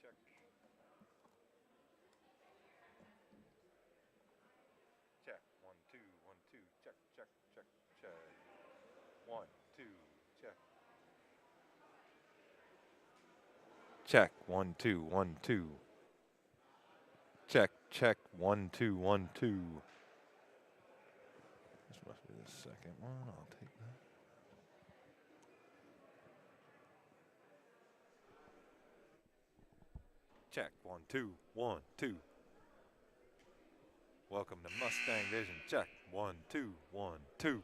check. Check. 1, 2, 1, 2. Check, check, check, check. 1, 2, check. Check. 1, 2, 1, 2. Check, check. 1, 2, 1, 2. This must be the second one. I'll take that. Check. 1, 2, 1, 2. Welcome to Mustang Vision. Check. 1, 2, 1, 2.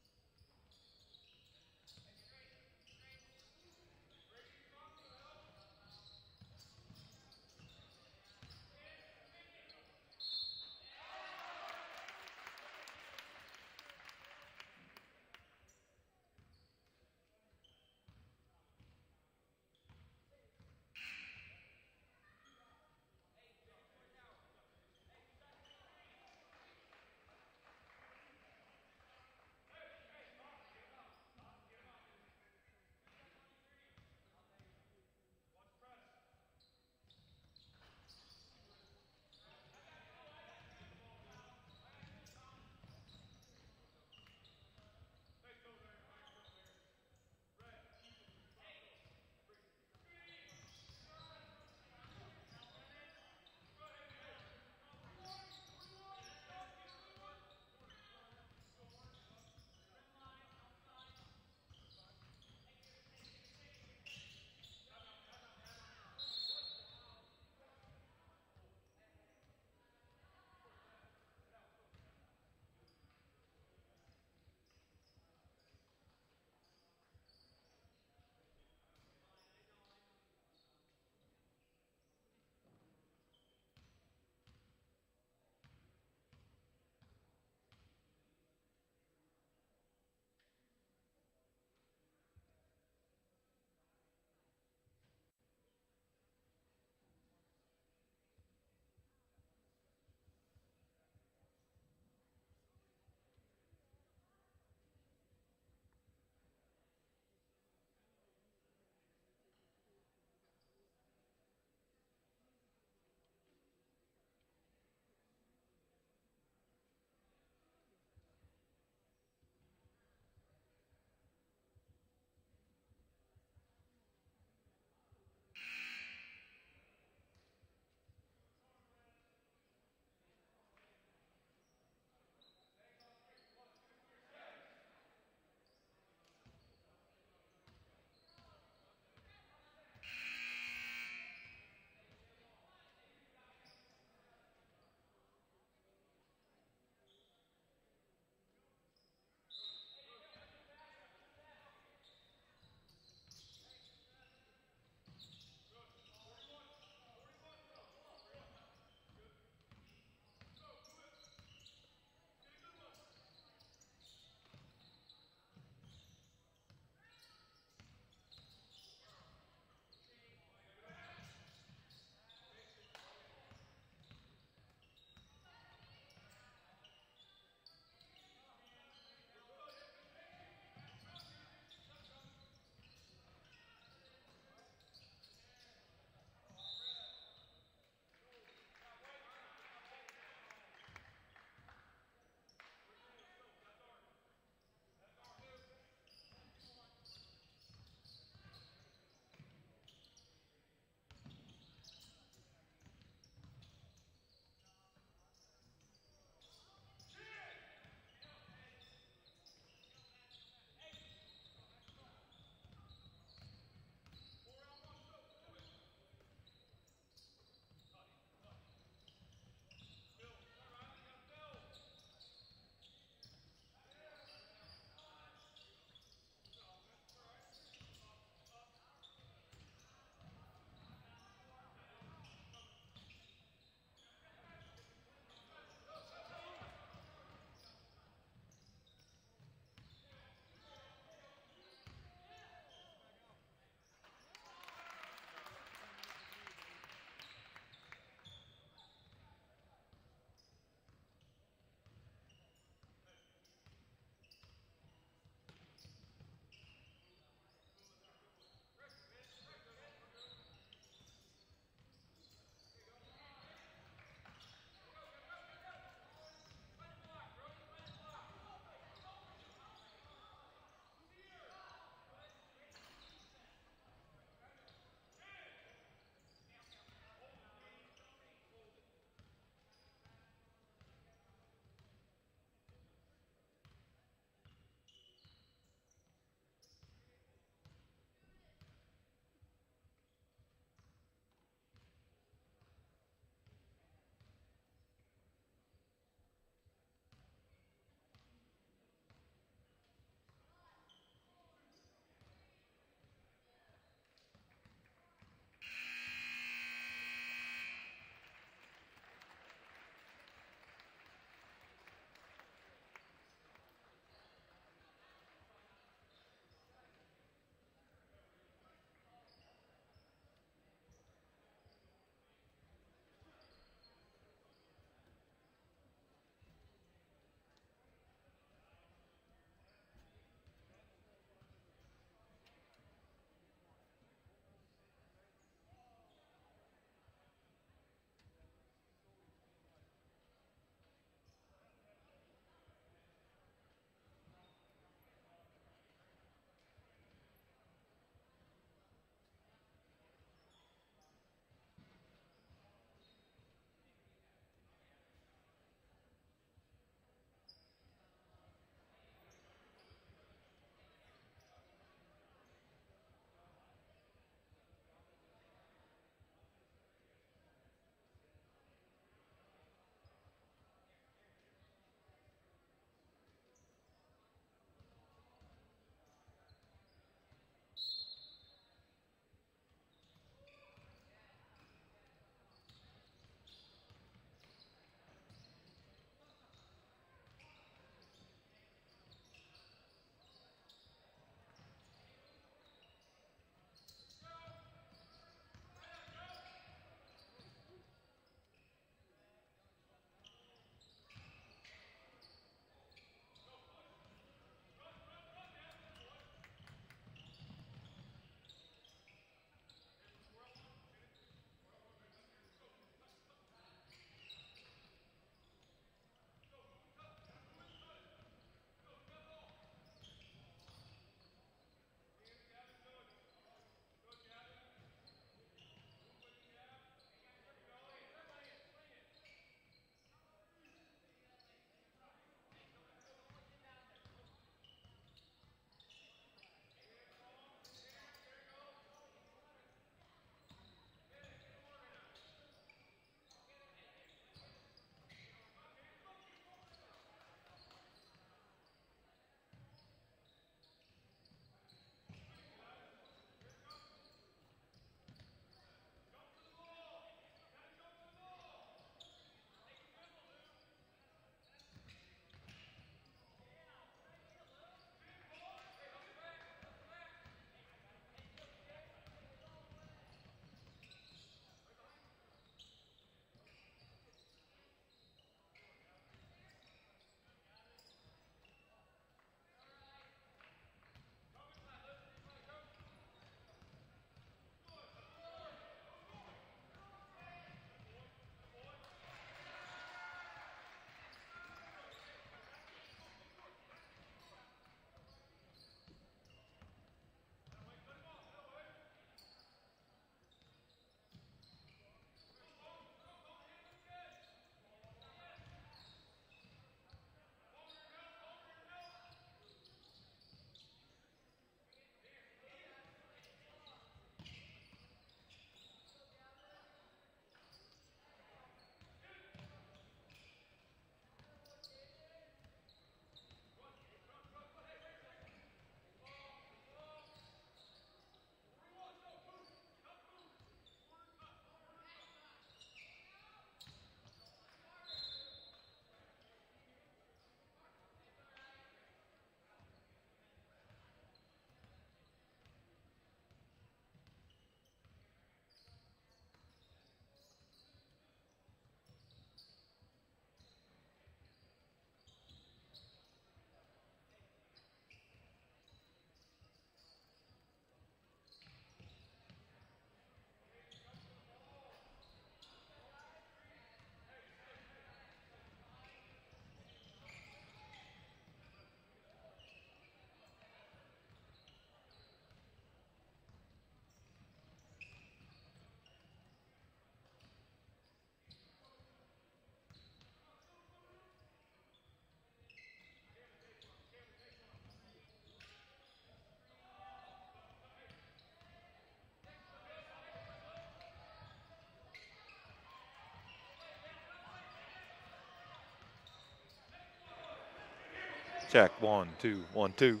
Check. 1, 2, 1, 2. 1,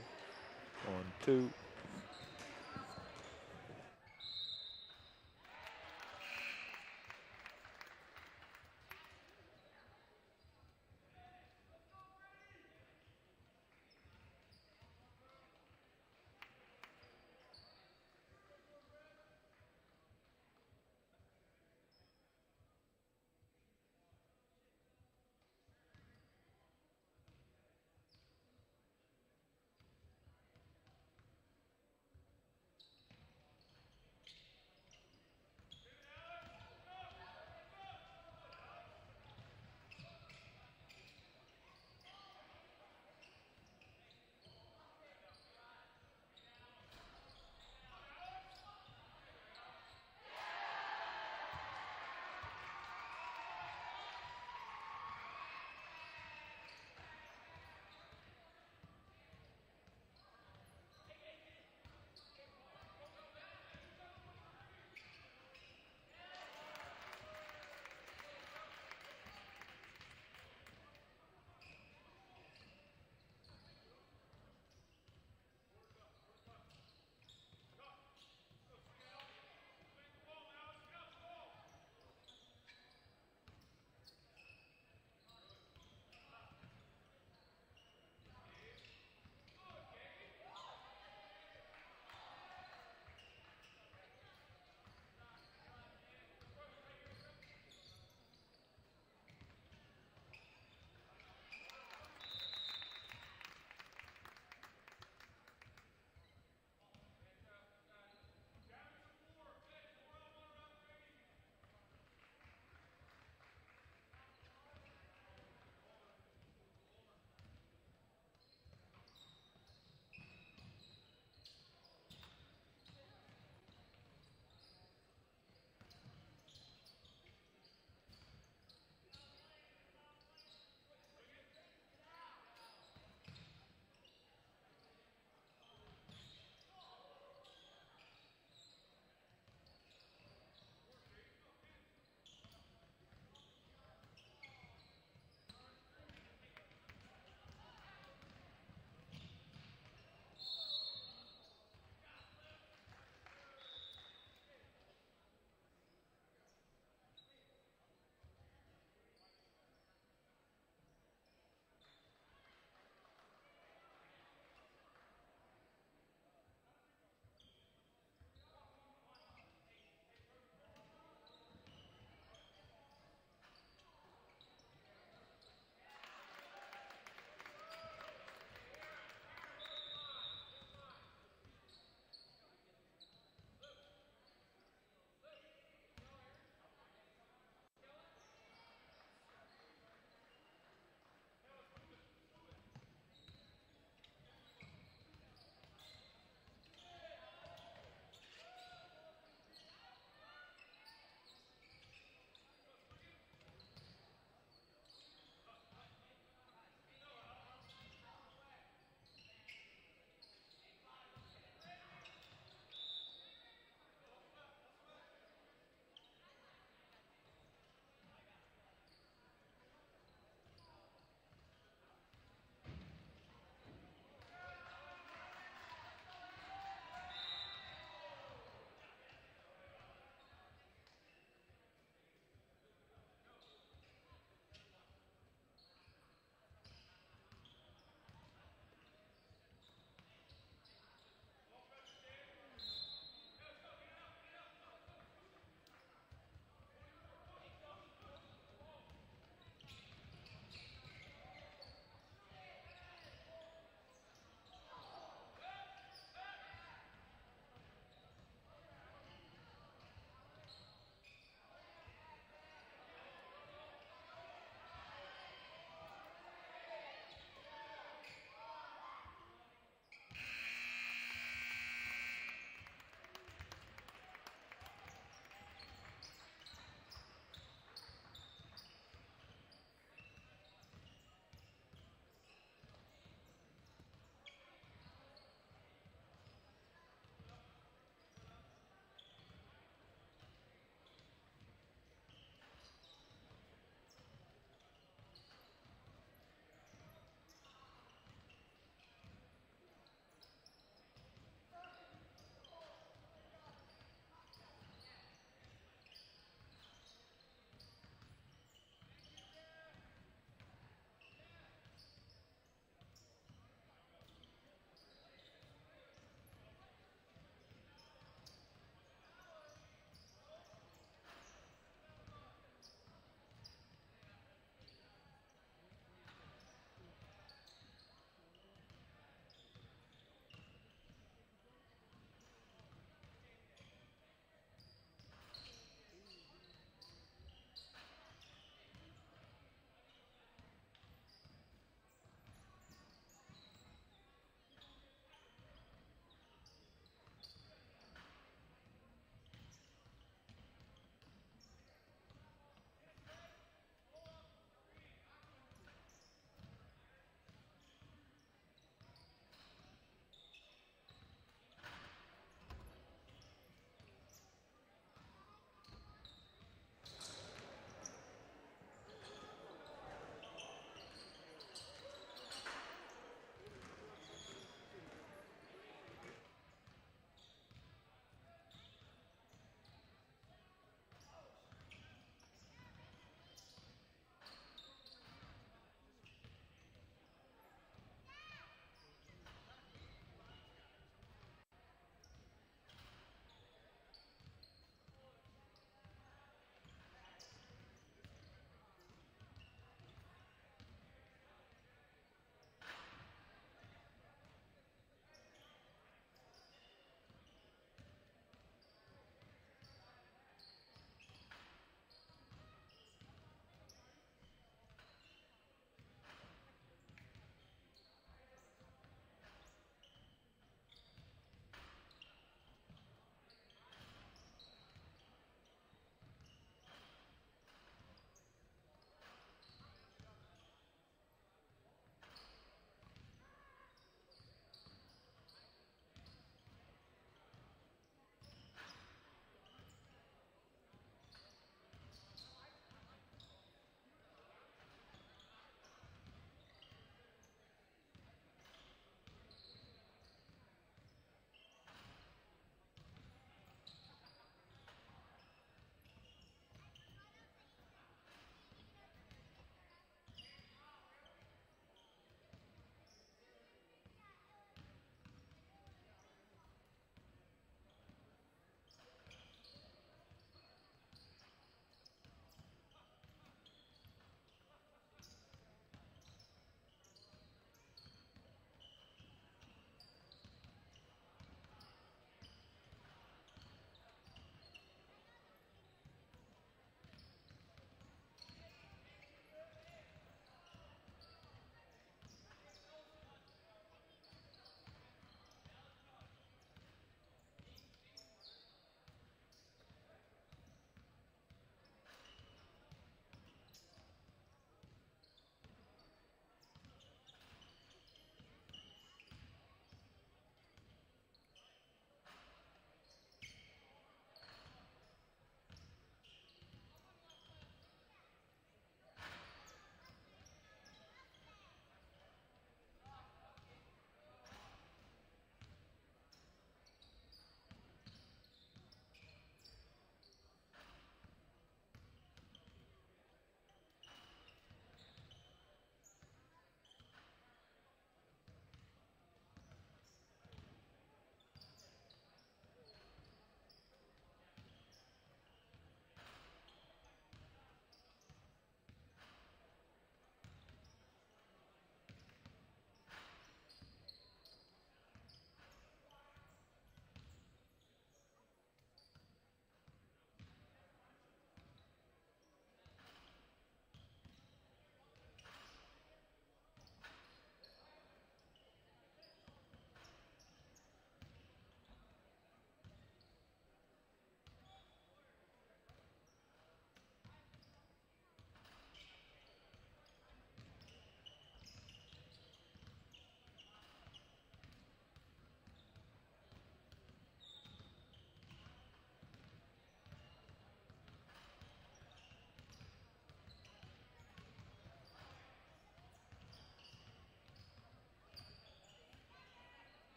2.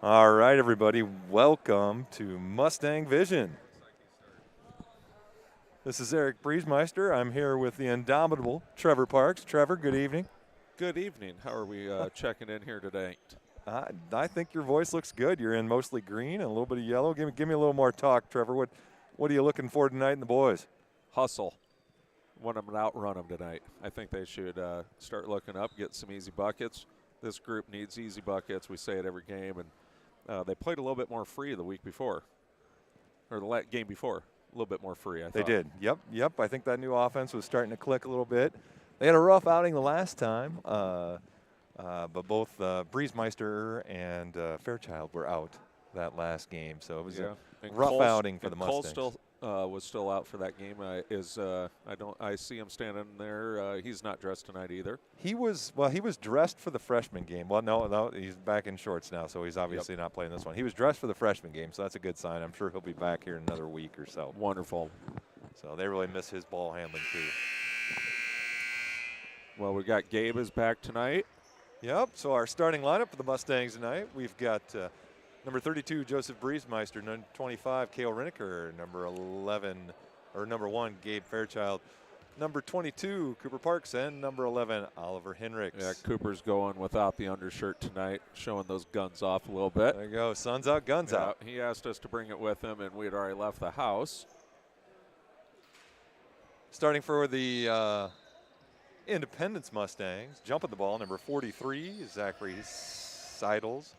All right, everybody, welcome to Mustang Vision. This is Eric Briesmeister. I'm here with the indomitable Trevor Parks. Trevor, good evening. Good evening. How are we checking in here today? I think your voice looks good. You're in mostly green and a little bit of yellow. Give me a little more talk, Trevor. What are you looking for tonight in the boys? Hustle. Want them to outrun them tonight. I think they should start looking up, get some easy buckets. This group needs easy buckets. We say it every game, and they played a little bit more free the week before, or the game before. A little bit more free, I thought. They did. Yep. I think that new offense was starting to click a little bit. They had a rough outing the last time, but both Briesmeister and Fairchild were out that last game, so it was a rough outing for the Mustangs. Cole was still out for that game. I see him standing there. He's not dressed tonight either. He was dressed for the freshman game. Well, no, he's back in shorts now, so he's obviously not playing this one. He was dressed for the freshman game, so that's a good sign. I'm sure he'll be back here in another week or so. Wonderful. So they really miss his ball handling too. Well, we got Gabe is back tonight. Yep. So our starting lineup for the Mustangs tonight, we've got number 32, Joseph Briesmeister, number 25, Cale Riniker, number 1, Gabe Fairchild, number 22, Cooper Parks, and number 11, Oliver Henricks. Yeah, Cooper's going without the undershirt tonight, showing those guns off a little bit. There you go. Sun's out, guns out. He asked us to bring it with him, and we had already left the house. Starting for the Independence Mustangs, jumping the ball, number 43, Zachary Seidels.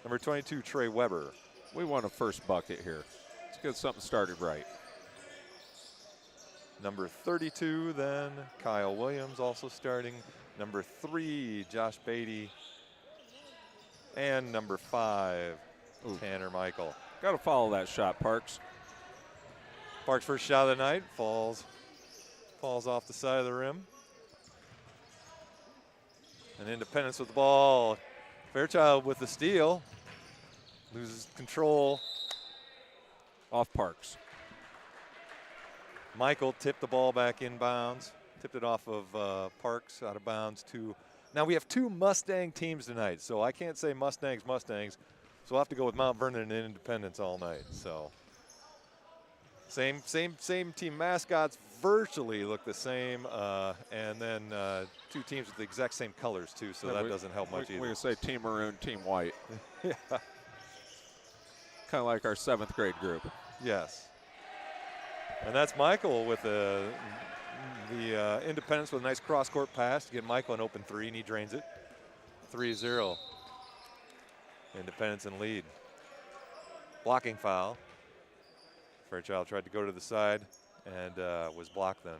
Number 22, Trey Weber. We want a first bucket here. Let's get something started right. Number 32, then, Kyle Williams also starting. Number 3, Josh Beatty. And number 5, Tanner Michael. Got to follow that shot, Parks. Parks' first shot of the night falls off the side of the rim. And Independence with the ball. Fairchild with the steal. Loses control. Off Parks. Michael tipped the ball back inbounds. Tipped it off of Parks out of bounds to. Now we have 2 Mustang teams tonight, so I can't say Mustangs. So we'll have to go with Mount Vernon and Independence all night. So same team mascots virtually look the same, and then 2 teams with the exact same colors too. So that doesn't help much either. We can say Team Maroon, Team White. Yeah. Kind of like our 7th grade group. Yes. And that's Michael with the Independence with a nice cross-court pass to get Michael an open 3, and he drains it. 3-0. Independence in lead. Blocking foul. Fairchild tried to go to the side and was blocked then.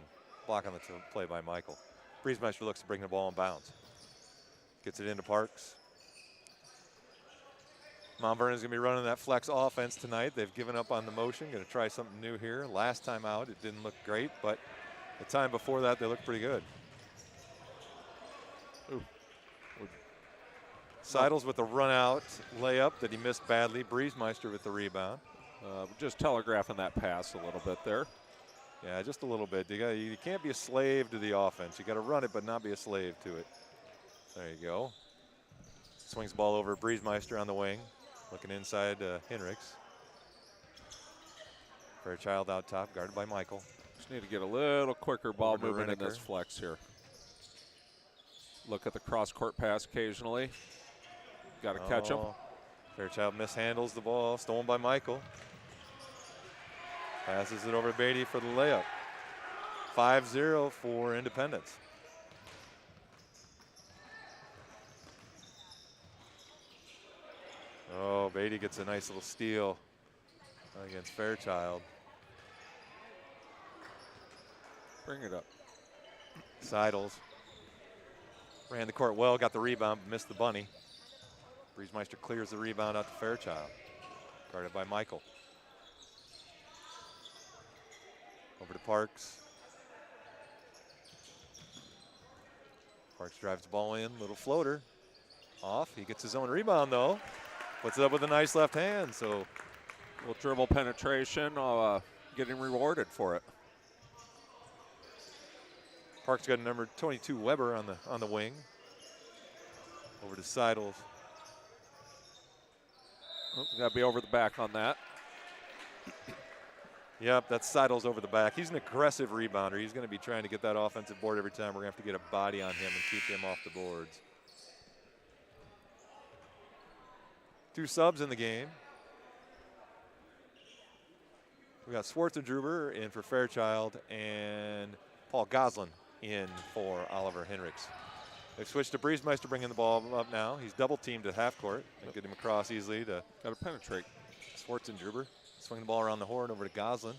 Block on the play by Michael. Briesmeister looks to bring the ball in bounds. Gets it into Parks. Mount Vernon's going to be running that flex offense tonight. They've given up on the motion. Going to try something new here. Last time out, it didn't look great, but the time before that, they looked pretty good. Seidels with the run-out layup that he missed badly. Briesmeister with the rebound. Just telegraphing that pass a little bit there. Yeah, just a little bit. You can't be a slave to the offense. You got to run it, but not be a slave to it. There you go. Swings the ball over Briesmeister on the wing. Looking inside Henricks. Fairchild out top, guarded by Michael. Just need to get a little quicker ball movement in this flex here. Look at the cross-court pass occasionally. Got to catch him. Fairchild mishandles the ball, stolen by Michael. Passes it over to Beatty for the layup. 5-0 for Independence. Oh, Beatty gets a nice little steal against Fairchild. Bring it up. Seidels ran the court well, got the rebound, but missed the bunny. Briesmeister clears the rebound out to Fairchild. Guarded by Michael. Over to Parks. Parks drives the ball in, little floater. Off, he gets his own rebound though. Puts it up with a nice left hand, so. A little dribble penetration, getting rewarded for it. Parks got number 22 Weber on the wing. Over to Seidels. Got to be over the back on that. Yep, that's Seidel's over the back. He's an aggressive rebounder. He's going to be trying to get that offensive board every time. We're going to have to get a body on him and keep him off the boards. 2 subs in the game. We got Schwarzenegger in for Fairchild and Paul Goslin in for Oliver Henricks. They've switched to Briesmeister bringing the ball up now. He's double teamed at half court and get him across easily to Got to penetrate. Schwarzenegger. Swing the ball around the horn over to Goslin.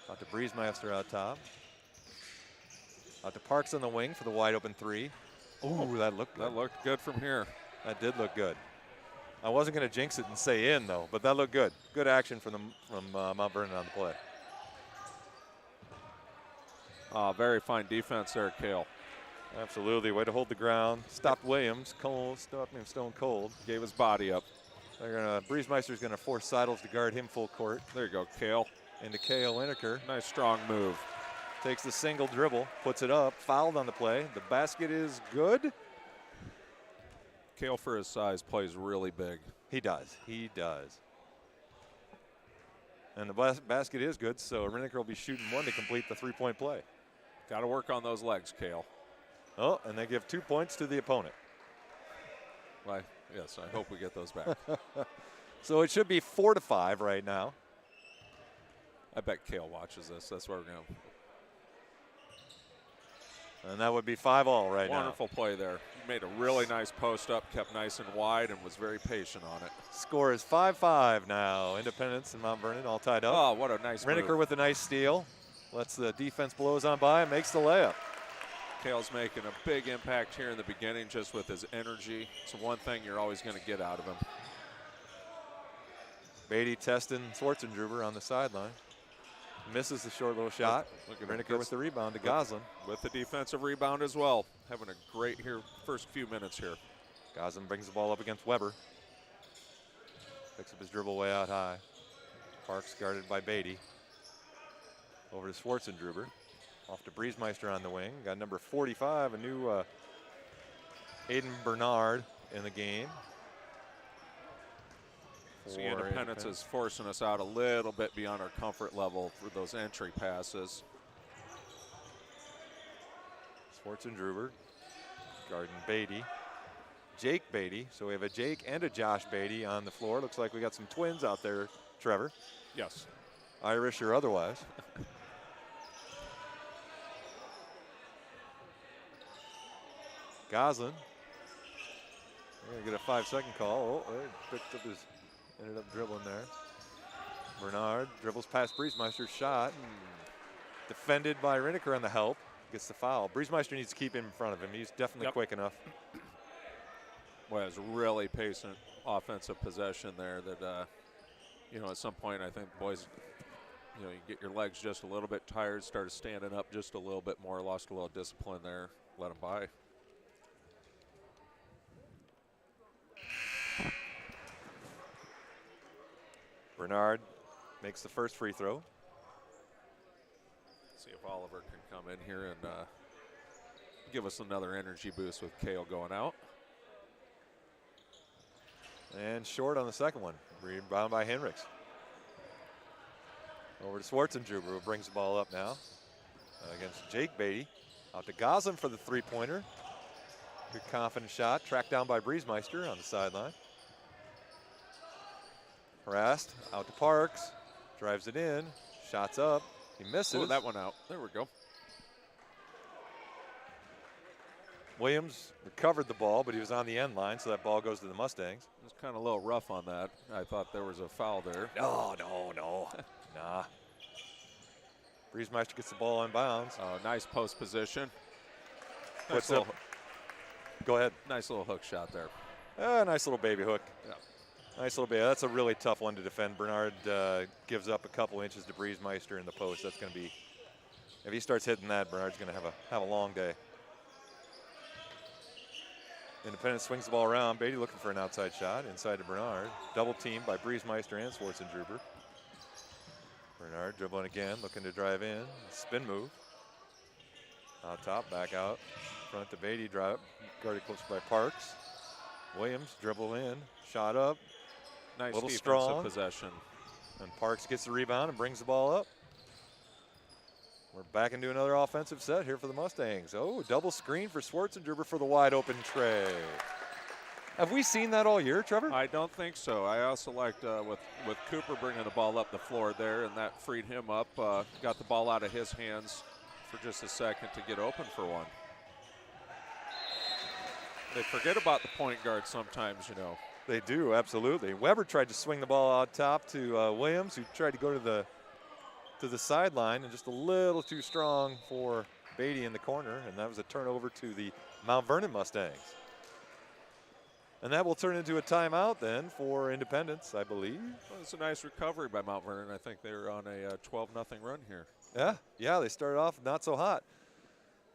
Out to Briesmeister out top. Out to Parks on the wing for the wide open 3. Ooh, that looked good. That looked good from here. That did look good. I wasn't going to jinx it and say in though, but that looked good. Good action from Mount Vernon on the play. Very fine defense there, Cale. Absolutely, way to hold the ground. Stopped Williams, stopped him stone cold. Gave his body up. Briesmeister's gonna force Seidels to guard him full court. There you go, Cale. Into Cale Lineker. Nice strong move. Takes the single dribble, puts it up, fouled on the play. The basket is good. Cale, for his size, plays really big. He does. And the basket is good, so Lineker will be shooting 1 to complete the 3-point play. Got to work on those legs, Cale. Oh, and they give 2 points to the opponent. Why? Yes, I hope we get those back. So it should be 4-5 right now. I bet Cale watches this. That's where we're going. And that would be 5-all right now. Wonderful play there. Made a really nice post up, kept nice and wide, and was very patient on it. Score is 5-5 now. Independence and Mount Vernon all tied up. Oh, what a nice Lineker move. with a nice steal. Lets the defense blows on by and makes the layup. Cale's making a big impact here in the beginning just with his energy. It's one thing you're always going to get out of him. Beatty testing Schwarzenegger on the sideline. Misses the short little shot. Lineker with the rebound to Goslin. With the defensive rebound as well. Having a great first few minutes here. Goslin brings the ball up against Weber. Picks up his dribble way out high. Parks guarded by Beatty. Over to Schwarzenegger. Off to Briesmeister on the wing. Got number 45, a new Aiden Bernard in the game. See, Independence is forcing us out a little bit beyond our comfort level for those entry passes. Schwarzenegger guarding Beatty. Jake Beatty. So we have a Jake and a Josh Beatty on the floor. Looks like we got some twins out there, Trevor. Yes. Irish or otherwise. Goslin. We're gonna get a 5-second call. Oh, picked up ended up dribbling there. Bernard dribbles past Briesmeister's shot. Defended by Lineker on the help. Gets the foul. Briesmeister needs to keep him in front of him. He's definitely quick enough. Well, it's really patient offensive possession there that, at some point I think boys, you get your legs just a little bit tired, started standing up just a little bit more, lost a little discipline there, let them by. Bernard makes the first free throw. See if Oliver can come in here and give us another energy boost with Cale going out. And short on the second one. Rebound by Henricks. Over to Schwarzenegger, who brings the ball up now against Jake Beatty. Out to Goslin for the 3-pointer. Good confident shot. Tracked down by Briesmeister on the sideline. Harassed, out to Parks, drives it in, shots up, he misses. Oh, that one out. There we go. Williams recovered the ball, but he was on the end line, so that ball goes to the Mustangs. It was kind of a little rough on that. I thought there was a foul there. No. Nah. Briesmeister gets the ball in bounds. Oh, nice post position. Go ahead. Nice little hook shot there. Nice little baby hook. Yeah. Nice little baby. That's a really tough one to defend. Bernard gives up a couple inches to Briesmeister in the post. That's going to be, if he starts hitting that, Bernard's going to have a long day. Independence swings the ball around. Beatty looking for an outside shot. Inside to Bernard. Double teamed by Briesmeister and Schwarzenegger. Bernard dribbling again, looking to drive in. Spin move. Out top, back out. Front to Beatty, drive. Guarded close by Parks. Williams dribble in. Shot up. Nice little defensive strong. possession. And Parks gets the rebound and brings the ball up. We're back into another offensive set here for the Mustangs. Oh, double screen for Schwarzenegger for the wide open tray. Have we seen that all year, Trevor? I don't think so. I also liked with Cooper bringing the ball up the floor there, and that freed him up. Got the ball out of his hands for just a second to get open for one. They forget about the point guard sometimes, you know. They do, absolutely. Weber tried to swing the ball out top to Williams, who tried to go to the sideline, and just a little too strong for Beatty in the corner, and that was a turnover to the Mount Vernon Mustangs. And that will turn into a timeout then for Independence, I believe. Well, it's a nice recovery by Mount Vernon. I think they're on a 12-0 run here. Yeah, they started off not so hot.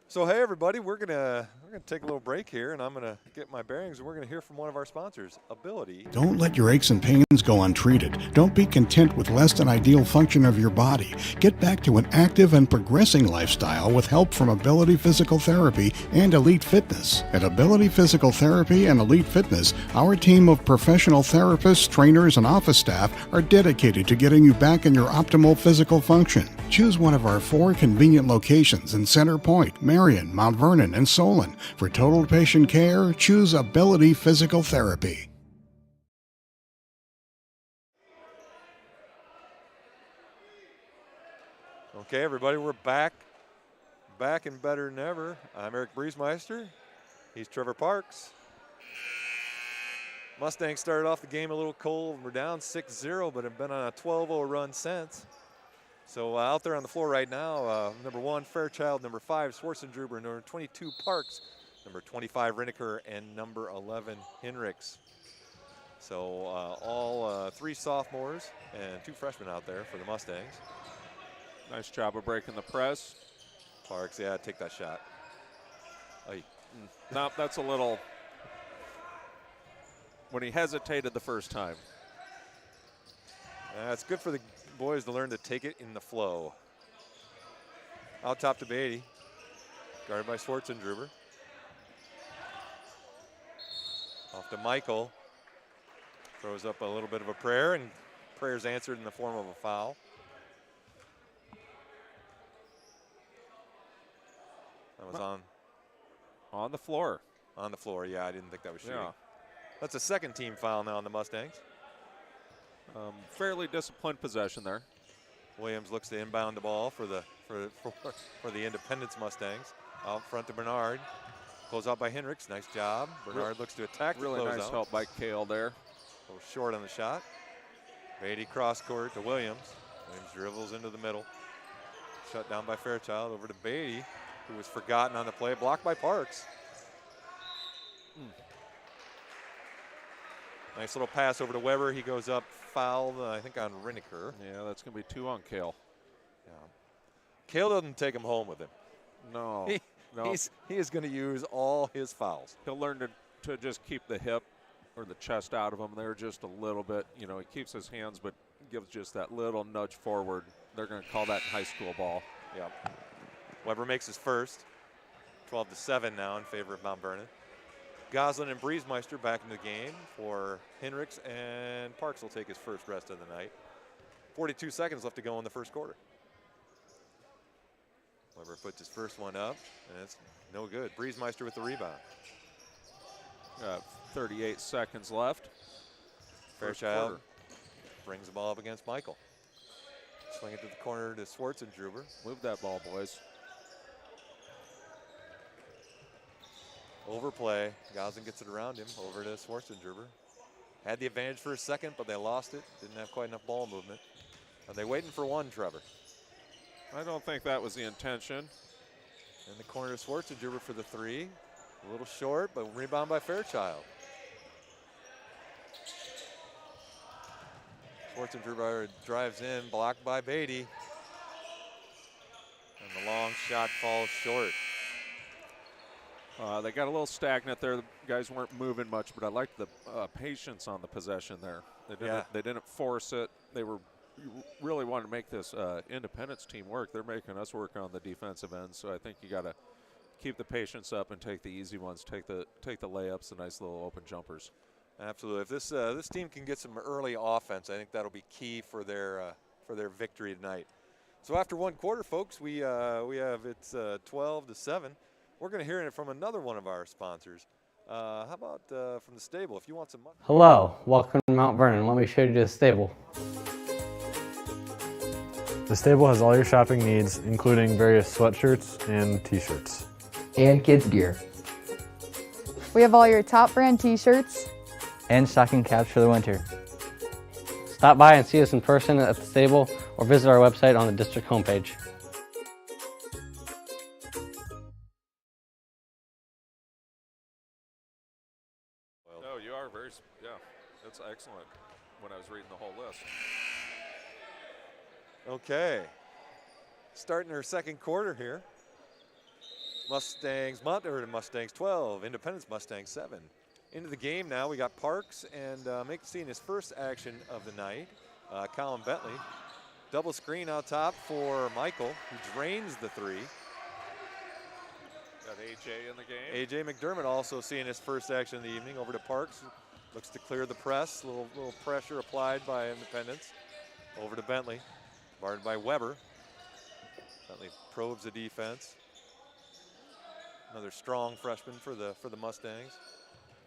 So hey everybody, we're gonna take a little break here, and I'm gonna get my bearings, and we're gonna hear from one of our sponsors, Ability. Don't let your aches and pains go untreated. Don't be content with less than ideal function of your body. Get back to an active and progressing lifestyle with help from Ability Physical Therapy and Elite Fitness. At Ability Physical Therapy and Elite Fitness, our team of professional therapists, trainers, and office staff are dedicated to getting you back in your optimal physical function. Choose one of our 4 convenient locations in Center Point, Marion, Mount Vernon, and Solon. For total patient care, choose Ability Physical Therapy. Okay, everybody, we're back and better than ever. I'm Eric Briesmeister. He's Trevor Parks. Mustangs started off the game a little cold. We're down 6-0, but have been on a 12-0 run since. So out there on the floor right now, number 1, Fairchild, number 5, Schwarzenegger, number 22, Parks, number 25, Riniker, and number 11, Hinrichs. So all 3 sophomores and 2 freshmen out there for the Mustangs. Nice job of breaking the press. Parks, yeah, take that shot. No, that's a little, when he hesitated the first time. It's good for the boys to learn to take it in the flow. Out top to Beatty, guarded by Schwarzenegger. Off to Michael. Throws up a little bit of a prayer, and prayer's answered in the form of a foul. That was on the floor. On the floor, yeah, I didn't think that was shooting. Yeah. That's a second team foul now on the Mustangs. Fairly disciplined possession there. Williams looks to inbound the ball for the Independence Mustangs. Out front to Bernard. Close out by Hinrichs. Nice job. Bernard looks to attack the Really nice closeout. help by Kale there. A little short on the shot. Beatty cross court to Williams. Williams dribbles into the middle. Shut down by Fairchild. Over to Beatty, who was forgotten on the play. Blocked by Parks. Nice little pass over to Weber. He goes up, fouled, I think, on Riniker. Yeah, that's going to be 2 on Kale. Yeah. Kale doesn't take him home with him. No. He is going to use all his fouls. He'll learn to just keep the hip or the chest out of him there just a little bit. You know, he keeps his hands, but gives just that little nudge forward. They're going to call that in high school ball. Yep. Weber makes his first. 12-7 now in favor of Mount Vernon. Goslin and Briesmeister back in the game for Hinrichs, and Parks will take his first rest of the night. 42 seconds left to go in the first quarter. Weber puts his first one up, and it's no good. Briesmeister with the rebound. 38 seconds left. Fairchild brings the ball up against Michael. Swing it to the corner to Schwarzenegger. Move that ball, boys. Overplay. Goslin gets it around him. Over to Schwarzenegger. Had the advantage for a second, but they lost it. Didn't have quite enough ball movement. Are they waiting for one, Trevor? I don't think that was the intention. In the corner to Schwarzenegger for the 3. A little short, but rebound by Fairchild. Schwarzenegger drives in, blocked by Beatty. And the long shot falls short. They got a little stagnant there. The guys weren't moving much, but I liked the patience on the possession there. They didn't force it. They really wanted to make this Independence team work. They're making us work on the defensive end, so I think you got to keep the patience up and take the easy ones, take the layups, the nice little open jumpers. Absolutely. If this team can get some early offense, I think that'll be key for their victory tonight. So after one quarter, folks, we have it's 12-7. We're going to hear it from another one of our sponsors. How about from the stable? If you want some money. Hello, welcome to Mount Vernon. Let me show you the stable. The stable has all your shopping needs, including various sweatshirts and t-shirts. And kids gear. We have all your top brand t-shirts. And stocking caps for the winter. Stop by and see us in person at the stable or visit our website on the district homepage. No, you are very, yeah, that's excellent when I was reading the whole list. Okay. Starting our second quarter here. Mustangs 12, Independence Mustangs 7. Into the game now, we got Parks and seeing his first action of the night. Colin Bentley. Double screen out top for Michael, who drains the three. Got AJ in the game. AJ McDermott also seeing his first action of the evening. Over to Parks. Looks to clear the press. Little pressure applied by Independence. Over to Bentley. Guarded by Weber. Bentley probes the defense. Another strong freshman for the Mustangs.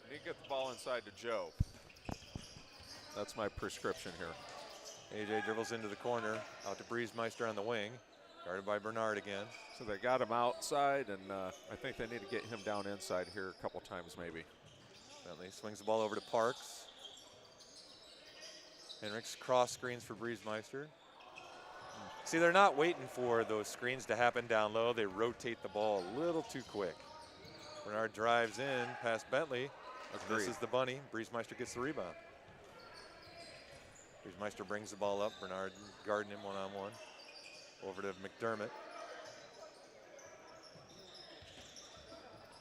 You need to get the ball inside to Joe. That's my prescription here. AJ dribbles into the corner, out to Briesmeister on the wing, guarded by Bernard again. So they got him outside, and I think they need to get him down inside here a couple times maybe. Bentley swings the ball over to Parks. Henricks cross screens for Briesmeister. See, they're not waiting for those screens to happen down low. They rotate the ball a little too quick. Bernard drives in past Bentley. This is the bunny. Briesmeister gets the rebound. Briesmeister brings the ball up. Bernard guarding him one-on-one. Over to McDermott.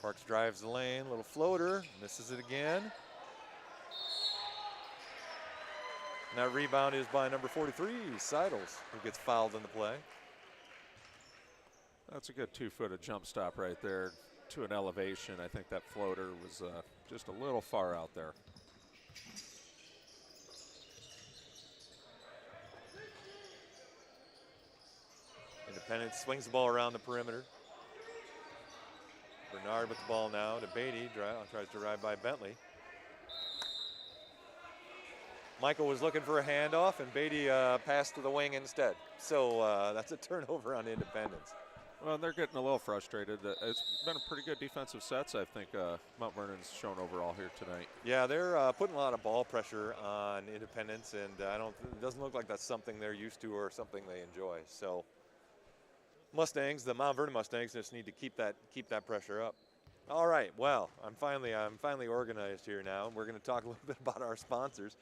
Parks drives the lane. Little floater. Misses it again. And that rebound is by number 43, Seidels, who gets fouled in the play. That's a good two-footed jump stop right there to an elevation. I think that floater was just a little far out there. Independence swings the ball around the perimeter. Bernard with the ball now to Beatty, tries to drive by Bentley. Michael was looking for a handoff, and Beatty passed to the wing instead. So that's a turnover on Independence. Well, they're getting a little frustrated. It's been a pretty good defensive sets, I think, Mount Vernon's shown overall here tonight. Yeah, they're putting a lot of ball pressure on Independence, and it doesn't look like that's something they're used to or something they enjoy. So Mustangs, the Mount Vernon Mustangs, just need to keep that pressure up. All right, well, I'm finally organized here now, and we're going to talk a little bit about our sponsors.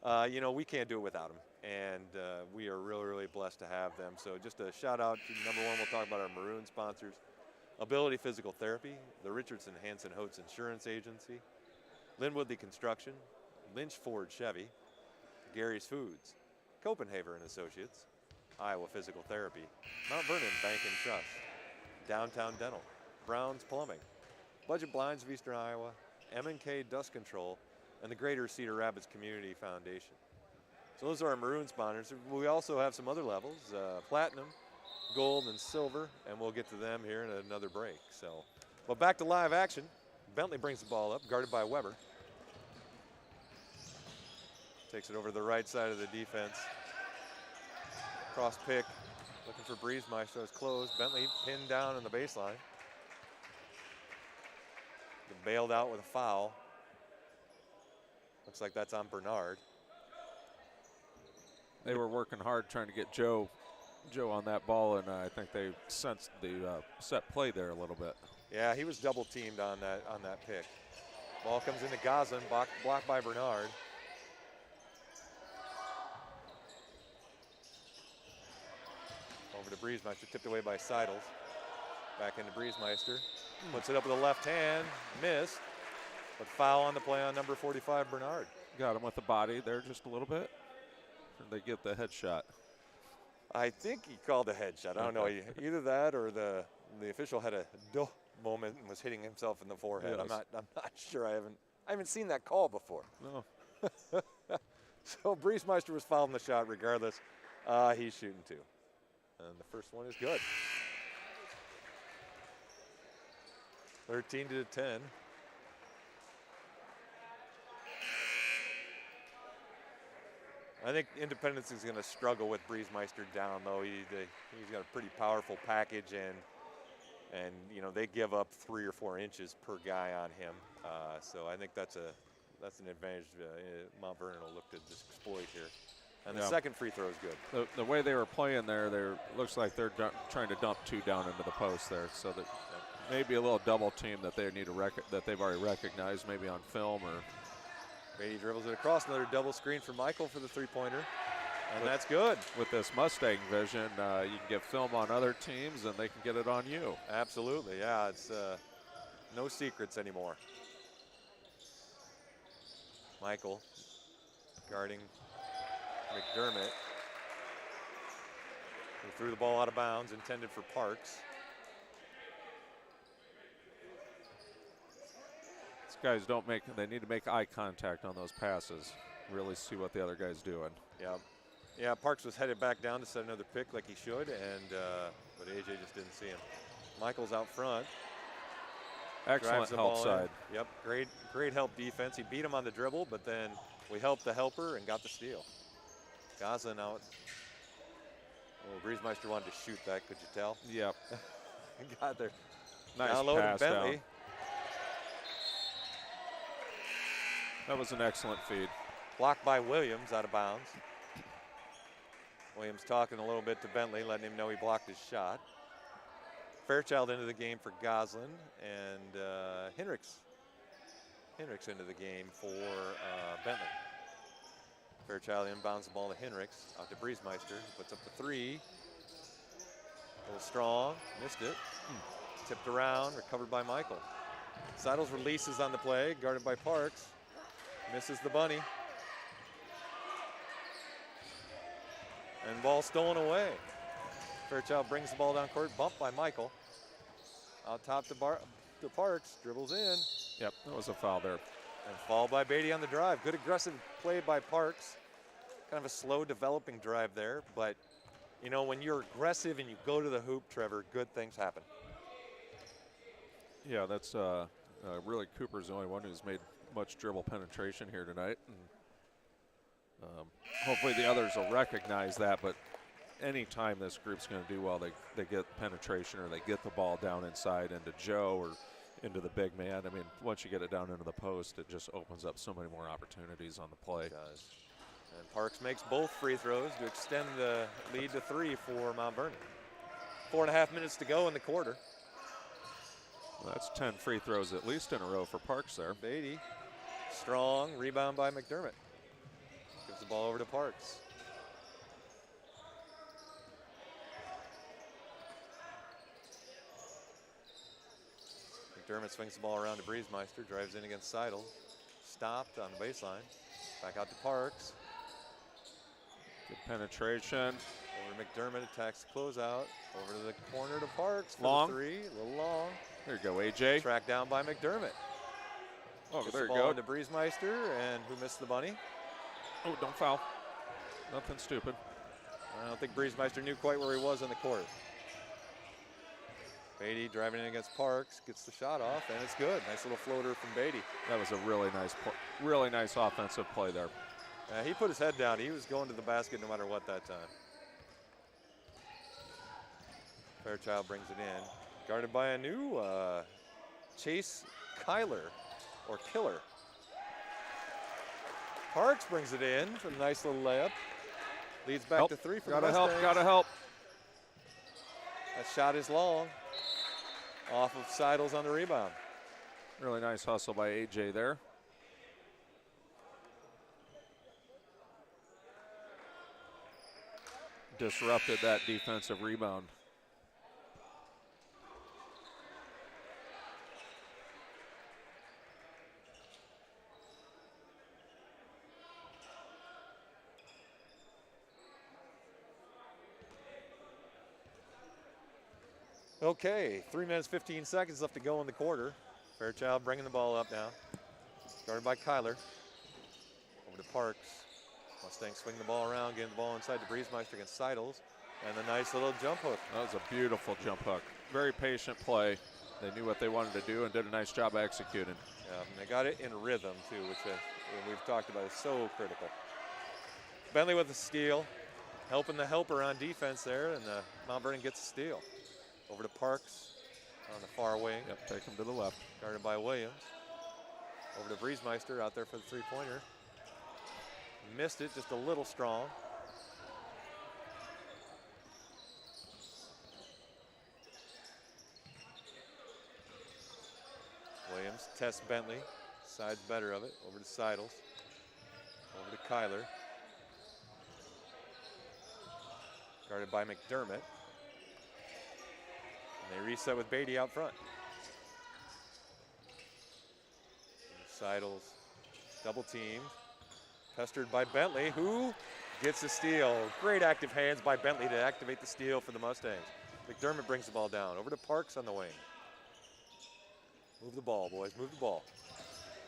We can't do it without them, and we are really, really blessed to have them. So just a shout out to number one, we'll talk about our maroon sponsors, Ability Physical Therapy, the Richardson Hanson Hotes Insurance Agency, Linwoodley Construction, Lynch Ford Chevy, Gary's Foods, Copenhaver and Associates, Iowa Physical Therapy, Mount Vernon Bank and Trust, Downtown Dental, Brown's Plumbing, Budget Blinds of Eastern Iowa, M&K Dust Control, and the Greater Cedar Rapids Community Foundation. So those are our maroon sponsors. We also have some other levels, platinum, gold, and silver, and we'll get to them here in another break. So, but back to live action. Bentley brings the ball up, guarded by Weber. Takes it over to the right side of the defense. Cross pick, looking for Briesmeister. It's closed. Bentley pinned down on the baseline. Bailed out with a foul. Looks like that's on Bernard. They were working hard trying to get Joe on that ball, and I think they sensed the set play there a little bit. Yeah, he was double teamed on that pick. Ball comes into Gazan, blocked by Bernard. Over to Briesmeister, tipped away by Seidels. Back into Briesmeister. Puts it up with the left hand, missed. But foul on the play on number 45, Bernard. Got him with the body there just a little bit. Or they get the headshot. I think he called a headshot. I don't know. Either that or the official had a duh moment and was hitting himself in the forehead. Yes. I'm not sure. I I haven't seen that call before. No. So Briesmeister was fouling the shot regardless. He's shooting 2. And the first one is good. 13-10. I think Independence is going to struggle with Briesmeister down, though. He's got a pretty powerful package, and you know they give up 3 or 4 inches per guy on him. So I think that's an advantage Mount Vernon will look to just exploit here. And the second free throw is good. The way they were playing there, looks like they're trying to dump 2 down into the post there, so that maybe a little double team that they need to that they've already recognized, maybe on film or. Beatty dribbles it across, another double screen for Michael for the 3-pointer, and that's good. With this Mustang vision, you can get film on other teams, and they can get it on you. Absolutely, yeah. It's no secrets anymore. Michael guarding McDermott. He threw the ball out of bounds, intended for Parks. Guys they need to make eye contact on those passes, really see what the other guy's doing. Yeah, Parks was headed back down to set another pick like he should, and but AJ just didn't see him. Michael's out front. Excellent help side. Yep, great help defense. He beat him on the dribble, but then we helped the helper and got the steal. Goslin out. Oh, Briesmeister wanted to shoot that, could you tell? Yep. Got there. Nice Download pass Bentley. down. That was an excellent feed. Blocked by Williams, out of bounds. Williams talking a little bit to Bentley, letting him know he blocked his shot. Fairchild into the game for Goslin, and Hendricks into the game for Bentley. Fairchild inbounds the ball to Hendricks, out to Briesmeister, puts up the 3. A little strong, missed it. Tipped around, recovered by Michael. Seidels releases on the play, guarded by Parks. Misses the bunny. And ball stolen away. Fairchild brings the ball down court, bumped by Michael. Out top to Parks, dribbles in. Yep, that was a foul there. And foul by Beatty on the drive. Good aggressive play by Parks. Kind of a slow developing drive there, but you know, when you're aggressive and you go to the hoop, Trevor, good things happen. Yeah, that's really Cooper's the only one who's made much dribble penetration here tonight. And, hopefully the others will recognize that, but anytime this group's going to do well, they get penetration or they get the ball down inside into Joe or into the big man. I mean, once you get it down into the post, it just opens up so many more opportunities on the play. It does. And Parks makes both free throws to extend the lead to 3 for Mount Vernon. 4.5 minutes to go in the quarter. Well, that's 10 free throws at least in a row for Parks there. Beatty, strong, rebound by McDermott. Gives the ball over to Parks. McDermott swings the ball around to Briesmeister, drives in against Seidel. Stopped on the baseline. Back out to Parks. Good penetration. Over to McDermott, attacks the closeout. Over to the corner to Parks for long. the 3, a little long. There you go, AJ. Tracked down by McDermott. Oh, Gets there the you ball go. into Briesmeister, and who missed the bunny? Oh, don't foul. Nothing stupid. I don't think Briesmeister knew quite where he was on the court. Beatty driving in against Parks, gets the shot off, and it's good. Nice little floater from Beatty. That was a really nice offensive play there. He put his head down. He was going to the basket no matter what that time. Fairchild brings it in. Guarded by a new Chase Kyler, or Killer. Parks brings it in for a nice little layup. Leads back to 3 for the Mustangs. Gotta help. That shot is long. Off of Seidels on the rebound. Really nice hustle by AJ there. Disrupted that defensive rebound. Okay, 3 minutes, 15 seconds left to go in the quarter. Fairchild bringing the ball up now. Guarded by Kyler. Over to Parks. Mustangs swing the ball around, getting the ball inside to Briesmeister against Seidels. And a nice little jump hook. That was a beautiful jump hook. Very patient play. They knew what they wanted to do and did a nice job executing. Yeah, and they got it in rhythm, too, which we've talked about is so critical. Bentley with the steal, helping the helper on defense there, and Mount Vernon gets a steal. Over to Parks on the far wing. Yep, take him to the left. Guarded by Williams. Over to Briesmeister out there for the three-pointer. Missed it, just a little strong. Williams tests Bentley, sides better of it, over to Seidels, over to Kyler. Guarded by McDermott. And they reset with Beatty out front. Seidels, double teamed, pestered by Bentley, who gets a steal. Great active hands by Bentley to activate the steal for the Mustangs. McDermott brings the ball down, over to Parks on the wing. Move the ball, boys, move the ball.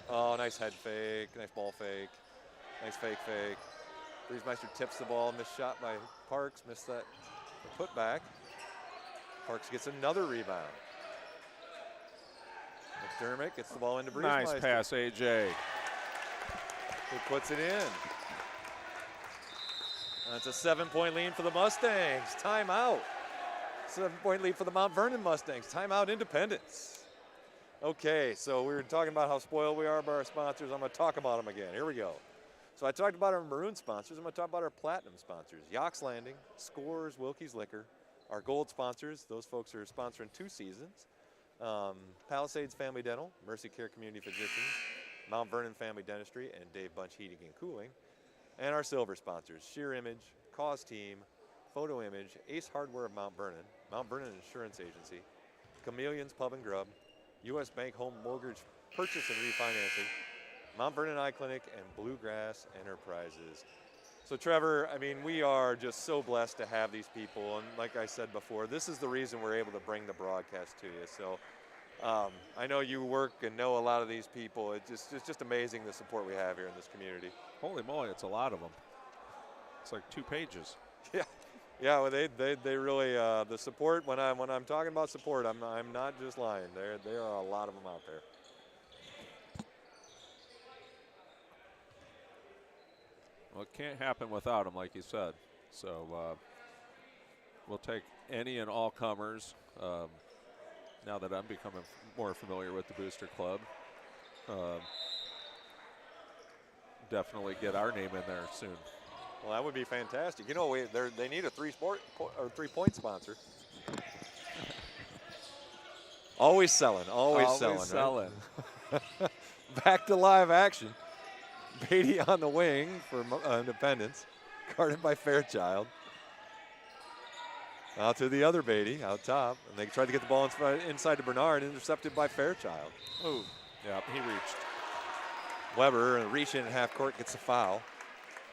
Oh, nice head fake, nice ball fake, nice fake. Briesmeister tips the ball, missed shot by Parks, missed that putback. Parks gets another rebound. McDermott gets the ball into Briesmeister. Nice pass, AJ. Who puts it in. That's a 7-point lead for the Mustangs. Timeout. 7-point lead for the Mount Vernon Mustangs. Timeout, Independence. Okay, so we were talking about how spoiled we are by our sponsors. I'm going to talk about them again. Here we go. So I talked about our maroon sponsors. I'm going to talk about our platinum sponsors. Yox Landing, Scores, Wilkie's Liquor. Our gold sponsors, those folks are sponsoring 2 seasons. Palisades Family Dental, Mercy Care Community Physicians, Mount Vernon Family Dentistry, and Dave Bunch Heating and Cooling. And our silver sponsors, Sheer Image, Cause Team, Photo Image, Ace Hardware of Mount Vernon Insurance Agency, Chameleons Pub and Grub, U.S. Bank Home Mortgage Purchase and Refinancing, Mount Vernon Eye Clinic, and Bluegrass Enterprises. So Trevor, I mean, we are just so blessed to have these people. And like I said before, this is the reason we're able to bring the broadcast to you. So I know you work and know a lot of these people. It's just amazing the support we have here in this community. Holy moly, it's a lot of them. It's like 2 pages. Yeah, well, they really the support. When I'm talking about support, I'm not just lying. There are a lot of them out there. Well, it can't happen without them, like you said. So we'll take any and all comers. Now that I'm becoming more familiar with the Booster Club, definitely get our name in there soon. Well, that would be fantastic. You know, they need a 3-point sponsor. Always selling, always selling. Right? Back to live action. Beatty on the wing for Independence, guarded by Fairchild. Out to the other Beatty, out top. And they tried to get the ball inside to Bernard, intercepted by Fairchild. Oh, yeah, he reached. Weber, reaching in half court, gets a foul.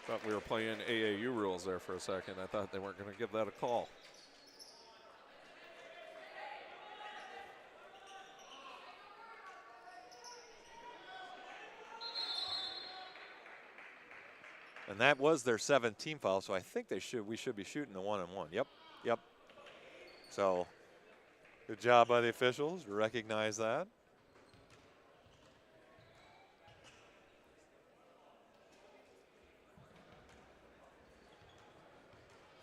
Thought we were playing AAU rules there for a second. I thought they weren't going to give that a call. And that was their 7th team foul, so I think we should be shooting the 1-on-1. Yep. So good job by the officials. Recognize that.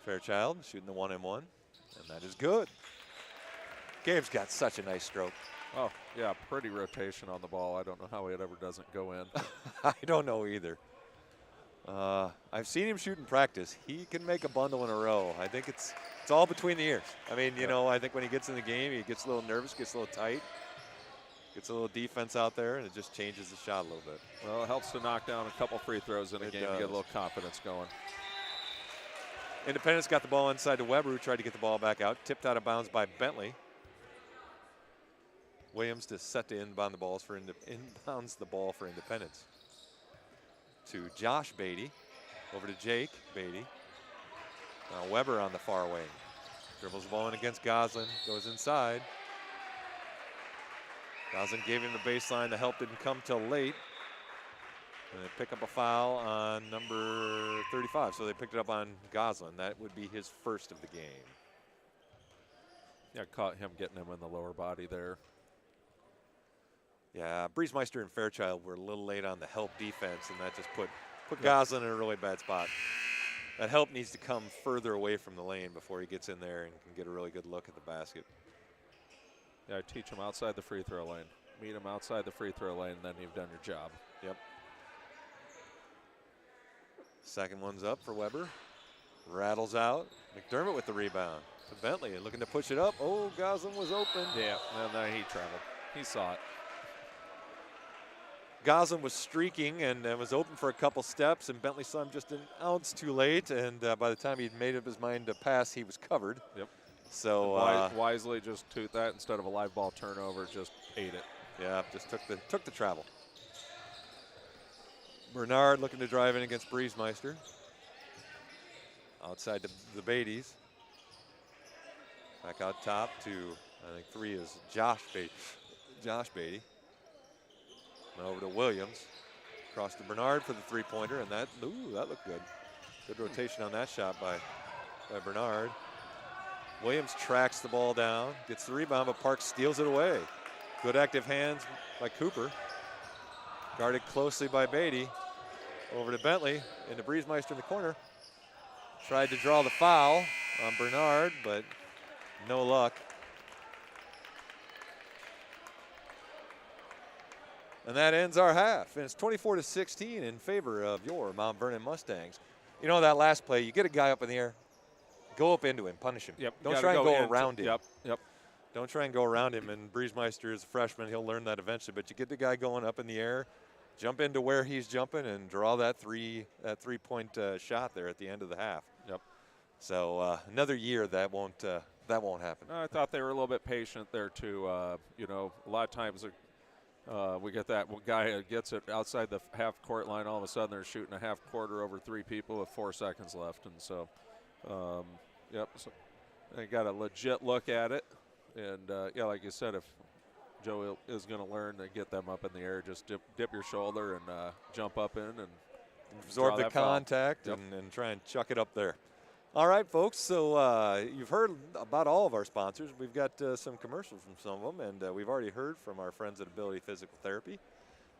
Fairchild shooting the 1-on-1, and that is good. Gabe's got such a nice stroke. Oh, yeah, pretty rotation on the ball. I don't know how it ever doesn't go in. I don't know either. I've seen him shoot in practice. He can make a bundle in a row. I think it's all between the ears. I mean, you know, I think when he gets in the game, he gets a little nervous, gets a little tight, gets a little defense out there, and it just changes the shot a little bit. Well, it helps to knock down a couple free throws in a game and get a little confidence going. Independence got the ball inside to Weber, who tried to get the ball back out. Tipped out of bounds by Bentley. Williams to set to inbound the balls for inbounds the ball for Independence. To Josh Beatty, over to Jake Beatty. Now Weber on the far wing. Dribbles the ball in against Goslin, goes inside. Goslin gave him the baseline, the help didn't come till late. And they pick up a foul on number 35. So they picked it up on Goslin. That would be his first of the game. Yeah, caught him getting him in the lower body there. Yeah, Briesmeister and Fairchild were a little late on the help defense, and that just put Goslin in a really bad spot. That help needs to come further away from the lane before he gets in there and can get a really good look at the basket. Yeah, I teach him outside the free throw lane. Meet him outside the free throw lane, and then you've done your job. Yep. Second one's up for Weber. Rattles out. McDermott with the rebound. To Bentley looking to push it up. Oh, Goslin was open. Yeah, and then he traveled. He saw it. Goslin was streaking and was open for a couple steps, and Bentley saw him just an ounce too late, and by the time he'd made up his mind to pass, he was covered. Yep. So wisely just took that instead of a live ball turnover, just ate it. Yeah, just took the travel. Bernard looking to drive in against Briesmeister. Outside the Beatties. Back out top to, I think 3 is Josh Beatty. And over to Williams. Across to Bernard for the three-pointer, and that looked good. Good rotation on that shot by Bernard. Williams tracks the ball down, gets the rebound, but Parks steals it away. Good active hands by Cooper. Guarded closely by Beatty. Over to Bentley, into Briesmeister in the corner. Tried to draw the foul on Bernard, but no luck. And that ends our half. And it's 24-16 in favor of your Mount Vernon Mustangs. You know that last play, you get a guy up in the air, go up into him, punish him. Yep. Don't try and go around him. Yep. Don't try and go around him. And Briesmeister is a freshman. He'll learn that eventually. But you get the guy going up in the air, jump into where he's jumping, and draw that three-point shot there at the end of the half. Yep. So another year that won't happen. I thought they were a little bit patient there too. You know, a lot of times we get that guy that gets it outside the half-court line. All of a sudden, they're shooting a half-quarter over 3 people with 4 seconds left, and so, yep. So they got a legit look at it, and yeah, like you said, if Joe is going to learn to get them up in the air, just dip your shoulder and jump up in and absorb the contact yep. and try and chuck it up there. All right, folks, so you've heard about all of our sponsors. We've got some commercials from some of them, and we've already heard from our friends at Ability Physical Therapy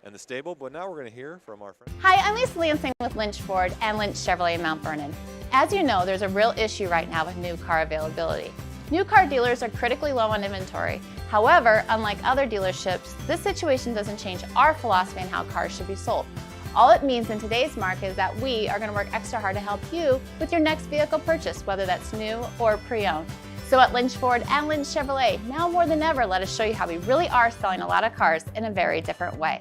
and the Stable, but now we're going to hear from our friends. Hi, I'm Lisa Lansing with Lynch Ford and Lynch Chevrolet in Mount Vernon. As you know, there's a real issue right now with new car availability. New car dealers are critically low on inventory. However, unlike other dealerships, this situation doesn't change our philosophy on how cars should be sold. All it means in today's market is that we are going to work extra hard to help you with your next vehicle purchase, whether that's new or pre-owned. So at Lynch Ford and Lynch Chevrolet, now more than ever, let us show you how we really are selling a lot of cars in a very different way.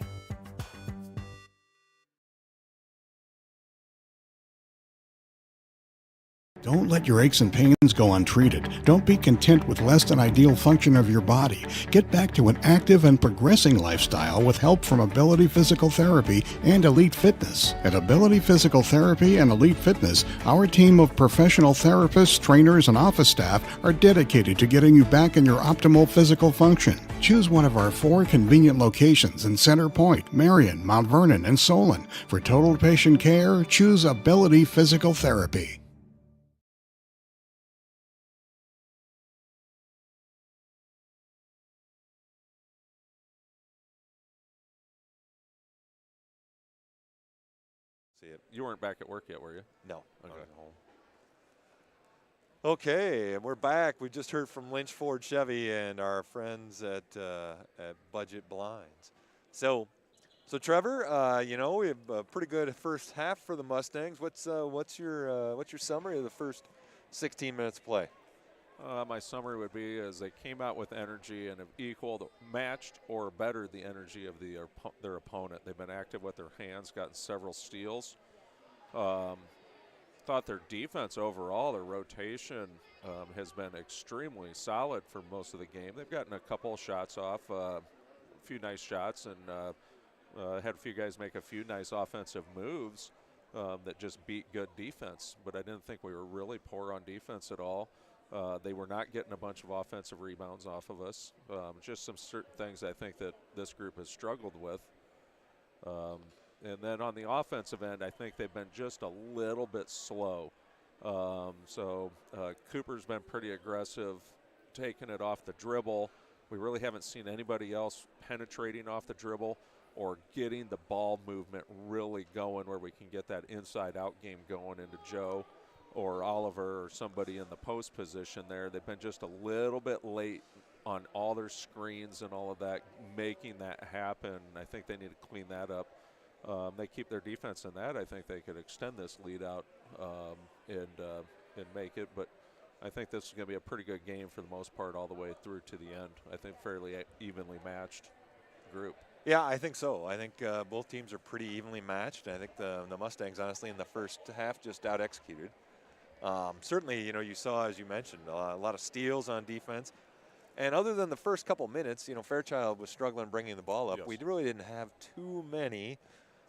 Don't let your aches and pains go untreated. Don't be content with less than ideal function of your body. Get back to an active and progressing lifestyle with help from Ability Physical Therapy and Elite Fitness. At Ability Physical Therapy and Elite Fitness, our team of professional therapists, trainers, and office staff are dedicated to getting you back in your optimal physical function. Choose one of our 4 convenient locations in Center Point, Marion, Mount Vernon, and Solon. For total patient care, choose Ability Physical Therapy. See it. You weren't back at work yet, were you? No. Okay. I was home. Okay, and we're back. We just heard from Lynch Ford Chevy and our friends at Budget Blinds. So Trevor, you know, we have a pretty good first half for the Mustangs. What's your summary of the first 16 minutes of play? My summary would be as they came out with energy and have equaled, matched, or bettered the energy of their opponent. They've been active with their hands, gotten several steals. Thought their defense overall, their rotation has been extremely solid for most of the game. They've gotten a couple of shots off, a few nice shots, and had a few guys make a few nice offensive moves that just beat good defense. But I didn't think we were really poor on defense at all. They were not getting a bunch of offensive rebounds off of us. Just some certain things I think that this group has struggled with. And then on the offensive end, I think they've been just a little bit slow. Cooper's been pretty aggressive, taking it off the dribble. We really haven't seen anybody else penetrating off the dribble or getting the ball movement really going where we can get that inside-out game going into Joe or Oliver or somebody in the post position there. They've been just a little bit late on all their screens and all of that, making that happen. I think they need to clean that up. They keep their defense in that. I think they could extend this lead out and make it. But I think this is going to be a pretty good game for the most part all the way through to the end. I think fairly evenly matched group. Yeah, I think so. I think both teams are pretty evenly matched. I think the Mustangs, honestly, in the first half just out-executed. Certainly, you saw, as you mentioned, a lot of steals on defense. And other than the first couple minutes, Fairchild was struggling bringing the ball up. Yes. We really didn't have too many,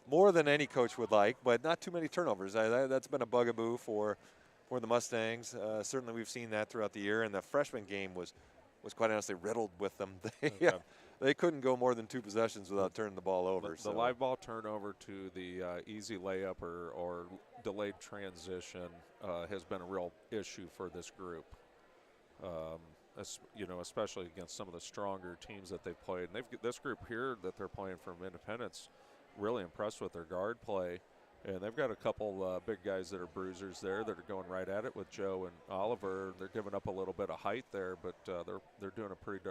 more than any coach would like, but not too many turnovers. That's been a bugaboo for the Mustangs. Certainly we've seen that throughout the year, and the freshman game was quite honestly riddled with them. They couldn't go more than 2 possessions without turning the ball over. The live ball turnover to the easy layup or delayed transition has been a real issue for this group. Especially against some of the stronger teams that they've played. And this group here that they're playing from Independence, really impressed with their guard play. And they've got a couple big guys that are bruisers there that are going right at it with Joe and Oliver. They're giving up a little bit of height there, but they're doing a pretty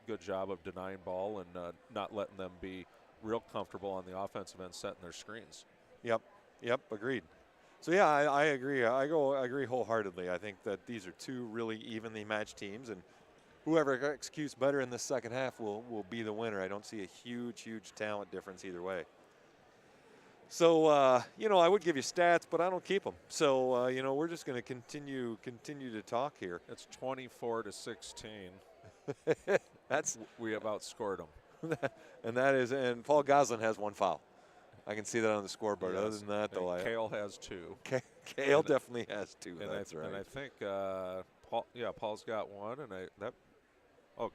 good job of denying ball and not letting them be real comfortable on the offensive end setting their screens. Yep, agreed. So yeah, I agree. I agree wholeheartedly. I think that these are 2 really evenly matched teams, and whoever executes better in the second half will be the winner. I don't see a huge talent difference either way. So I would give you stats, but I don't keep them. So we're just going to continue to talk here. It's 24-16. We have outscored them. and Paul Goslin has 1 foul. I can see that on the scoreboard. Yes. Other than that, though, Kale has 2. Kale definitely has 2. That's right. And I think Paul's got 1, and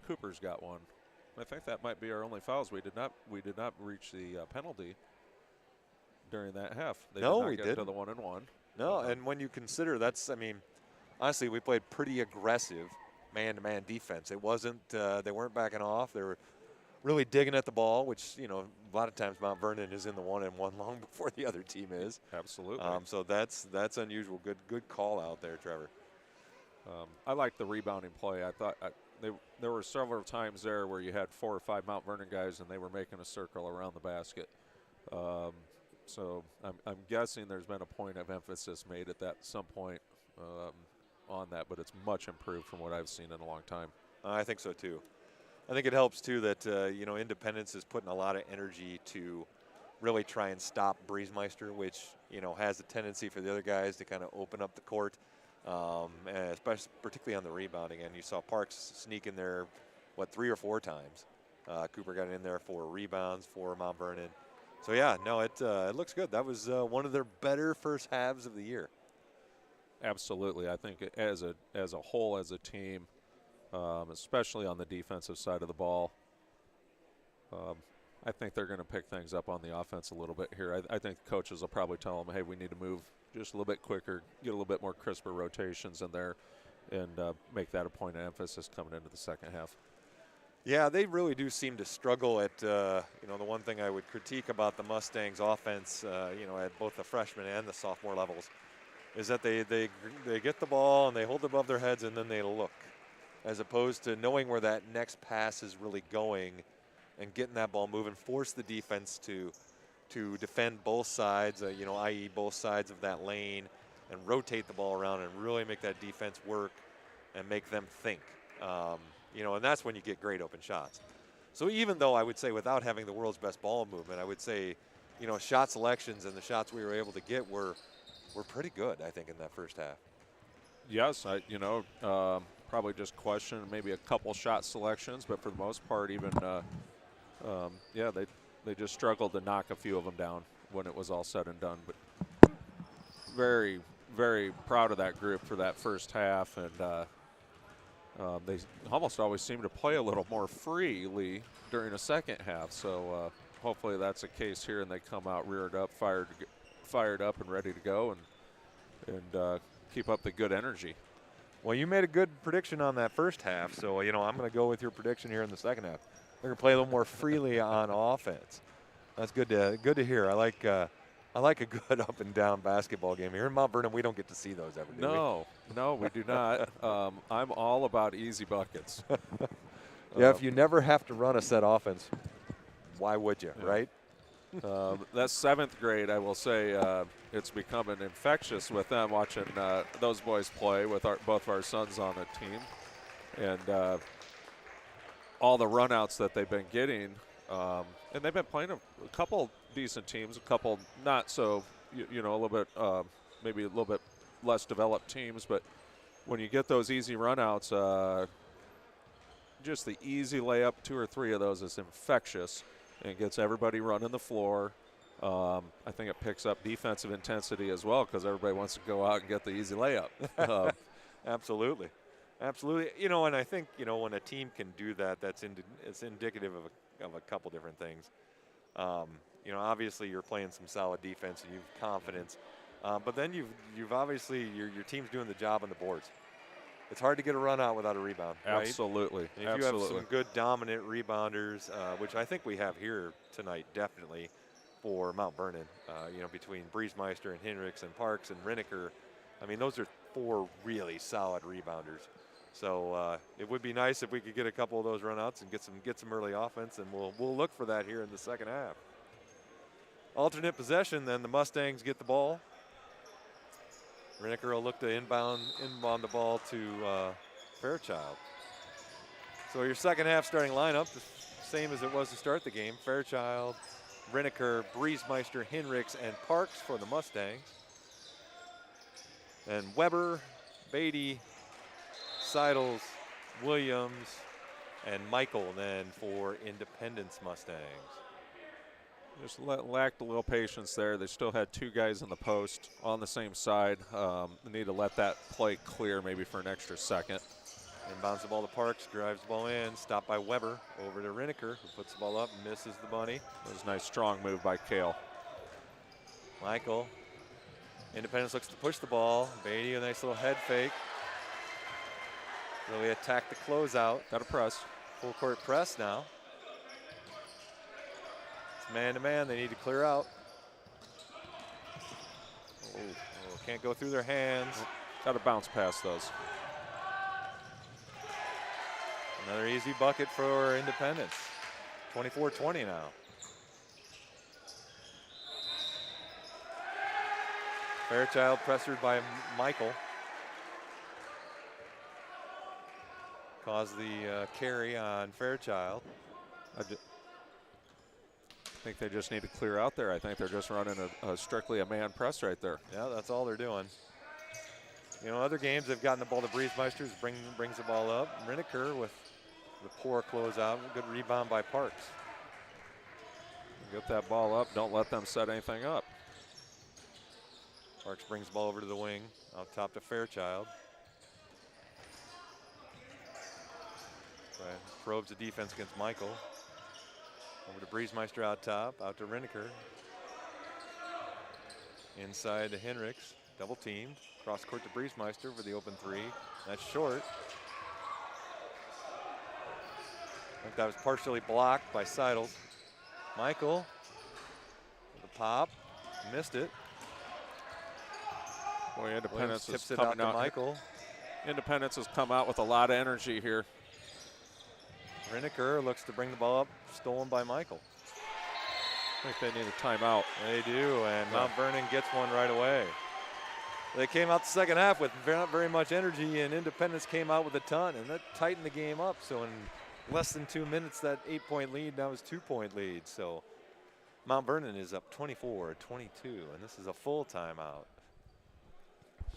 Cooper's got 1. I think that might be our only fouls. We did not reach the penalty during that half. They did not get to the 1-and-1. No, and when you consider honestly, we played pretty aggressive man-to-man defense. It wasn't they weren't backing off. They were really digging at the ball, which, a lot of times Mount Vernon is in the 1-and-1 long before the other team is. Absolutely. So that's unusual. Good call out there, Trevor. I like the rebounding play. I thought there were several times there where you had 4 or 5 Mount Vernon guys and they were making a circle around the basket. So I'm guessing there's been a point of emphasis made at some point on that, but it's much improved from what I've seen in a long time. I think so too. I think it helps too that Independence is putting a lot of energy to really try and stop Breezemeister, which has a tendency for the other guys to kind of open up the court, and especially particularly on the rebounding. And you saw Parks sneak in there 3 or 4 times. Cooper got in there for rebounds for Mount Vernon. So yeah, no, it looks good. That was one of their better first halves of the year. Absolutely, I think as a whole, as a team, especially on the defensive side of the ball, I think they're going to pick things up on the offense a little bit here. I think coaches will probably tell them, hey, we need to move just a little bit quicker, get a little bit more crisper rotations in there, and make that a point of emphasis coming into the second half. Yeah, they really do seem to struggle at, the one thing I would critique about the Mustangs offense, at both the freshman and the sophomore levels, is that they get the ball and they hold it above their heads and then they look, as opposed to knowing where that next pass is really going and getting that ball moving, force the defense to defend both sides, i.e. both sides of that lane, and rotate the ball around and really make that defense work and make them think. And that's when you get great open shots. So even though I would say without having the world's best ball movement, I would say, shot selections and the shots we were able to get were pretty good, I think, in that first half. Yes, probably just question maybe a couple shot selections, but for the most part, even they just struggled to knock a few of them down when it was all said and done. But very, very proud of that group for that first half, and they almost always seem to play a little more freely during the second half. So hopefully that's the case here, and they come out reared up, fired up, and ready to go, and keep up the good energy. Well, you made a good prediction on that first half, so I'm going to go with your prediction here in the second half. They're going to play a little more freely on offense. That's good to hear. I like a good up and down basketball game. Here in Mount Vernon, we don't get to see those ever, do we? No, we do not. I'm all about easy buckets. Yeah, if you never have to run a set offense, why would you, right? That's 7th grade, I will say. It's becoming infectious with them watching those boys play with both of our sons on a team. And all the runouts that they've been getting. And they've been playing a couple decent teams, a couple not so, a little bit, maybe a little bit less developed teams. But when you get those easy runouts, just the easy layup, 2 or 3 of those is infectious and gets everybody running the floor. I think it picks up defensive intensity as well because everybody wants to go out and get the easy layup. Absolutely. And I think, when a team can do that, it's indicative of a couple different things. Obviously you're playing some solid defense and you've confidence, but then you've obviously your team's doing the job on the boards. It's hard to get a run out without a rebound, right? Absolutely. And if you have some good dominant rebounders, which I think we have here tonight, definitely for Mount Vernon, between Briesmeister and Hinrichs and Parks and Riniker, those are 4 really solid rebounders. So it would be nice if we could get a couple of those runouts and get some early offense, and we'll look for that here in the second half. Alternate possession, then the Mustangs get the ball. Riniker will look to inbound the ball to Fairchild. So your second half starting lineup, the same as it was to start the game. Fairchild, Riniker, Briesmeister, Hinrichs, and Parks for the Mustangs. And Weber, Beatty, Seidels, Williams, and Michael then for Independence Mustangs. Just lacked a little patience there. They still had 2 guys in the post on the same side. They need to let that play clear maybe for an extra second. Inbounds the ball to Parks, drives the ball in, stopped by Weber, over to Riniker, who puts the ball up, misses the bunny. That was a nice strong move by Kale. Michael, Independence looks to push the ball. Beatty, a nice little head fake. Really attack the closeout. Got a press. Full court press now. It's man-to-man, they need to clear out. Can't go through their hands. Got to bounce past those. Another easy bucket for Independence. 24-20 now. Fairchild pressured by Michael. Caused the carry on Fairchild. I think they just need to clear out there. I think they're just running strictly a man press right there. Yeah, that's all they're doing. Other games they've gotten the ball to Briesmeister, brings the ball up. Riniker with the poor closeout. Good rebound by Parks. Get that ball up. Don't let them set anything up. Parks brings the ball over to the wing. Out top to Fairchild. Probes the defense against Michael. Over to Briesmeister out top, out to Riniker. Inside to Hinrichs, double teamed. Cross court to Briesmeister for the open 3. That's short. I think that was partially blocked by Seidels. Michael, with a pop, missed it. Boy, Independence tips is it out coming to out. Michael. Independence has come out with a lot of energy here. Riniker looks to bring the ball up, stolen by Michael. I think they need a timeout. They do, and Mount Vernon gets one right away. They came out the second half with not very much energy, and Independence came out with a ton, and that tightened the game up. So in less than 2 minutes, that 8-point lead now is 2-point lead. So Mount Vernon is up 24-22, and this is a full timeout.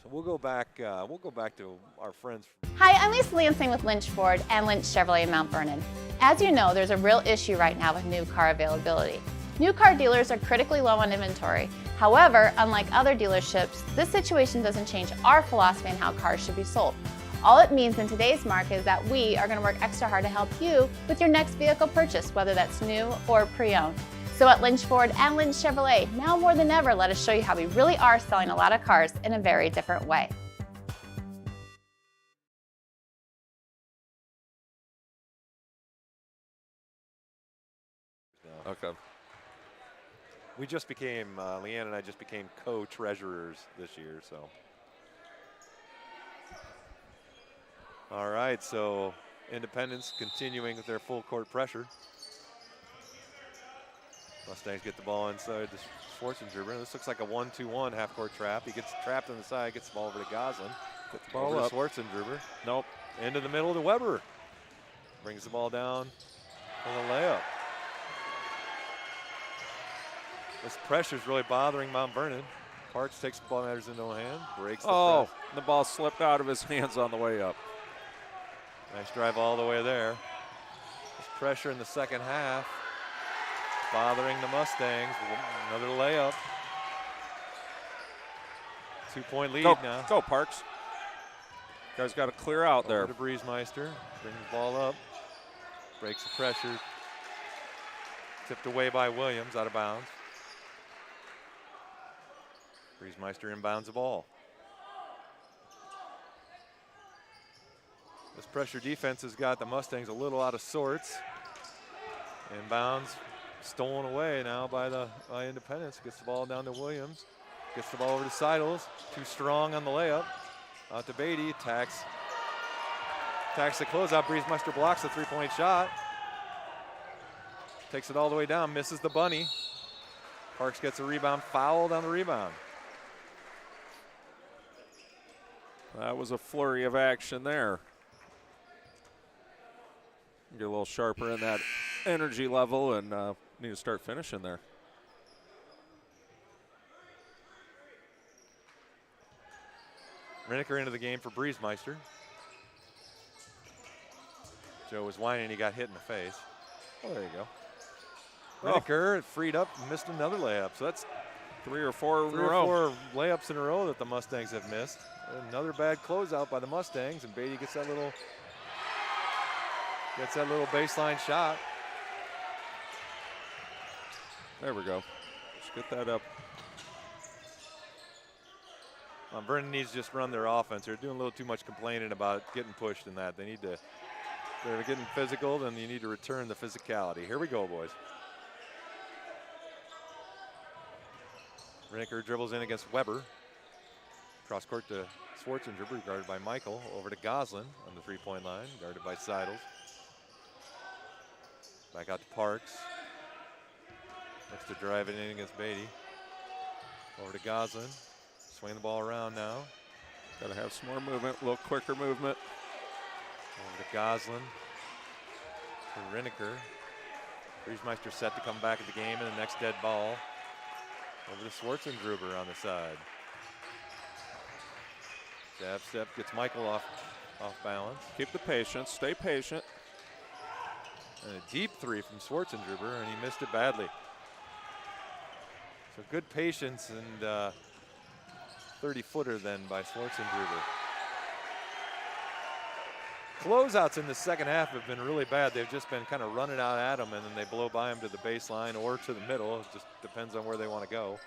So we'll go back to our friends. Hi, I'm Lisa Lansing with Lynch Ford and Lynch Chevrolet in Mount Vernon. As you know, there's a real issue right now with new car availability. New car dealers are critically low on inventory. However, unlike other dealerships, this situation doesn't change our philosophy on how cars should be sold. All it means in today's market is that we are going to work extra hard to help you with your next vehicle purchase, whether that's new or pre-owned. So at Lynch Ford and Lynch Chevrolet, now more than ever, let us show you how we really are selling a lot of cars in a very different way. Okay. We just became, Leanne and I just became co-treasurers this year, so. All right, so Independence continuing with their full court pressure. Mustangs get the ball inside the Schwarzenegger. This looks like a 1-2-1 half-court trap. He gets trapped on the side, gets the ball over to Goslin. Get the ball over up. to Schwarzenegger. Nope. Into the middle to Weber. Brings the ball down for the layup. This pressure is really bothering Mount Vernon. Parks takes the ball matters into no hand, breaks the press. The ball slipped out of his hands on the way up. Nice drive all the way there. This pressure in the second half bothering the Mustangs. Another layup. 2-point lead now. Go Parks. Guys got to clear out there. Over to Briesmeister. Brings the ball up. Breaks the pressure. Tipped away by Williams, out of bounds. Briesmeister inbounds the ball. This pressure defense has got the Mustangs a little out of sorts. Inbounds, stolen away now by Independence. Gets the ball down to Williams. Gets the ball over to Seidels. Too strong on the layup. Out to Beatty. Attacks the closeout. Briesmeister blocks the three-point shot. Takes it all the way down. Misses the bunny. Parks gets a rebound. Fouled on the rebound. That was a flurry of action there. Get a little sharper in that energy level and need to start finishing there. Reniker into the game for Briesmeister. Joe was whining, he got hit in the face. Oh, there you go. Reniker freed up and missed another layup. So that's three or four layups in a row that the Mustangs have missed. Another bad closeout by the Mustangs, and Beatty gets that little baseline shot. There we go. Let's get that up. Vernon needs to just run their offense. They're doing a little too much complaining about getting pushed in that. They're getting physical, then you need to return the physicality. Here we go, boys. Reniker dribbles in against Weber. Cross court to Schwarzenegger, guarded by Michael. Over to Goslin on the three-point line, guarded by Seidels. Back out to Parks. Looks to drive it in against Beatty. Over to Goslin. Swing the ball around now. Got to have some more movement, a little quicker movement. Over to Goslin. To Reniker. Briesmeister set to come back at the game in the next dead ball. Over to Schwarzenegger on the side. Jab step gets Michael off balance. Keep the patience, stay patient. And a deep three from Schwarzenegger, and he missed it badly. So good patience and 30-footer then by Schwarzenegger. Closeouts in the second half have been really bad. They've just been kind of running out at them, and then they blow by them to the baseline or to the middle. It just depends on where they want to go.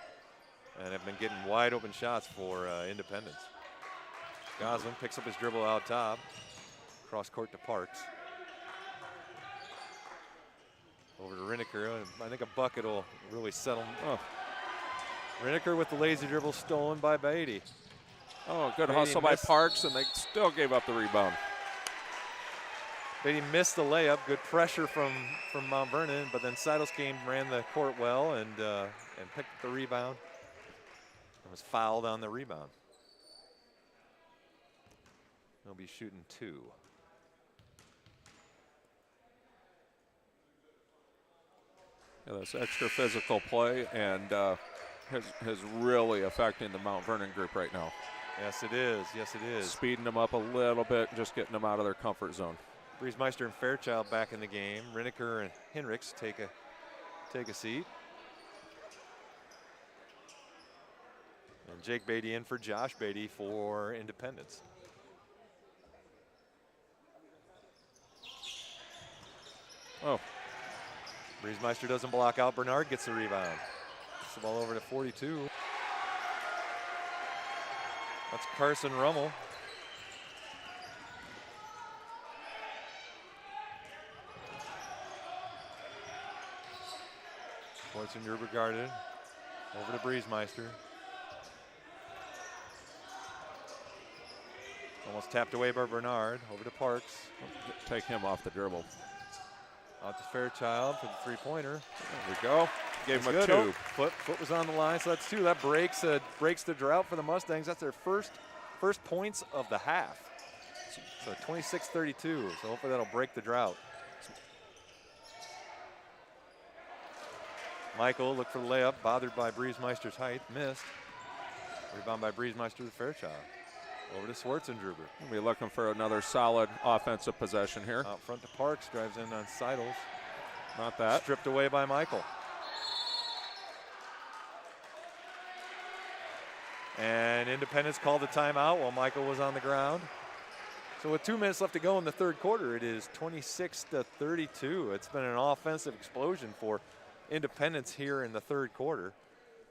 And have been getting wide open shots for Independence. Goslin picks up his dribble out top. Cross court to Parks. Over to Reniker. I think a bucket will really settle. Oh. Reniker with the lazy dribble stolen by Beatty. Oh, good hustle by Parks, and they still gave up the rebound. Beatty missed the layup. Good pressure from Mount Vernon, but then Seidels ran the court well and picked up the rebound. And was fouled on the rebound. He'll be shooting two. Yeah, that's extra physical play and is really affecting the Mount Vernon group right now. Yes, it is. Yes, it is. Speeding them up a little bit and just getting them out of their comfort zone. Briesmeister and Fairchild back in the game. Reniker and Hinrichs take a seat. And Jake Beatty in for Josh Beatty for Independence. Oh. Briesmeister doesn't block out. Bernard gets the rebound. Gets the ball over to 42. That's Carson Rummel. Schwarzenegger guarded. Over to Briesmeister. Almost tapped away by Bernard. Over to Parks. Take him off the dribble. Out to Fairchild for the three-pointer. There we go. Gave him a Good. 2. Foot was on the line, so that's 2. That breaks the drought for the Mustangs. That's their first points of the half. So 26-32. So hopefully that'll break the drought. Michael looked for the layup, bothered by Briesmeister's height, missed. Rebound by Briesmeister to Fairchild. Over to Schwarzenegger. We'll be looking for another solid offensive possession here. Out front to Parks, drives in on Seidels. Not that. Stripped away by Michael. And Independence called the timeout while Michael was on the ground. So with 2 minutes left to go in the third quarter, it is 26-32. It's been an offensive explosion for Independence here in the third quarter.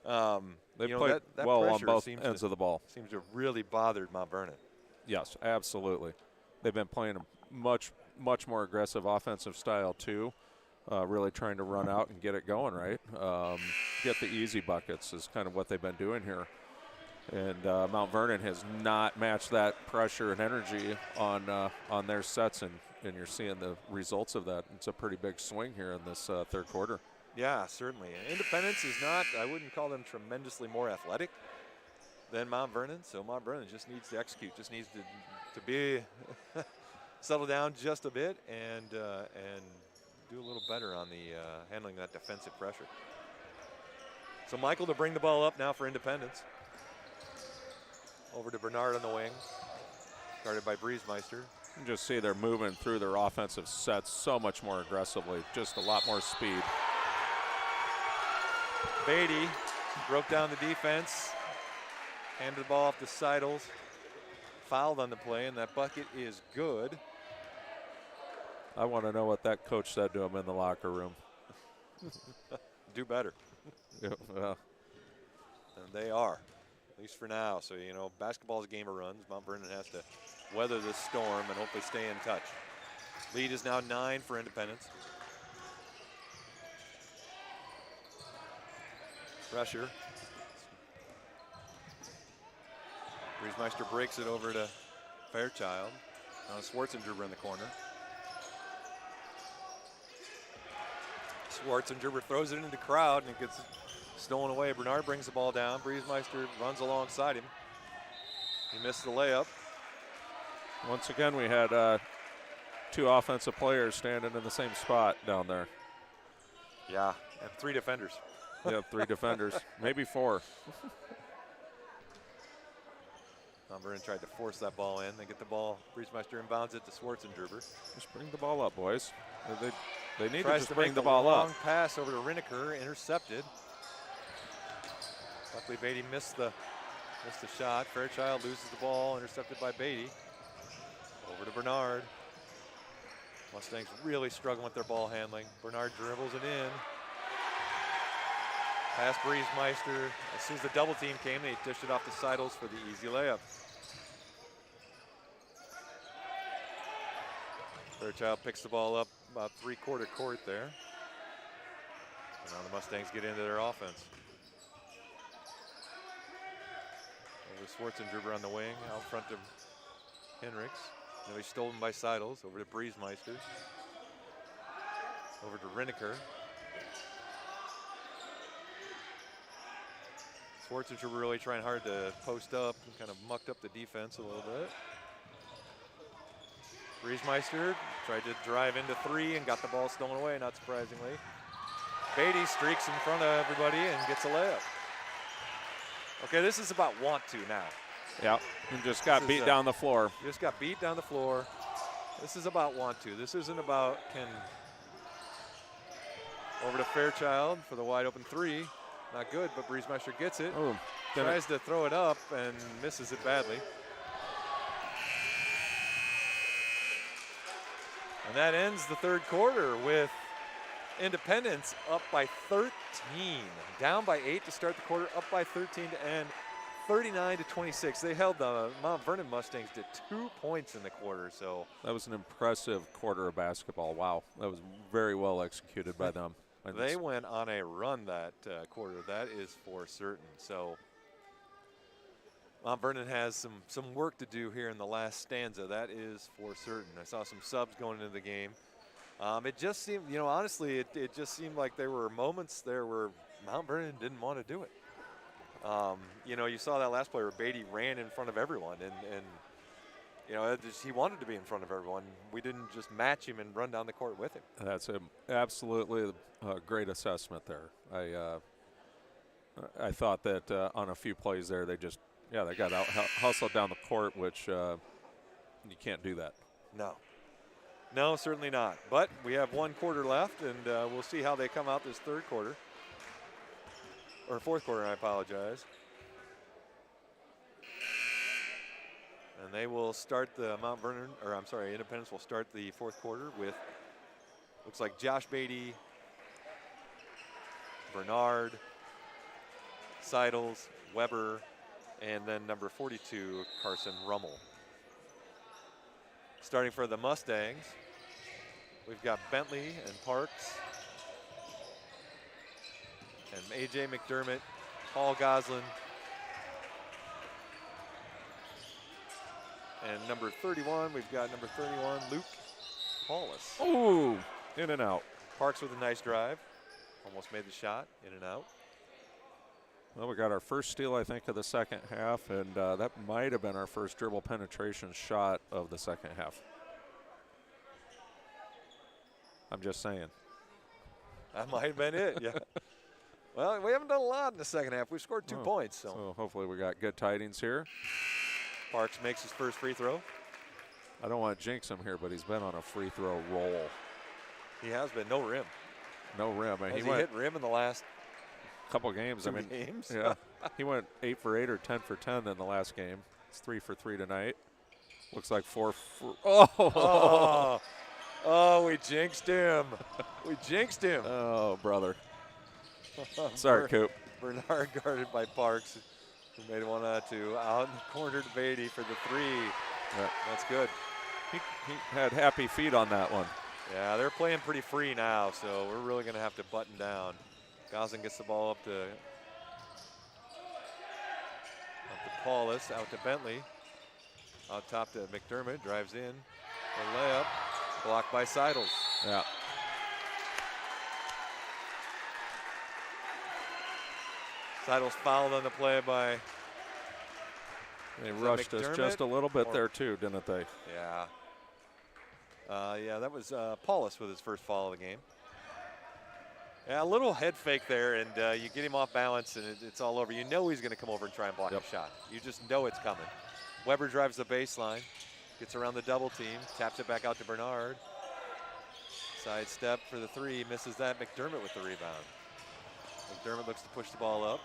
They you know, played that well on pressure both ends of the ball. Seems to have really bothered Mount Vernon. Yes, absolutely. They've been playing a much more aggressive offensive style too. Really trying to run out and get it going right. Get the easy buckets is kind of what they've been doing here. And Mount Vernon has not matched that pressure and energy on their sets, and you're seeing the results of that. It's a pretty big swing here in this third quarter. Yeah, certainly. Independence is not, I wouldn't call them tremendously more athletic than Mount Vernon. So Mount Vernon just needs to execute, just needs to be settle down just a bit and do a little better on the handling that defensive pressure. So Michael to bring the ball up now for Independence. Over to Bernard on the wing, guarded by Briesmeister. You can just see they're moving through their offensive sets so much more aggressively, just a lot more speed. Beatty broke down the defense, handed the ball off to Seidels, fouled on the play, and that bucket is good. I want to know what that coach said to him in the locker room. Do better. Yeah, And they are, at least for now. So, you know, basketball is a game of runs. Mount Vernon has to weather this storm and hopefully stay in touch. Lead is now 9 for Independence. Pressure. Briesmeister breaks it over to Fairchild. Now Schwarzenegger in the corner. Schwarzenegger throws it into the crowd and it gets stolen away. Bernard brings the ball down. Briesmeister runs alongside him. He missed the layup. Once again, we had 2 offensive players standing in the same spot down there. Yeah, and 3 defenders. Yeah, 3 defenders, maybe 4. Mount Vernon tried to force that ball in. They get the ball. Briesmeister inbounds it to Schwarzenegger. Just bring the ball up, boys. They need Tries to just to bring make the a ball up. long pass over to Rineker, intercepted. Luckily, Beatty missed the shot. Fairchild loses the ball, intercepted by Beatty. Over to Bernard. Mustangs really struggling with their ball handling. Bernard dribbles it in. Pass Briesmeister. As soon as the double team came, they dished it off to Seidels for the easy layup. Fairchild picks the ball up about 3/4 court there. And now the Mustangs get into their offense. Over to Schwarzenegger on the wing, out front of Henricks. Now he's stolen by Seidels. Over to Briesmeister. Over to Rineker. Schwarzenegger really trying hard to post up and kind of mucked up the defense a little bit. Briesmeister tried to drive into 3 and got the ball stolen away, not surprisingly. Beatty streaks in front of everybody and gets a layup. Okay, this is about want to now. Yeah, and just got beat down the floor. Just got beat down the floor. This is about want to. This isn't about can. Over to Fairchild for the wide open 3. Not good, but Briesmeister gets it. Oh, tries to throw it up and misses it badly. And that ends the third quarter with Independence up by 13. Down by 8 to start the quarter, up by 13 to end. 39-26. They held the Mount Vernon Mustangs to 2 points in the quarter. So that was an impressive quarter of basketball. Wow, that was very well executed by them. They went on a run that quarter. That is for certain. So Mount Vernon has some work to do here in the last stanza. That is for certain. I saw some subs going into the game. It just seemed, you know, honestly, it just seemed like there were moments there where Mount Vernon didn't want to do it. You know, you saw that last play where Beatty ran in front of everyone, and you know, he wanted to be in front of everyone. We didn't just match him and run down the court with him. That's absolutely a great assessment there. I thought that on a few plays there, they got out hustled down the court, which you can't do that. No, certainly not. But we have 1 quarter left, and we'll see how they come out this third quarter. Or fourth quarter, I apologize. And they will start the Independence will start the fourth quarter with, looks like Josh Beatty, Bernard, Seidels, Weber, and then number 42, Carson Rummel. Starting for the Mustangs, we've got Bentley and Parks, and A.J. McDermott, Paul Goslin, and number 31, we've got number 31, Luke Paulus. Oh, in and out. Parks with a nice drive, almost made the shot, in and out. Well, we got our first steal, I think, of the second half, and that might have been our first dribble penetration shot of the second half. I'm just saying. That might have been it, yeah. Well, we haven't done a lot in the second half. We've scored 2 points. So hopefully we got good tidings here. Parks makes his first free throw. I don't want to jinx him here, but he's been on a free throw roll. He has been. No rim. No rim. Has he hit rim in the last couple games? Two games? Yeah. He went 8 for 8 or 10 for 10 in the last game. It's 3 for 3 tonight. Looks like 4 for. Oh, we jinxed him. We jinxed him. Oh, brother. Sorry, Coop. Bernard guarded by Parks, who made 1 out of 2. Out in the corner to Beatty for the 3. Yeah. That's good. He had happy feet on that one. Yeah, they're playing pretty free now, so we're really going to have to button down. Goslin gets the ball up to Paulus, out to Bentley. Out top to McDermott, drives in. A layup, blocked by Seidels. Yeah. Seidels fouled on the play by. They rushed us just a little bit there too, didn't they? Yeah. Yeah, that was Paulus with his first foul of the game. Yeah, a little head fake there, and you get him off balance, and it's all over. You know he's going to come over and try and block a shot. You just know it's coming. Weber drives the baseline, gets around the double team, taps it back out to Bernard. Side step for the 3, misses that. McDermott with the rebound. McDermott looks to push the ball up.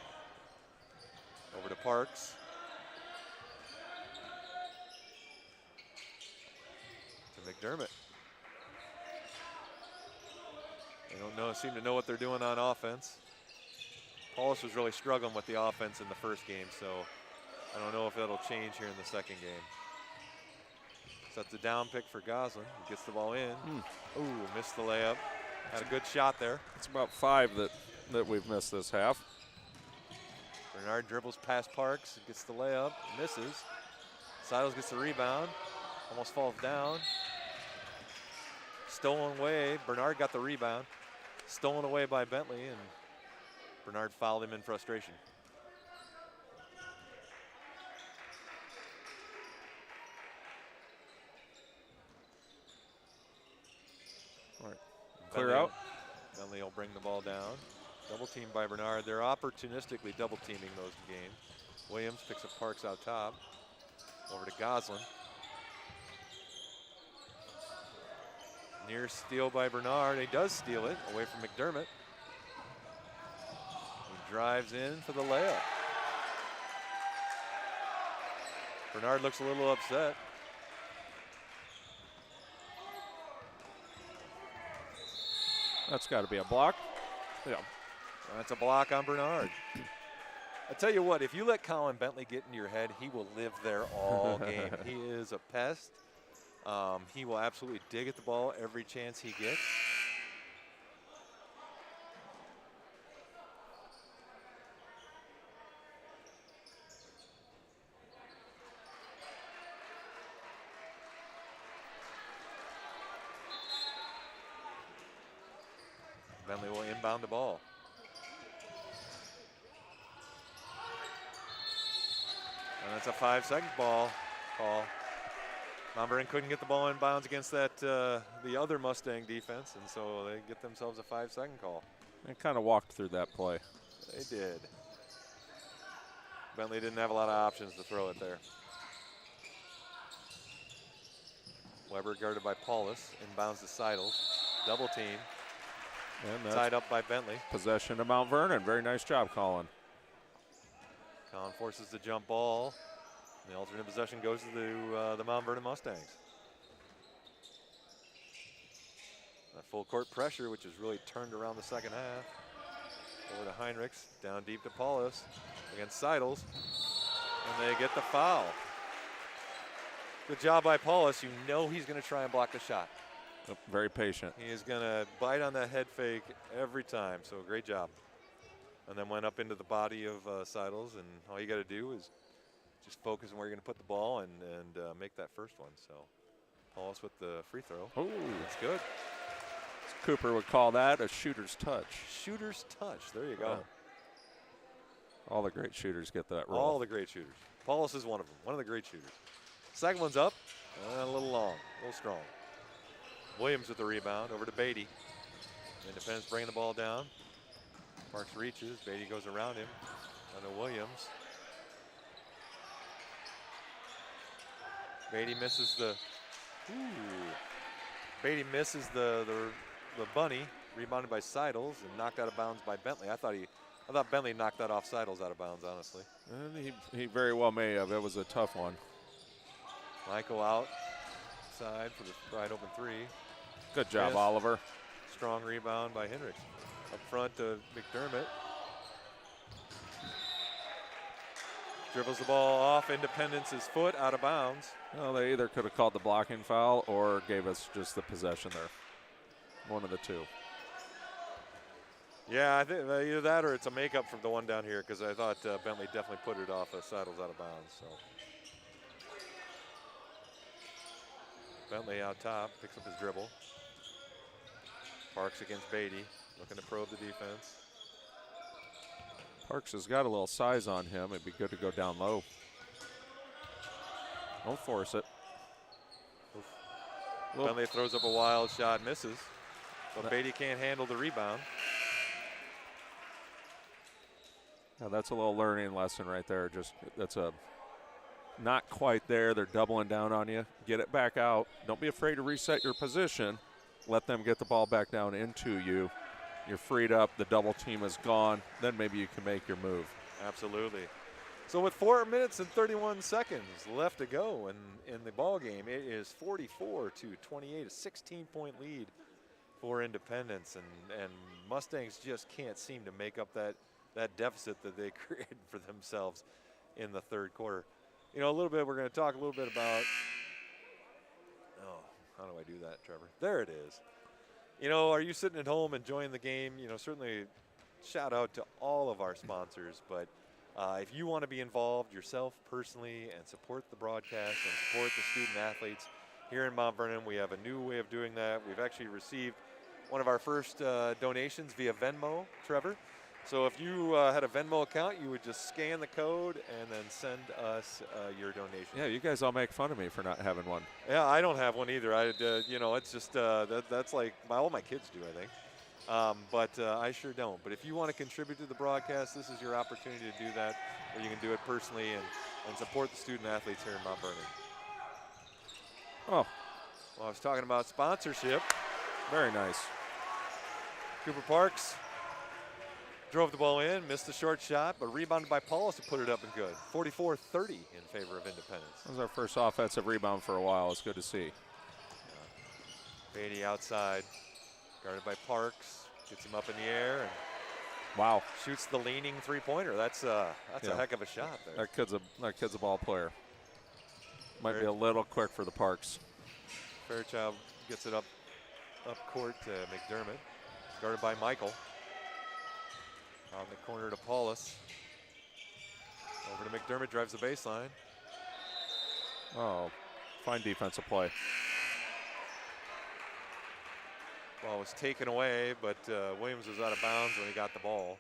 Over to Parks. To McDermott. They don't seem to know what they're doing on offense. Paulus was really struggling with the offense in the first game, so I don't know if that'll change here in the second game. Sets a down pick for Goslin. He gets the ball in. Ooh, missed the layup. Had a good shot there. It's about 5 that we've missed this half. Bernard dribbles past Parks, gets the layup, misses. Seidels gets the rebound, almost falls down. Stolen away. Bernard got the rebound. Stolen away by Bentley, and Bernard fouled him in frustration. All right, clear out. Bentley will bring the ball down. Double team by Bernard. They're opportunistically double teaming those games. Williams picks up Parks out top. Over to Goslin. Near steal by Bernard. He does steal it away from McDermott. He drives in for the layup. Bernard looks a little upset. That's got to be a block. Yeah. That's a block on Bernard. I tell you what, if you let Colin Bentley get in your head, he will live there all game. He is a pest. He will absolutely dig at the ball every chance he gets. Bentley will inbound the ball. And that's a 5-second ball call. Mount Vernon couldn't get the ball in bounds against that the other Mustang defense, and so they get themselves a 5-second call. They kind of walked through that play. They did. Bentley didn't have a lot of options to throw it there. Weber guarded by Paulus, inbounds to Seidels. Double team. And Tied up by Bentley. Possession to Mount Vernon. Very nice job, Colin. Colin forces the jump ball. The alternate possession goes to the Mount Vernon Mustangs. That full court pressure, which has really turned around the second half. Over to Heinrichs, down deep to Paulus against Seidels. And they get the foul. Good job by Paulus. You know he's going to try and block the shot. Very patient. He is going to bite on that head fake every time, so great job. And then went up into the body of Seidels, and all you got to do is just focus on where you're going to put the ball and make that first one. So Paulus with the free throw. Oh, that's good. Cooper would call that a shooter's touch. Shooter's touch. There you go. Wow. All the great shooters get that role. All the great shooters. Paulus is one of them. One of the great shooters. Second one's up. A little long. A little strong. Williams with the rebound over to Beatty. Independence bringing the ball down. Parks reaches. Beatty goes around him. Onto Williams. Beatty misses the. Beatty misses the bunny. Rebounded by Seidels and knocked out of bounds by Bentley. I thought Bentley knocked that off Seidels out of bounds, honestly. And he very well may have. It was a tough one. Michael outside for the wide open three. Good job, Oliver. Strong rebound by Hendricks. Up front to McDermott. Dribbles the ball off Independence's foot, out of bounds. Well, they either could have called the blocking foul or gave us just the possession there. One of the two. Yeah, I think either that or it's a makeup from the one down here, because I thought Bentley definitely put it off Seidels out of bounds. So Bentley out top, picks up his dribble. Parks against Beatty, looking to probe the defense. Parks has got a little size on him. It'd be good to go down low. Don't force it. Bentley throws up a wild shot, misses. But Beatty can't handle the rebound. Now that's a little learning lesson right there. Just that's a not quite there. They're doubling down on you. Get it back out. Don't be afraid to reset your position. Let them get the ball back down into you. You're freed up. The double team is gone. Then maybe you can make your move. Absolutely. So with 4 minutes and 31 seconds left to go in the ball game, it is 44-28, a 16-point lead for Independence, and Mustangs just can't seem to make up that deficit that they created for themselves in the third quarter. You know, a little bit, we're going to talk a little bit about, how do I do that, Trevor? There it is. You know, are you sitting at home enjoying the game? You know, certainly shout out to all of our sponsors, but if you want to be involved yourself personally and support the broadcast and support the student athletes here in Mount Vernon, we have a new way of doing that. We've actually received one of our first donations via Venmo, Trevor. So if you had a Venmo account, you would just scan the code and then send us your donation. Yeah, you guys all make fun of me for not having one. Yeah, I don't have one either. You know, it's just that's like all my kids do, I think. But I sure don't. But if you want to contribute to the broadcast, this is your opportunity to do that, or you can do it personally and support the student athletes here in Mount Vernon. Oh, well, I was talking about sponsorship. Very nice. Cooper Parks drove the ball in, missed the short shot, but rebounded by Paulus to put it up and good. 44-30 in favor of Independence. That was our first offensive rebound for a while. It's good to see. Beatty outside, Guarded by Parks. Gets him up in the air and Wow. shoots the leaning three-pointer. That's a heck of a shot there. That kid's a ball player. Might be a little quick for the Parks. Fairchild gets it up court to McDermott. Guarded by Michael. On the corner to Paulus. Over to McDermott, drives the baseline. Oh, fine defensive play. Ball was taken away, but Williams was out of bounds when he got the ball.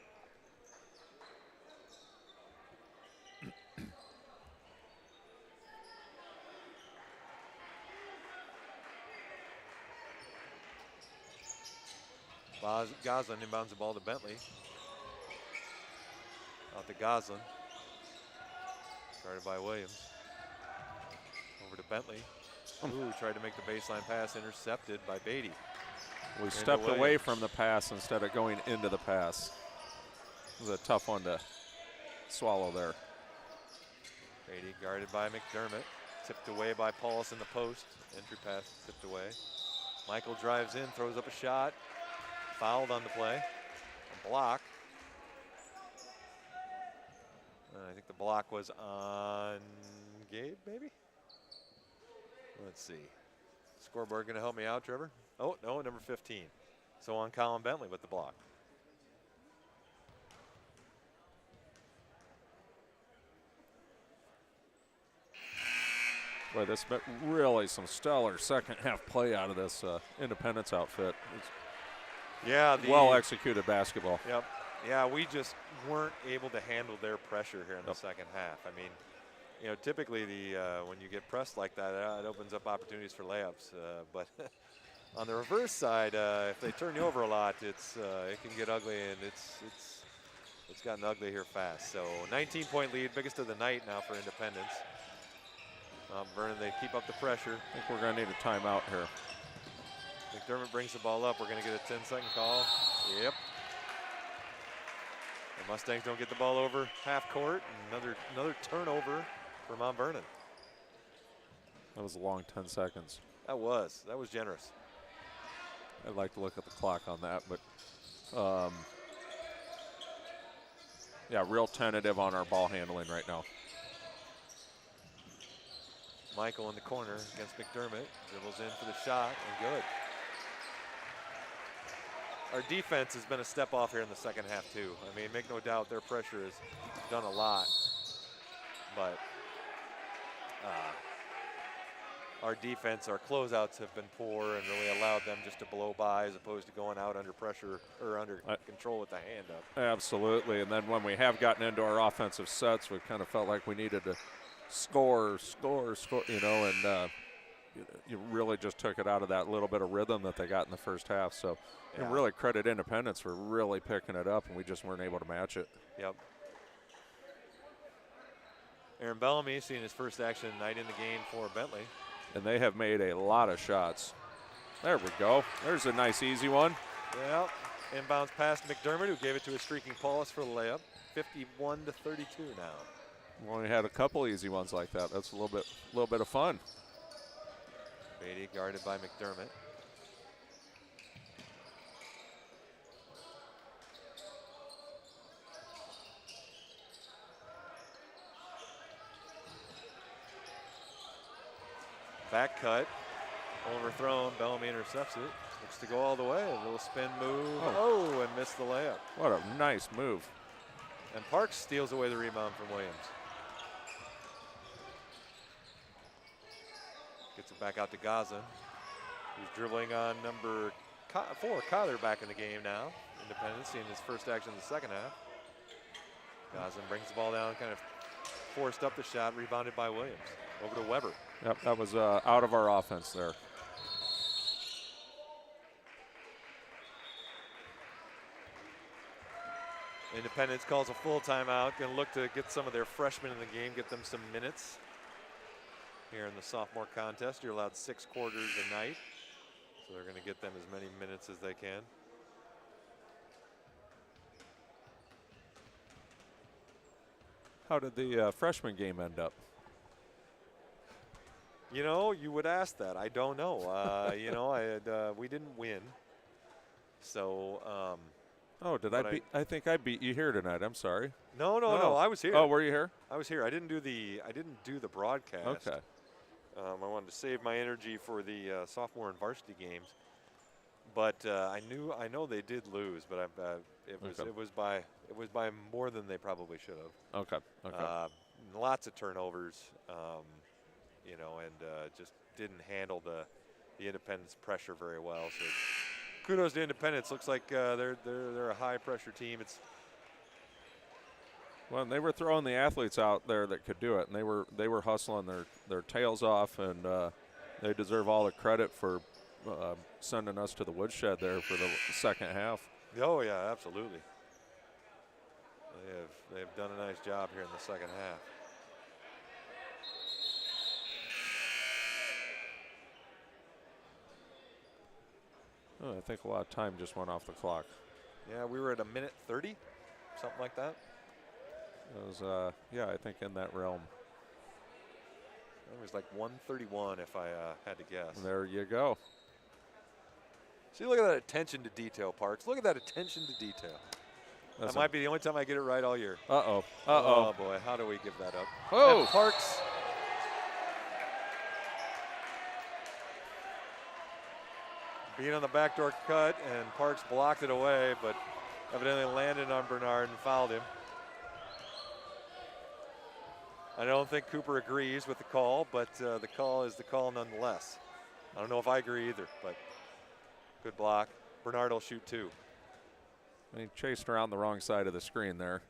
Goslin inbounds the ball to Bentley. Out to Goslin. Guarded by Williams. Over to Bentley. Ooh, tried to make the baseline pass, intercepted by Beatty. We stepped away from the pass instead of going into the pass. It was a tough one to swallow there. Beatty guarded by McDermott. Tipped away by Paulus in the post. Entry pass tipped away. Michael drives in, throws up a shot. Fouled on the play. A block. I think the block was on Gabe, maybe? Let's see. Scoreboard going to help me out, Trevor? Oh, no, number 15. So on Colin Bentley with the block. Boy, this been really some stellar second half play out of this Independence outfit. It's well executed basketball. Yep. Yeah, we just weren't able to handle their pressure here in the second half. I mean, you know, typically when you get pressed like that, it opens up opportunities for layups. But on the reverse side, if they turn you over a lot, it can get ugly, and it's gotten ugly here fast. So 19-point lead, biggest of the night now for Independence. Vernon, they keep up the pressure. I think we're going to need a timeout here. McDermott brings the ball up. We're going to get a 10-second call. Yep. The Mustangs don't get the ball over half court. Another turnover for Mount Vernon. That was a long 10 seconds. That was generous. I'd like to look at the clock on that, but yeah, real tentative on our ball handling right now. Michael in the corner against McDermott. Dribbles in for the shot and good. Our defense has been a step off here in the second half too. I mean, make no doubt their pressure has done a lot, but our defense, our closeouts have been poor and really allowed them just to blow by as opposed to going out under pressure or under control with the hand up. Absolutely, and then when we have gotten into our offensive sets, we kind of felt like we needed to score, you know, and you really just took it out of that little bit of rhythm that they got in the first half. So and really credit Independence for really picking it up, and we just weren't able to match it. Yep. Aaron Bellamy seeing his first action tonight in the game for Bentley. And they have made a lot of shots. There we go. There's a nice easy one. Yep. Inbounds past McDermott, who gave it to a streaking Paulus for the layup. 51-32 now. We only had a couple easy ones like that. That's a little bit of fun. Beatty guarded by McDermott. Back cut, overthrown. Bellamy intercepts it. Looks to go all the way. A little spin move. Oh, and missed the layup. What a nice move. And Parks steals away the rebound from Williams. Gets it back out to Gaza. He's dribbling on number 4. Kyler back in the game now. Independence seeing his first action in the second half. Gaza brings the ball down, kind of forced up the shot, rebounded by Williams. Over to Weber. Yep, that was out of our offense there. Independence calls a full timeout. Going to look to get some of their freshmen in the game, get them some minutes here in the sophomore contest. You're allowed 6 quarters a night, so they're going to get them as many minutes as they can. How did the freshman game end up? You know, you would ask that. I don't know. You know, we didn't win. So. Oh, did I beat? I think I beat you here tonight. I'm sorry. No, I was here. Oh, were you here? I was here. I didn't do the broadcast. Okay. I wanted to save my energy for the sophomore and varsity games. But I know they did lose, but it was by more than they probably should have. Okay. Lots of turnovers, and just didn't handle the Independence pressure very well. So kudos to Independence. Looks like they're a high pressure team. Well, they were throwing the athletes out there that could do it, and they were hustling their tails off, and they deserve all the credit for sending us to the woodshed there for the second half. Oh yeah, absolutely. They've done a nice job here in the second half. Oh, I think a lot of time just went off the clock. Yeah, we were at 1:30, something like that. It was, I think in that realm. It was like 1:31 if I had to guess. There you go. See, look at that attention to detail, Parks. Look at that attention to detail. That might be the only time I get it right all year. Uh-oh. Oh, boy. How do we give that up? Oh! And Parks. Being on the backdoor cut, and Parks blocked it away, but evidently landed on Bernard and fouled him. I don't think Cooper agrees with the call, but the call is the call nonetheless. I don't know if I agree either, but good block. Bernard will shoot two. He chased around the wrong side of the screen there.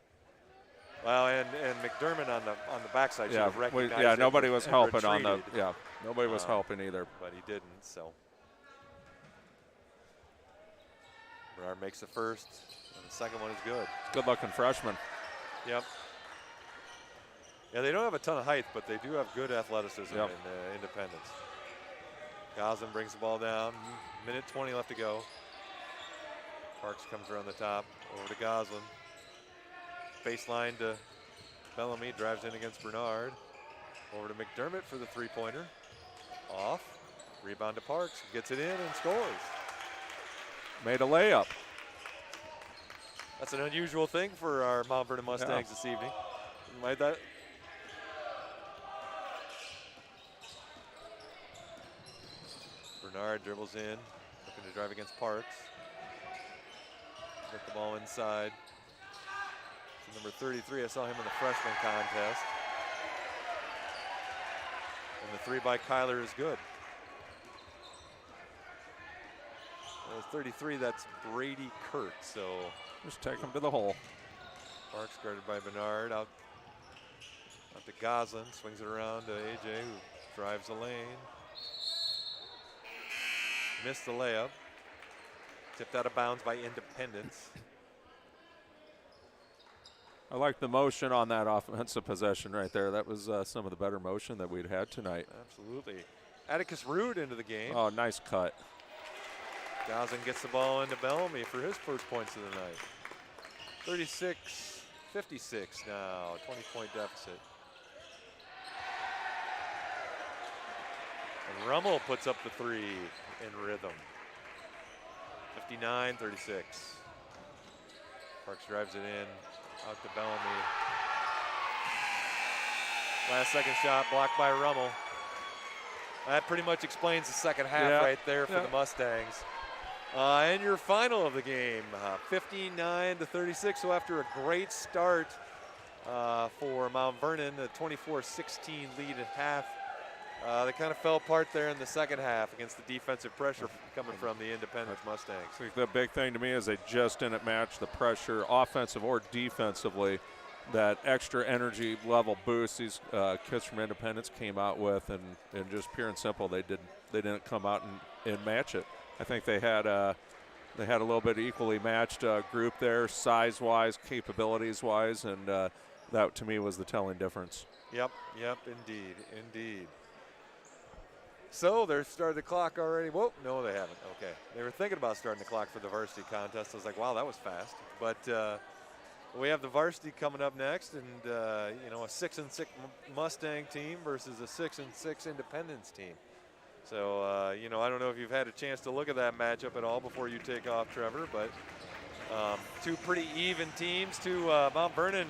Well, and McDermott on the backside should have recognized. Yeah, nobody was helping retreated. on the. Yeah, nobody was helping either. But he didn't. So Bernard makes the first, and the second one is good. Good-looking freshman. Yep. Yeah, they don't have a ton of height, but they do have good athleticism in Independence. Goslin brings the ball down. 1:20 left to go. Parks comes around the top, over to Goslin. Baseline to Bellamy, drives in against Bernard. Over to McDermott for the three-pointer. Off, rebound to Parks, gets it in and scores. Made a layup. That's an unusual thing for our Mount Vernon Mustangs this evening. Might that? Bernard dribbles in, looking to drive against Parks. Get the ball inside. To number 33, I saw him in the freshman contest. And the three by Kyler is good. 33, that's Brady Kurt, so. Just take him to the hole. Parks guarded by Bernard, out to Goslin, swings it around to AJ, who drives the lane. Missed the layup. Tipped out of bounds by Independence. I like the motion on that offensive possession right there. That was some of the better motion that we'd had tonight. Absolutely. Atticus Rude into the game. Oh, nice cut. Goslin gets the ball into Bellamy for his first points of the night. 36-56 now, 20-point deficit. And Rummel puts up the three in rhythm. 59-36. Parks drives it in, out to Bellamy. Last second shot blocked by Rummel. That pretty much explains the second half right there for the Mustangs. And your final of the game, 59-36. So after a great start for Mount Vernon, a 24-16 lead at half, they kind of fell apart there in the second half against the defensive pressure coming from the Independence Mustangs. I think the big thing to me is they just didn't match the pressure, offensive or defensively, that extra energy level boost these kids from Independence came out with, and just pure and simple, they didn't come out and match it. I think they had a little bit equally matched group there, size-wise, capabilities-wise, and that to me was the telling difference. Yep, indeed. So they're started the clock already. Whoa, no, they haven't. Okay, they were thinking about starting the clock for the varsity contest. I was like, wow, that was fast. But we have the varsity coming up next, and a 6-6 Mustang team versus a 6-6 Independence team. So, you know, I don't know if you've had a chance to look at that matchup at all before you take off, Trevor, but two pretty even teams. Mount Vernon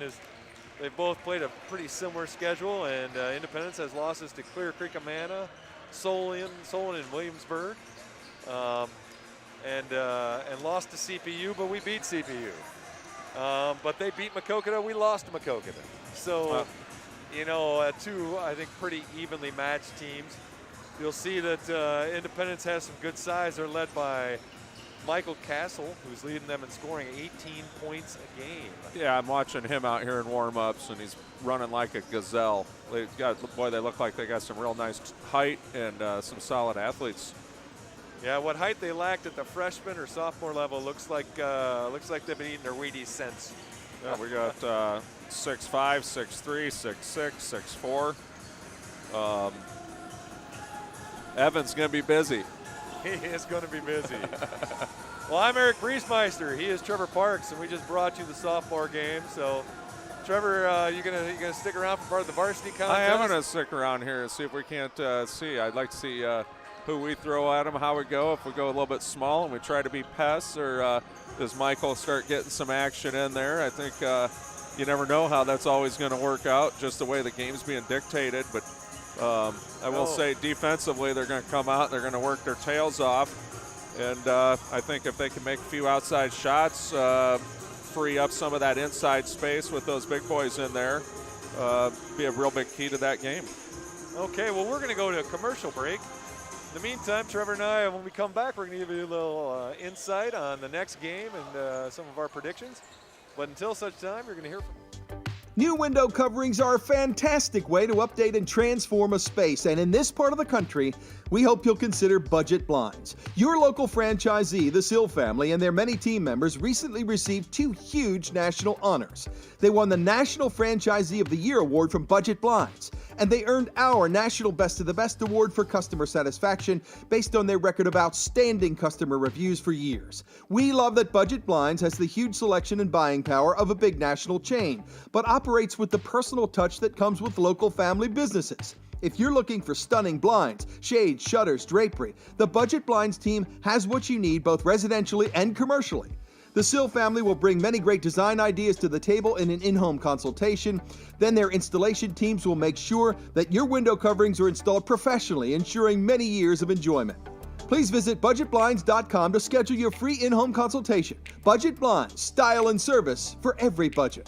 they've both played a pretty similar schedule, and Independence has losses to Clear Creek, Amana, Solon, and Williamsburg, and lost to CPU, but we beat CPU. But they beat Maquoketa, we lost to Maquoketa. So, you know, two, I think, pretty evenly matched teams. You'll see that Independence has some good size. They're led by Michael Castle, who's leading them in scoring 18 points a game. Yeah, I'm watching him out here in warm-ups, and he's running like a gazelle. They look like they got some real nice height and some solid athletes. Yeah, what height they lacked at the freshman or sophomore level looks like they've been eating their Wheaties since. Yeah, we got 6'5", 6'3", 6'6", 6'4". Evan's going to be busy. He is going to be busy. Well, I'm Eric Briesmeister. He is Trevor Parks, and we just brought you the sophomore game. So, Trevor, you gonna stick around for part of the varsity contest? I am going to stick around here and see if we can't see. I'd like to see who we throw at them, how we go. If we go a little bit small and we try to be pests, or does Michael start getting some action in there? I think you never know how that's always going to work out, just the way the game's being dictated. But I will say defensively, they're going to come out, they're going to work their tails off. And I think if they can make a few outside shots, free up some of that inside space with those big boys in there, be a real big key to that game. Okay, well, we're going to go to a commercial break. In the meantime, Trevor and I, when we come back, we're going to give you a little insight on the next game and some of our predictions. But until such time, you're going to hear from New window coverings are a fantastic way to update and transform a space, and in this part of the country, we hope you'll consider Budget Blinds. Your local franchisee, the Sill family, and their many team members recently received 2 huge national honors. They won the National Franchisee of the Year award from Budget Blinds, and they earned our National Best of the Best award for customer satisfaction based on their record of outstanding customer reviews for years. We love that Budget Blinds has the huge selection and buying power of a big national chain, but operates with the personal touch that comes with local family businesses. If you're looking for stunning blinds, shades, shutters, drapery, the Budget Blinds team has what you need both residentially and commercially. The Sill family will bring many great design ideas to the table in an in-home consultation. Then their installation teams will make sure that your window coverings are installed professionally, ensuring many years of enjoyment. Please visit budgetblinds.com to schedule your free in-home consultation. Budget Blinds, style and service for every budget.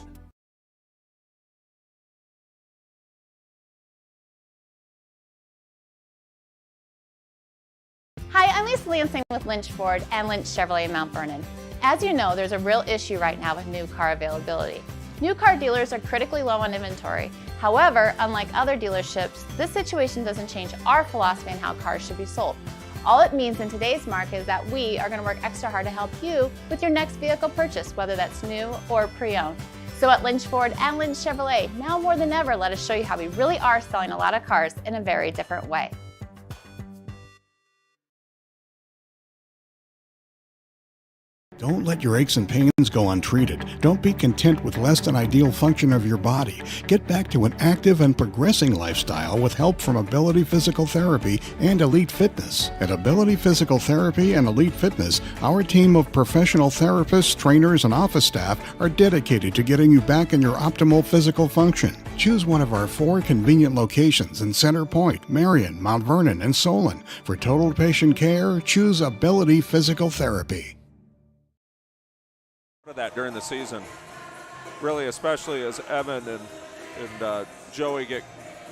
Hi, I'm Lisa Lansing with Lynch Ford and Lynch Chevrolet in Mount Vernon. As you know, there's a real issue right now with new car availability. New car dealers are critically low on inventory. However, unlike other dealerships, this situation doesn't change our philosophy on how cars should be sold. All it means in today's market is that we are going to work extra hard to help you with your next vehicle purchase, whether that's new or pre-owned. So at Lynch Ford and Lynch Chevrolet, now more than ever, let us show you how we really are selling a lot of cars in a very different way. Don't let your aches and pains go untreated. Don't be content with less than ideal function of your body. Get back to an active and progressing lifestyle with help from Ability Physical Therapy and Elite Fitness. At Ability Physical Therapy and Elite Fitness, our team of professional therapists, trainers, and office staff are dedicated to getting you back in your optimal physical function. Choose one of our 4 convenient locations in Center Point, Marion, Mount Vernon, and Solon. For total patient care, choose Ability Physical Therapy. That during the season, really, especially as Evan and Joey get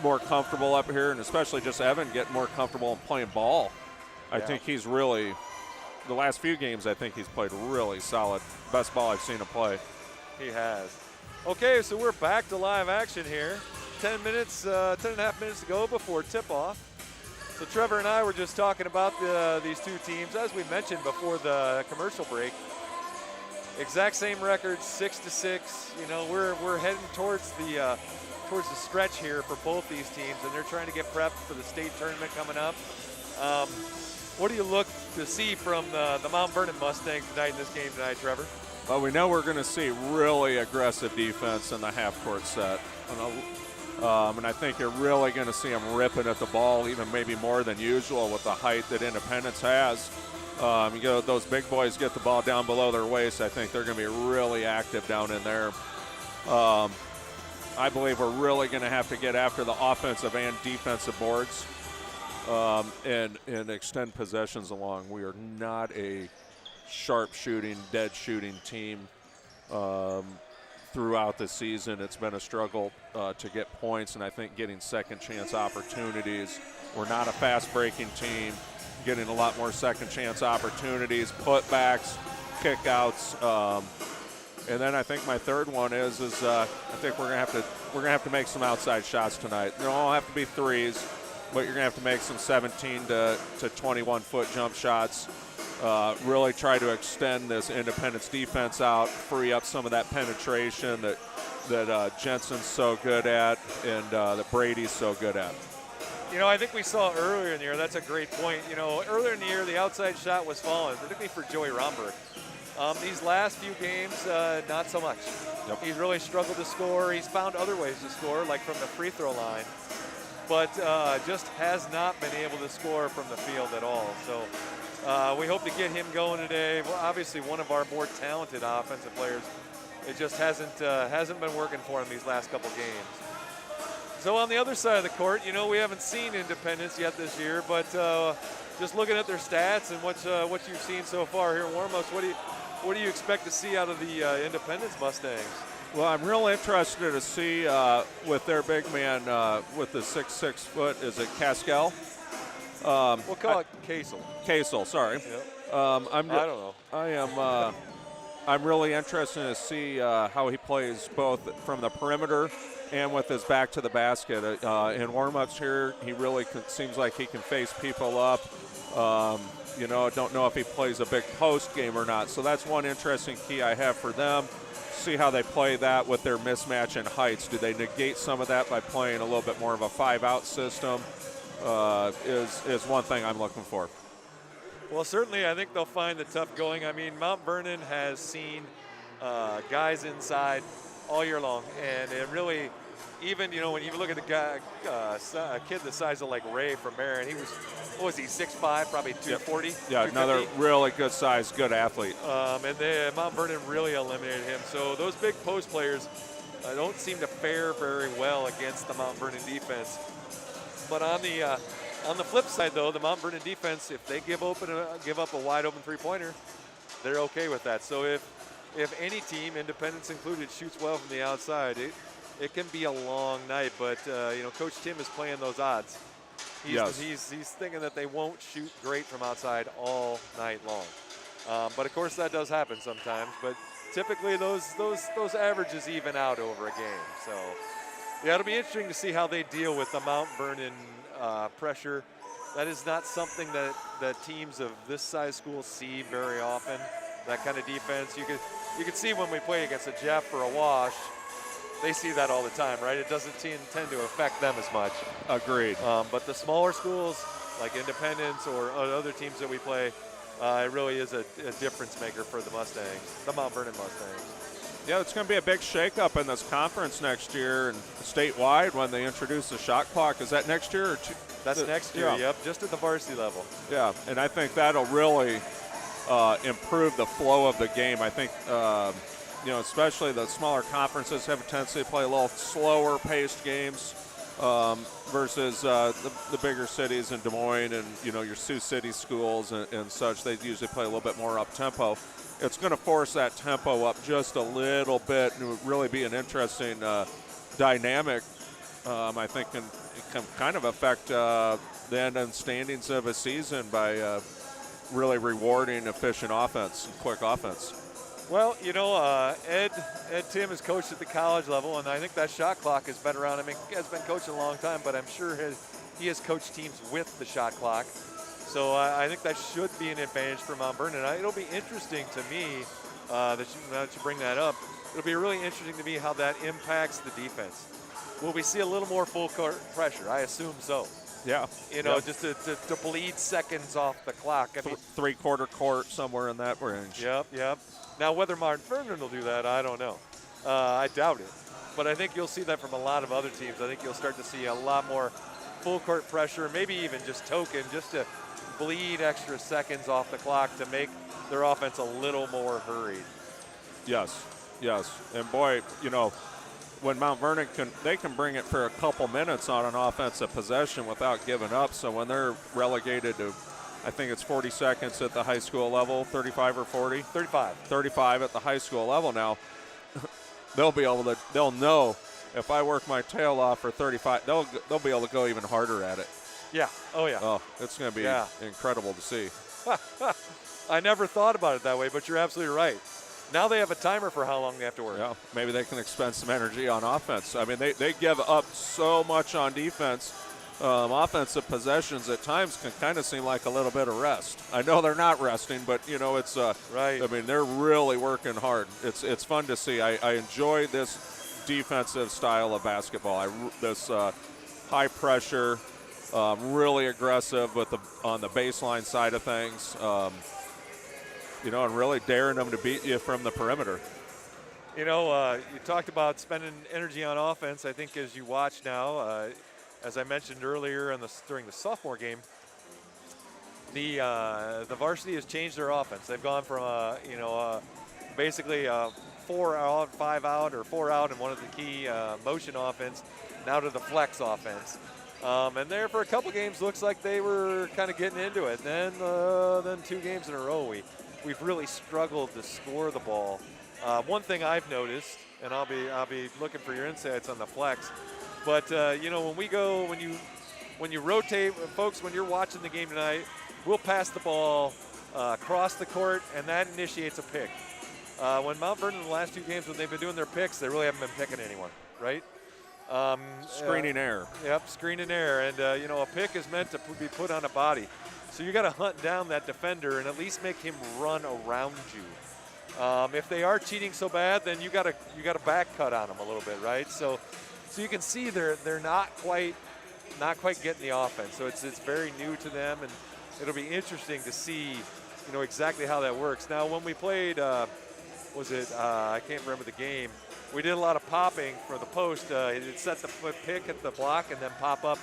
more comfortable up here, and especially just Evan getting more comfortable in playing ball. I think he's really, the last few games, I think he's played really solid. Best ball I've seen him play. He has. Okay, so we're back to live action here. 10 and a half minutes to go before tip-off. So Trevor and I were just talking about these two teams. As we mentioned before the commercial break, exact same records, 6-6. You know, we're heading towards the stretch here for both these teams, and they're trying to get prepped for the state tournament coming up. What do you look to see from the Mount Vernon Mustangs tonight in this game tonight, Trevor? Well, we know we're going to see really aggressive defense in the half-court set. And I think you're really going to see them ripping at the ball, even maybe more than usual with the height that Independence has. Those big boys get the ball down below their waist. I think they're going to be really active down in there. I believe we're really going to have to get after the offensive and defensive boards and extend possessions along. We are not a sharp shooting, dead shooting team. Throughout the season, it's been a struggle to get points, and I think getting second chance opportunities. We're not a fast breaking team, getting a lot more second chance opportunities, putbacks, kickouts, and then I think my third one is I think we're gonna have to make some outside shots tonight. They don't all have to be threes, but you're gonna have to make some 17 to 21 foot jump shots. Really try to extend this Independence defense out, free up some of that penetration that Jensen's so good at and that Brady's so good at. I think we saw earlier in the year, that's a great point. Earlier in the year, the outside shot was falling, particularly for Joey Romberg. These last few games, not so much. Yep. He's really struggled to score. He's found other ways to score, like from the free throw line, but just has not been able to score from the field at all. So we hope to get him going today. Well, obviously, one of our more talented offensive players. It just hasn't been working for him these last couple games. So on the other side of the court, we haven't seen Independence yet this year, but just looking at their stats and what you've seen so far here in warm-ups, what do you expect to see out of the Independence Mustangs? Well, I'm real interested to see with their big man with the 6'6" foot. Is it Caskel? We'll call it Kasel. Kasel, sorry. Yep. I don't know. I'm really interested to see how he plays both from the perimeter and with his back to the basket. In warm-ups here, he really seems like he can face people up. Don't know if he plays a big post game or not. So that's one interesting key I have for them. See how they play that with their mismatch in heights. Do they negate some of that by playing a little bit more of a 5-out system? Is one thing I'm looking for. Well, certainly I think they'll find the tough going. I mean, Mount Vernon has seen guys inside all year long, and it really, even when you look at the guy, a kid the size of like Ray from Marion, he was, what was he, 6'5", probably 240. Yeah, another really good size, good athlete. And Mount Vernon really eliminated him. So those big post players don't seem to fare very well against the Mount Vernon defense. But on the flip side, though, the Mount Vernon defense, if they give up a wide open three-pointer, they're okay with that. So if any team, Independence included, shoots well from the outside, it can be a long night. But Coach Tim is playing those odds. He's thinking that they won't shoot great from outside all night long. But of course that does happen sometimes. But typically those averages even out over a game. So yeah, it'll be interesting to see how they deal with the Mount Vernon pressure. That is not something that teams of this size school see very often. That kind of defense. You could see when we play against a Jeff or a Wash, they see that all the time, right? It doesn't tend to affect them as much. Agreed. But the smaller schools like Independence or other teams that we play, it really is a difference maker for the Mustangs, the Mount Vernon Mustangs. Yeah, it's going to be a big shakeup in this conference next year and statewide when they introduce the shot clock. Is that next year? That's next year, yeah. Yep, just at the varsity level. Yeah, and I think that'll really improve the flow of the game. I think, especially the smaller conferences have a tendency to play a little slower paced games versus the bigger cities in Des Moines and, your Sioux City schools and such. They usually play a little bit more up-tempo. It's going to force that tempo up just a little bit and it would really be an interesting dynamic. I think it can kind of affect the end and standings of a season by really rewarding efficient offense and quick offense. Well, Ed Tim has coached at the college level, and I think that shot clock has been around. I mean, he has been coaching a long time, but I'm sure he has coached teams with the shot clock. So I think that should be an advantage for Mount Vernon. It'll be interesting to me that you bring that up. It'll be really interesting to me how that impacts the defense. Will we see a little more full court pressure? I assume so. Yeah. Just to bleed seconds off the clock. I mean, three-quarter court, somewhere in that range. Yep. Now, whether Mount Vernon will do that, I don't know. I doubt it. but I think you'll see that from a lot of other teams. I think you'll start to see a lot more full court pressure, maybe even just token, just to bleed extra seconds off the clock to make their offense a little more hurried. Yes, yes. And boy, you know, when Mount Vernon they can bring it for a couple minutes on an offensive possession without giving up. So when they're relegated to, I think it's 40 seconds at the high school level, 35 or 40? 35. 35 at the high school level now. They'll know if I work my tail off for 35, they'll be able to go even harder at it. Yeah. Oh, yeah. Oh, it's going to be incredible to see. I never thought about it that way, but you're absolutely right. Now they have a timer for how long they have to work. Yeah, maybe they can expend some energy on offense. I mean, they give up so much on defense. Offensive possessions at times can kind of seem like a little bit of rest. I know they're not resting, but, you know, it's right. I mean, they're really working hard. It's fun to see. I enjoy this defensive style of basketball. This high pressure, really aggressive on the baseline side of things. You know, and really daring them to beat you from the perimeter. You know, you talked about spending energy on offense. I think as you watch now, as I mentioned earlier during the sophomore game, the varsity has changed their offense. They've gone from basically 4 out, 5 out, or 4 out in one of the key motion offense, now to the flex offense. And there for a couple games looks like they were kind of getting into it. Then 2 games in a row we've really struggled to score the ball. One thing I've noticed, and I'll be looking for your insights on the flex, but you know, when you rotate, folks, when you're watching the game tonight, we'll pass the ball across the court, and that initiates a pick. When Mount Vernon, the last 2 games when they've been doing their picks, they really haven't been picking anyone, right? Screening error. Yep, screening error, and you know, a pick is meant to be put on a body. So you got to hunt down that defender and at least make him run around you. If they are cheating so bad, then you got to back cut on them a little bit, right? So you can see they're not quite getting the offense. So it's very new to them, and it'll be interesting to see, you know, exactly how that works. Now, when we played, I can't remember the game. We did a lot of popping for the post. It set the pick at the block and then pop up,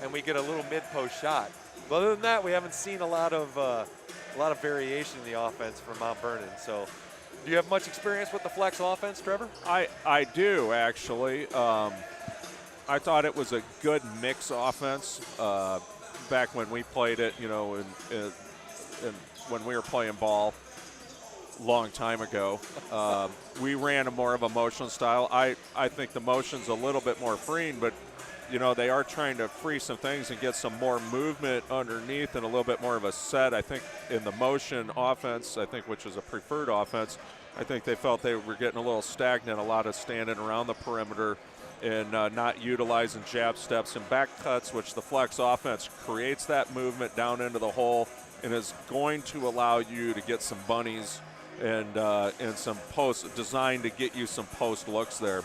and we get a little mid-post shot. But other than that, we haven't seen a lot of variation in the offense from Mount Vernon. So, do you have much experience with the flex offense, Trevor? I do, actually. I thought it was a good mix offense back when we played it, you know, when we were playing ball a long time ago. We ran a more of a motion style. I think the motion's a little bit more freeing, but you know, they are trying to free some things and get some more movement underneath and a little bit more of a set. I think in the motion offense, which is a preferred offense, I think they felt they were getting a little stagnant, a lot of standing around the perimeter and not utilizing jab steps and back cuts, which the flex offense creates that movement down into the hole and is going to allow you to get some bunnies and some posts designed to get you some post looks there.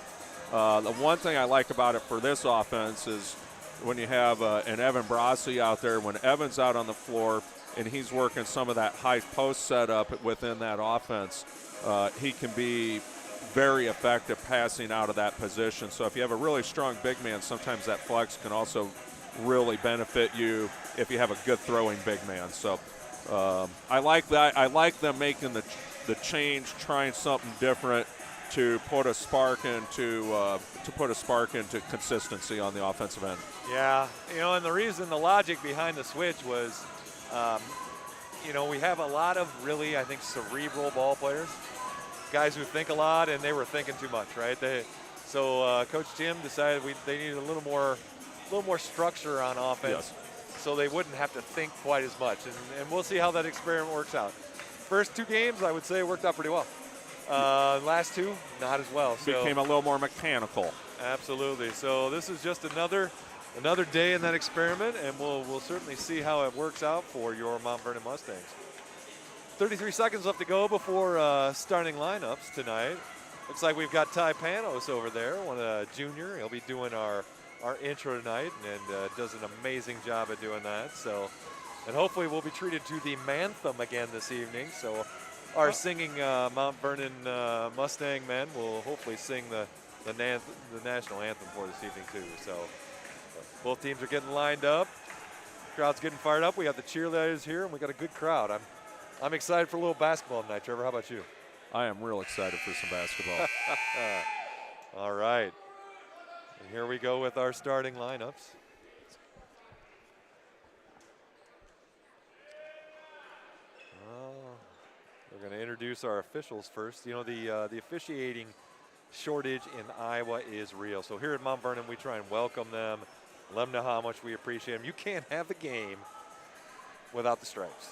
The one thing I like about it for this offense is when you have an Evan Brasi out there, when Evan's out on the floor and he's working some of that high post setup within that offense, he can be very effective passing out of that position. So if you have a really strong big man, sometimes that flex can also really benefit you if you have a good throwing big man. So I like that. I like them making the change, trying something different to put a spark into consistency on the offensive end. Yeah, you know, and the logic behind the switch was, you know, we have a lot of really, I think, cerebral ball players, guys who think a lot, and they were thinking too much, right? So Coach Tim decided they needed a little more structure on offense, so they wouldn't have to think quite as much, and we'll see how that experiment works out. First 2 games, I would say, worked out pretty well. Last 2, not as well. So became a little more mechanical. Absolutely. So this is just another day in that experiment, and we'll certainly see how it works out for your Mount Vernon Mustangs. 33 seconds left to go before starting lineups tonight. Looks like we've got Ty Panos over there, a junior. He'll be doing our intro tonight, and does an amazing job at doing that. So, and hopefully we'll be treated to the Manthem again this evening. So our singing Mount Vernon Mustang men will hopefully sing the the national anthem for this evening too. So both teams are getting lined up. Crowd's getting fired up. We got the cheerleaders here, and we got a good crowd. I'm excited for a little basketball tonight, Trevor. How about you? I am real excited for some basketball. All right. And here we go with our starting lineups. We're going to introduce our officials first. You know, the officiating shortage in Iowa is real. So here at Mount Vernon, we try and welcome them, let them know how much we appreciate them. You can't have the game without the stripes.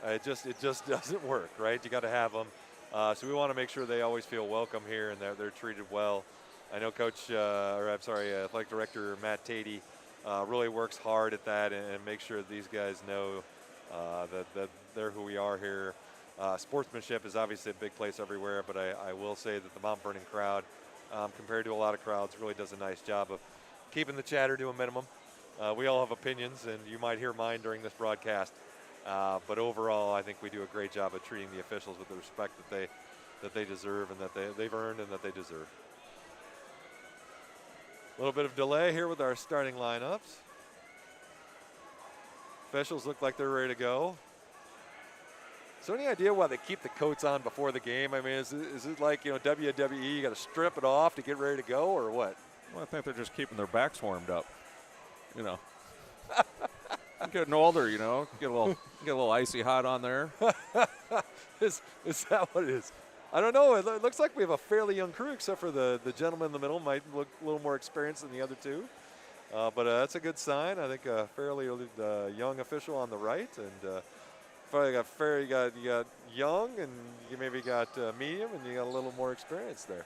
It just doesn't work, right? You got to have them. So we want to make sure they always feel welcome here and they're treated well. I know Athletic Director Matt Tatey really works hard at that and makes sure that these guys know that they're who we are here. Sportsmanship is obviously a big place everywhere, but I will say that the Mount Vernon crowd, compared to a lot of crowds, really does a nice job of keeping the chatter to a minimum. We all have opinions, and you might hear mine during this broadcast. But overall, I think we do a great job of treating the officials with the respect that they deserve and that they've earned and that they deserve. A little bit of delay here with our starting lineups. Officials look like they're ready to go. So any idea why they keep the coats on before the game? I mean, is it like, you know, WWE, you got to strip it off to get ready to go, or what? Well, I think they're just keeping their backs warmed up, you know. I'm getting older, you know. Get a little icy hot on there. Is that what it is? I don't know. It looks like we have a fairly young crew, except for the gentleman in the middle might look a little more experienced than the other two. But that's a good sign. I think a fairly young official on the right, and you got young, and you maybe got medium, and you got a little more experience there.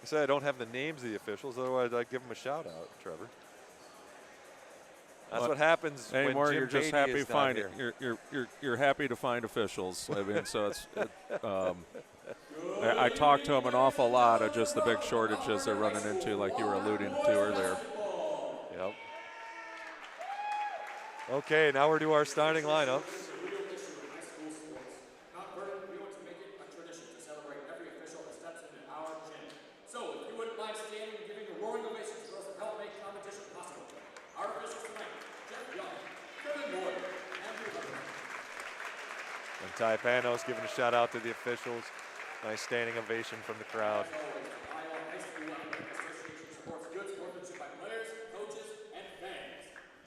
You say I don't have the names of the officials, otherwise I'd give them a shout out, Trevor. That's what happens anymore. When Jim You're just Beatty happy is not finding. here. You're happy to find officials. I mean, so I talk to them an awful lot of just the big shortages they're running into, like you were alluding to earlier. Yep. Okay, now we're to our starting lineups. Ty Panos giving a shout out to the officials. Nice standing ovation from the crowd.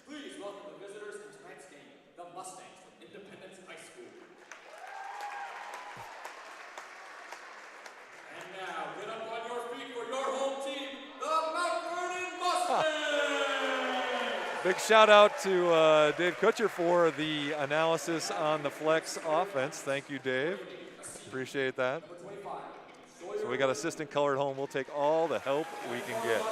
Please welcome the visitors to tonight's game, the Mustangs from Independence High School. And now, get up on your feet for your home team, the Mount Vernon Mustangs! Big shout out to Dave Kutcher for the analysis on the flex offense. Thank you, Dave. Appreciate that. So we got assistant color at home. We'll take all the help we can get.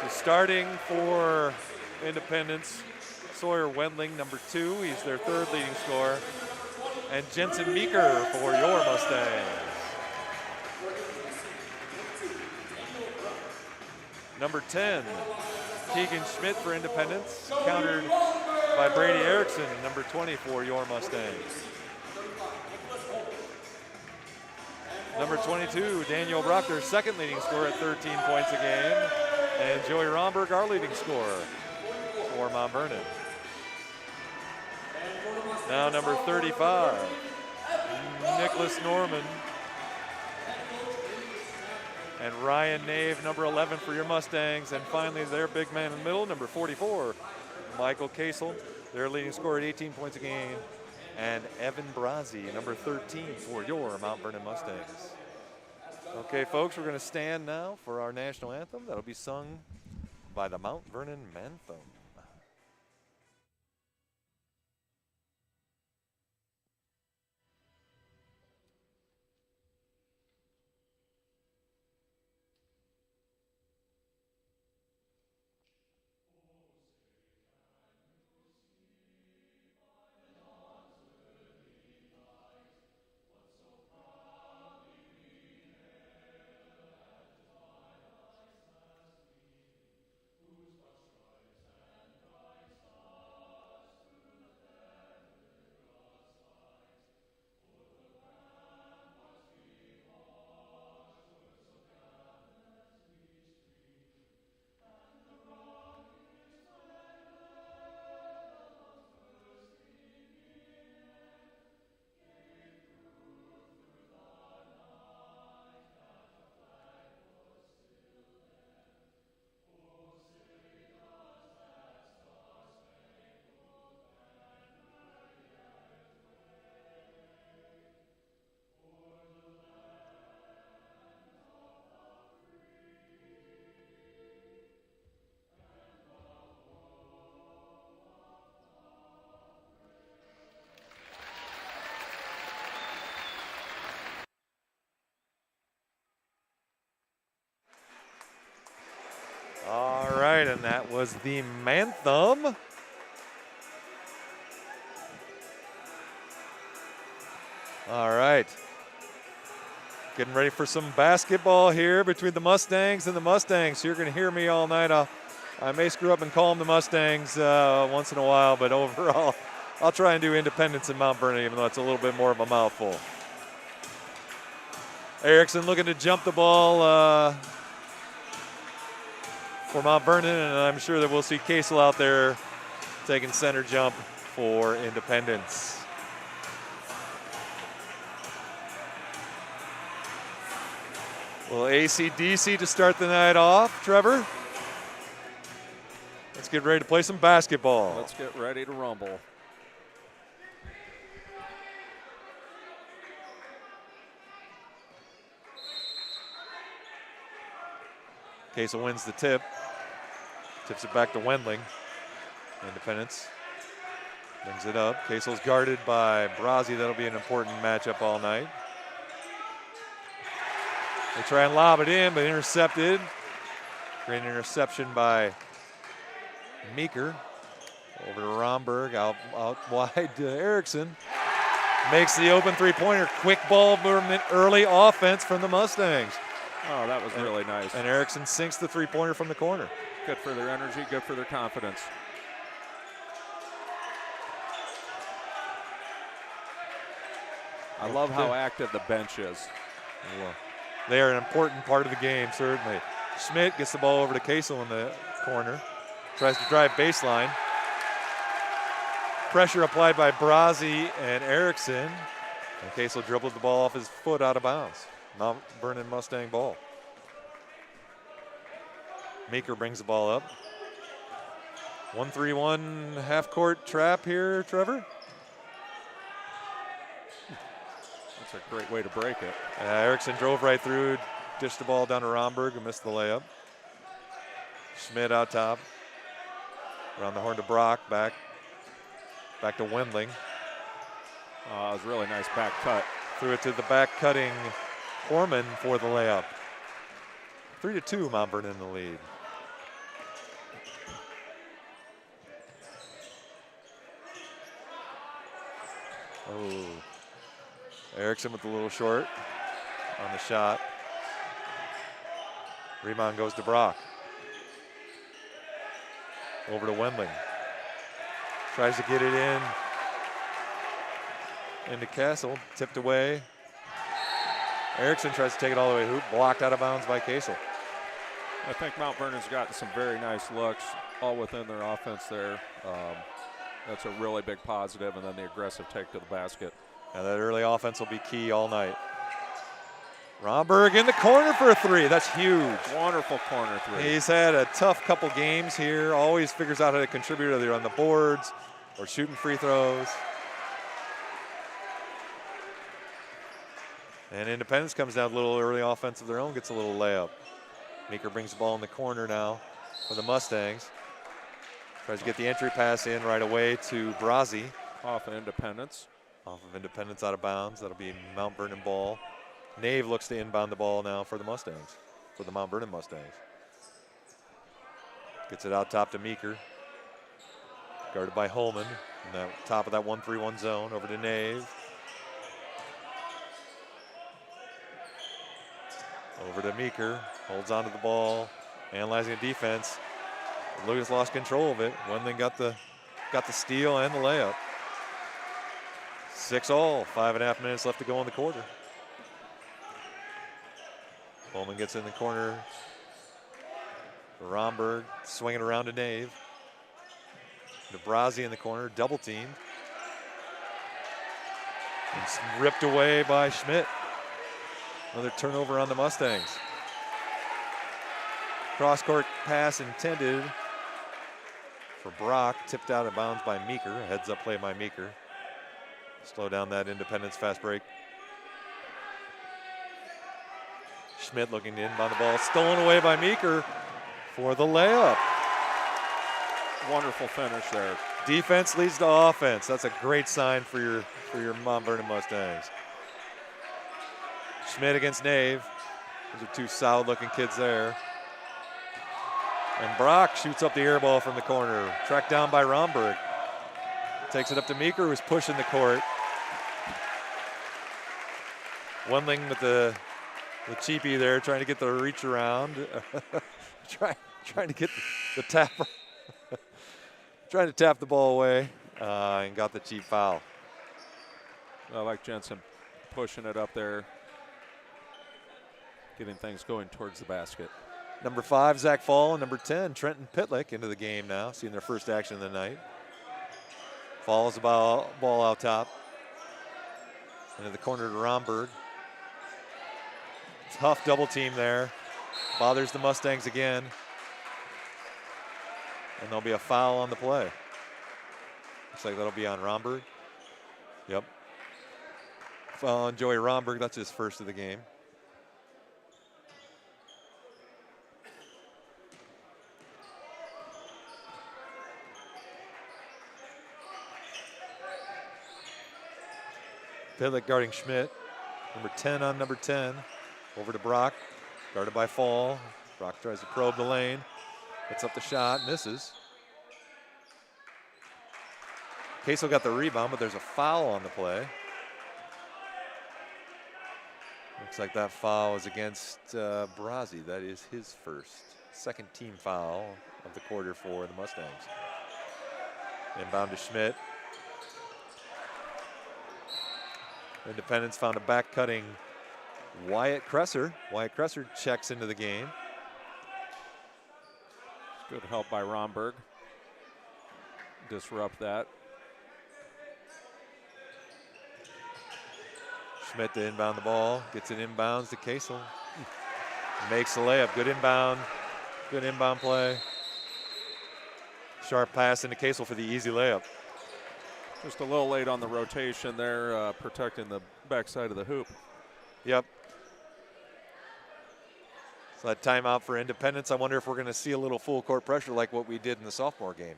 So starting for Independence, Sawyer Wendling, number 2. He's their 3rd leading scorer. And Jensen Meeker for your Mustangs. Number 10, Keegan Schmidt for Independence, countered by Brady Erickson, number 20 for your Mustangs. Number 22, Daniel Brockner, 2nd leading scorer at 13 points a game. And Joey Romberg, our leading scorer for Mount Vernon. Now number 35, Nicholas Norman. And Ryan Nave, number 11 for your Mustangs. And finally, their big man in the middle, number 44, Michael Kasel, their leading scorer at 18 points a game. And Evan Brazzi, number 13 for your Mount Vernon Mustangs. Okay, folks, we're going to stand now for our national anthem. That'll be sung by the Mount Vernon Manthem. was the Mantham. All right. Getting ready for some basketball here between the Mustangs and the Mustangs. You're going to hear me all night. I may screw up and call them the Mustangs once in a while, but overall, I'll try and do Independence and Mount Vernon, even though it's a little bit more of a mouthful. Erickson looking to jump the ball for Mount Vernon, and I'm sure that we'll see Casel out there taking center jump for Independence. Well, AC/DC to start the night off, Trevor. Let's get ready to play some basketball. Let's get ready to rumble. Casel wins the tip. Tips it back to Wendling. Independence brings it up. Casel's guarded by Brazzi. That'll be an important matchup all night. They try and lob it in, but intercepted. Great interception by Meeker. Over to Romberg, out wide to Erickson. Makes the open three-pointer. Quick ball movement, early offense from the Mustangs. Oh, that was really nice. And Erickson sinks the three-pointer from the corner. Good for their energy, good for their confidence. I love how active the bench is. Well, they are an important part of the game, certainly. Schmidt gets the ball over to Casel in the corner. Tries to drive baseline. Pressure applied by Brazzi and Erickson. And Casel dribbled the ball off his foot out of bounds. Mount Vernon Mustang ball. Meeker brings the ball up. 1-3-1 half-court trap here, Trevor. That's a great way to break it. Erickson drove right through, dished the ball down to Romberg and missed the layup. Schmidt out top. Around the horn to Brock, back to Wendling. It was a really nice back cut. Threw it to the back cutting Horman for the layup. 3-2, Mount Vernon in the lead. Oh, Erickson with a little short on the shot. Rebound goes to Brock. Over to Wendling. Tries to get it in. Into Casel, tipped away. Erickson tries to take it all the way hoop, blocked out of bounds by Casel. I think Mount Vernon's gotten some very nice looks, all within their offense there. That's a really big positive, and then the aggressive take to the basket. And that early offense will be key all night. Romberg in the corner for a three. That's huge. Wonderful corner three. He's had a tough couple games here. Always figures out how to contribute, either on the boards or shooting free throws. And Independence comes down with a little early offense of their own, gets a little layup. Meeker brings the ball in the corner now for the Mustangs. Tries to get the entry pass in right away to Brazzi. Off of Independence. Off of Independence, out of bounds. That'll be Mount Vernon ball. Nave looks to inbound the ball now for the Mustangs, for the Mount Vernon Mustangs. Gets it out top to Meeker. Guarded by Holman. In the top of that 1-3-1 zone. Over to Nave. Over to Meeker. Holds onto the ball. Analyzing the defense. Lucas lost control of it. Wendling got the steal and the layup. 6-all. 5.5 minutes left to go in the quarter. Holman gets in the corner. Romberg swinging around to Nave. Brazzi in the corner, double teamed. It's ripped away by Schmidt. Another turnover on the Mustangs. Cross-court pass intended for Brock, tipped out of bounds by Meeker. A heads-up play by Meeker. Slow down that Independence fast break. Schmidt looking to inbound the ball, stolen away by Meeker for the layup. Wonderful finish there. Defense leads to offense. That's a great sign for your Mount Vernon Mustangs. Schmidt against Nave. Those are two solid-looking kids there. And Brock shoots up the air ball from the corner. Tracked down by Romberg. Takes it up to Meeker, who's pushing the court. Wendling with the cheapie there, trying to get the reach around. trying to get the tap. Trying to tap the ball away and got the cheap foul. I like Jensen pushing it up there, getting things going towards the basket. Number 5, Zach Fall, and number 10, Trenton Pitlick into the game now, seeing their first action of the night. Falls the ball out top. Into the corner to Romberg. Tough double team there. Bothers the Mustangs again. And there'll be a foul on the play. Looks like that'll be on Romberg. Yep. Foul on Joey Romberg. That's his first of the game. Pitlick guarding Schmidt. Number 10 on number 10. Over to Brock. Guarded by Fall. Brock tries to probe the lane. Gets up the shot. Misses. Casel got the rebound, but there's a foul on the play. Looks like that foul is against Brazzi. That is his second team foul of the quarter for the Mustangs. Inbound to Schmidt. Independence found a back-cutting Wyatt Kresser. Wyatt Kresser checks into the game. Good help by Romberg. Disrupt that. Schmidt to inbound the ball. Gets it inbounds to Casel. Makes the layup. Good inbound. Good inbound play. Sharp pass into Casel for the easy layup. Just a little late on the rotation there, protecting the backside of the hoop. Yep. So that timeout for Independence. I wonder if we're going to see a little full court pressure like what we did in the sophomore game.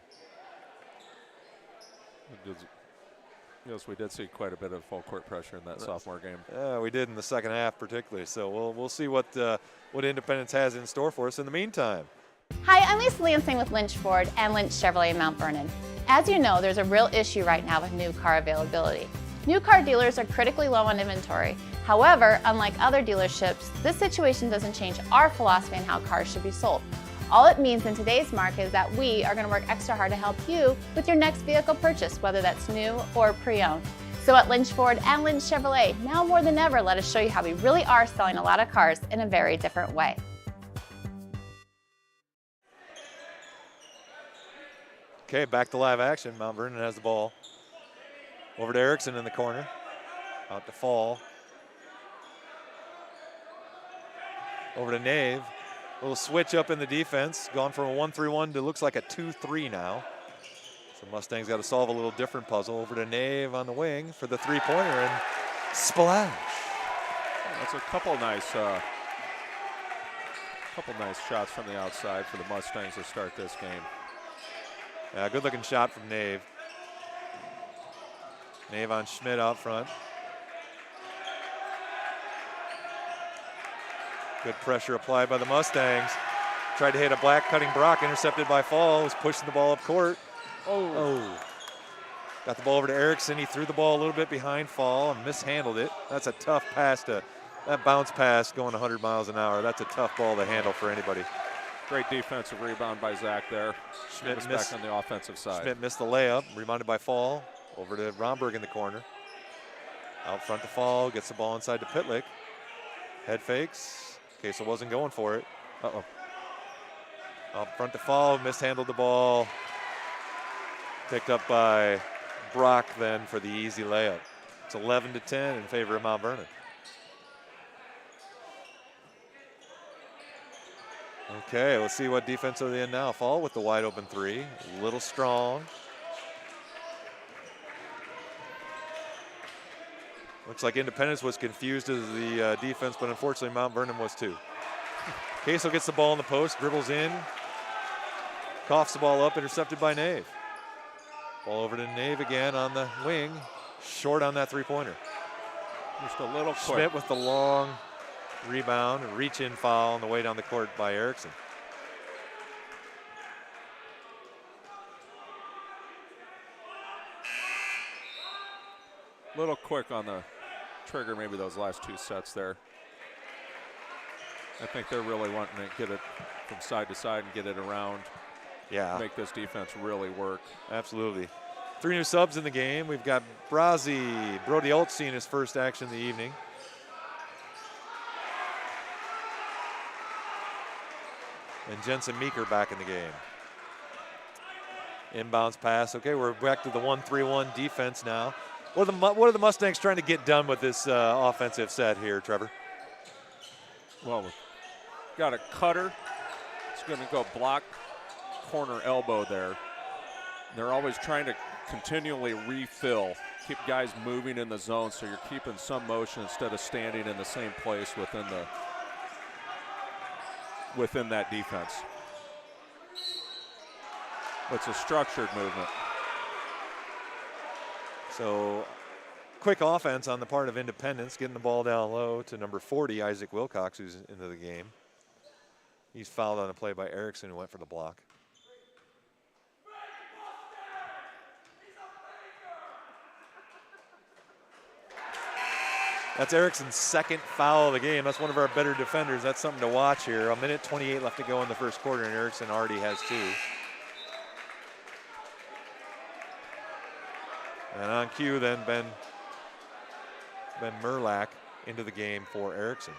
Yes, we did see quite a bit of full court pressure in that sophomore game. Yeah, we did in the second half particularly. So we'll see what Independence has in store for us in the meantime. Hi, I'm Lisa Lansing with Lynch Ford and Lynch Chevrolet in Mount Vernon. As you know, there's a real issue right now with new car availability. New car dealers are critically low on inventory. However, unlike other dealerships, this situation doesn't change our philosophy on how cars should be sold. All it means in today's market is that we are going to work extra hard to help you with your next vehicle purchase, whether that's new or pre-owned. So at Lynch Ford and Lynch Chevrolet, now more than ever, let us show you how we really are selling a lot of cars in a very different way. Okay, back to live action. Mount Vernon has the ball. Over to Erickson in the corner. Out to Fall. Over to Nave. Little switch up in the defense. Gone from a 1-3-1 to looks like a 2-3 now. So Mustangs got to solve a little different puzzle. Over to Nave on the wing for the three-pointer and splash. That's a couple nice shots from the outside for the Mustangs to start this game. Yeah, good looking shot from Nave. Nave on Schmidt out front. Good pressure applied by the Mustangs. Tried to hit a black cutting Brock, intercepted by Fall, was pushing the ball up court. Oh. Got the ball over to Erickson. He threw the ball a little bit behind Fall and mishandled it. That's a tough pass that bounce pass going 100 miles an hour. That's a tough ball to handle for anybody. Great defensive rebound by Zach there. Schmidt back on the offensive side. Schmidt missed the layup, rebounded by Fall. Over to Romberg in the corner. Out front to Fall, gets the ball inside to Pitlick. Head fakes. Casel wasn't going for it. Uh-oh. Out front to Fall, mishandled the ball. Picked up by Brock then for the easy layup. It's 11-10 in favor of Mount Vernon. Okay, let's see what defense are they in now. Fall with the wide open three. A little strong. Looks like Independence was confused as the defense, but unfortunately Mount Vernon was too. Casel gets the ball in the post, dribbles in, coughs the ball up, intercepted by Nave. Ball over to Nave again on the wing, short on that three-pointer. Just a little quick. Schmidt with the long rebound, reach-in foul on the way down the court by Erickson. little quick on the trigger, maybe those last 2 sets there. I think they're really wanting to get it from side to side and get it around. Yeah. Make this defense really work. Absolutely. 3 new subs in the game. We've got Brody Oltz his first action of the evening. And Jensen Meeker back in the game. Inbounds pass. Okay, we're back to the 1-3-1 defense now. What are the Mustangs trying to get done with this offensive set here, Trevor? Well, we've got a cutter. It's going to go block, corner, elbow there. They're always trying to continually refill, keep guys moving in the zone, so you're keeping some motion instead of standing in the same place within that defense. It's a structured movement. So quick offense on the part of Independence, getting the ball down low to number 40, Isaac Wilcox, who's into the game. He's fouled on a play by Erickson, who went for the block. That's Erickson's second foul of the game. That's one of our better defenders. That's something to watch here. 1:28 left to go in the first quarter, and Erickson already has 2. And on cue, then Ben Murlack into the game for Erickson.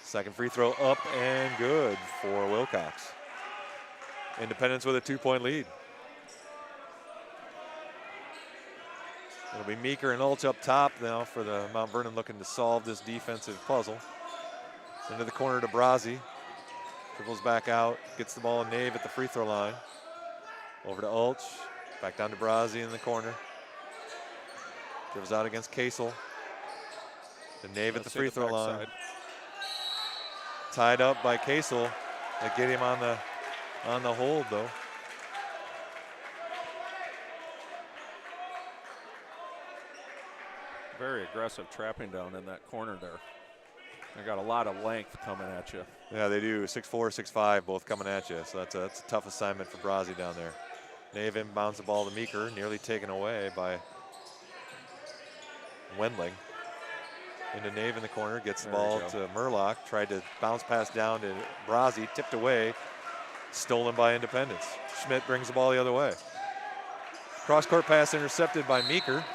Second free throw up and good for Wilcox. Independence with a 2-point lead. It'll be Meeker and Ulch up top now for the Mount Vernon looking to solve this defensive puzzle. Into the corner to Brazzi. Dribbles back out, gets the ball in Nave at the free throw line. Over to Ulch, back down to Brazzi in the corner. Dribbles out against Kasel. To Nave at the free throw line. Side. Tied up by Kasel. They get him on the hold though. Very aggressive trapping down in that corner there. They got a lot of length coming at you. Yeah, they do. 6'4", 6'5", both coming at you. So that's a tough assignment for Brazzi down there. Nave inbounds the ball to Meeker, nearly taken away by Wendling. Into Nave in the corner, gets the ball to Murlock. Tried to bounce pass down to Brazzi, tipped away, stolen by Independence. Schmidt brings the ball the other way. Cross-court pass intercepted by Meeker.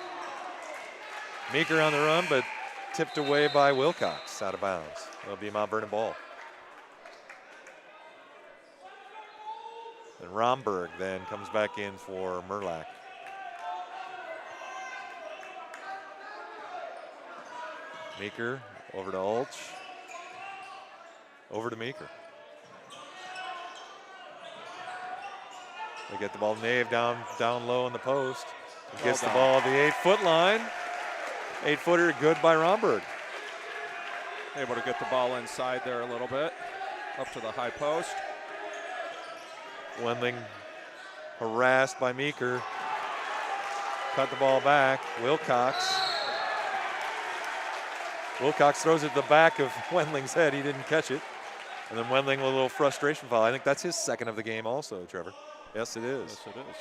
Meeker on the run, but tipped away by Wilcox, out of bounds. It'll be a Mount Vernon ball. And Romberg then comes back in for Murlack. Meeker over to Ulch. Over to Meeker. They get the ball to Nave down low in the post. He gets the ball at the 8-foot line. 8-footer good by Romberg. Able to get the ball inside there a little bit, up to the high post. Wendling harassed by Meeker. Cut the ball back. Wilcox throws it at the back of Wendling's head. He didn't catch it. And then Wendling with a little frustration foul. I think that's his second of the game also, Trevor. Yes, it is. Yes, it is.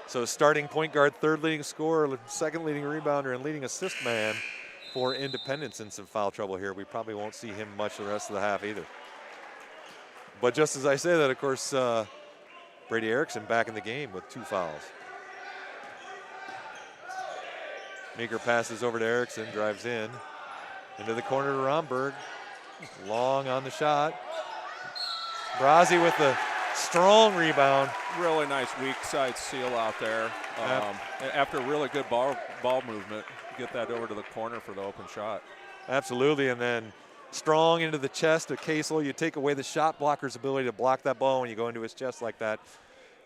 So starting point guard, third leading scorer, second leading rebounder, and leading assist man for Independence in some foul trouble here. We probably won't see him much the rest of the half either. But just as I say that, of course, Brady Erickson back in the game with 2 fouls. Meeker passes over to Erickson, drives in. Into the corner to Romberg. Long on the shot. Brazzi with the strong rebound. Really nice weak side seal out there. After a really good ball movement, get that over to the corner for the open shot. Absolutely, and then strong into the chest of Kasel. You take away the shot blocker's ability to block that ball when you go into his chest like that.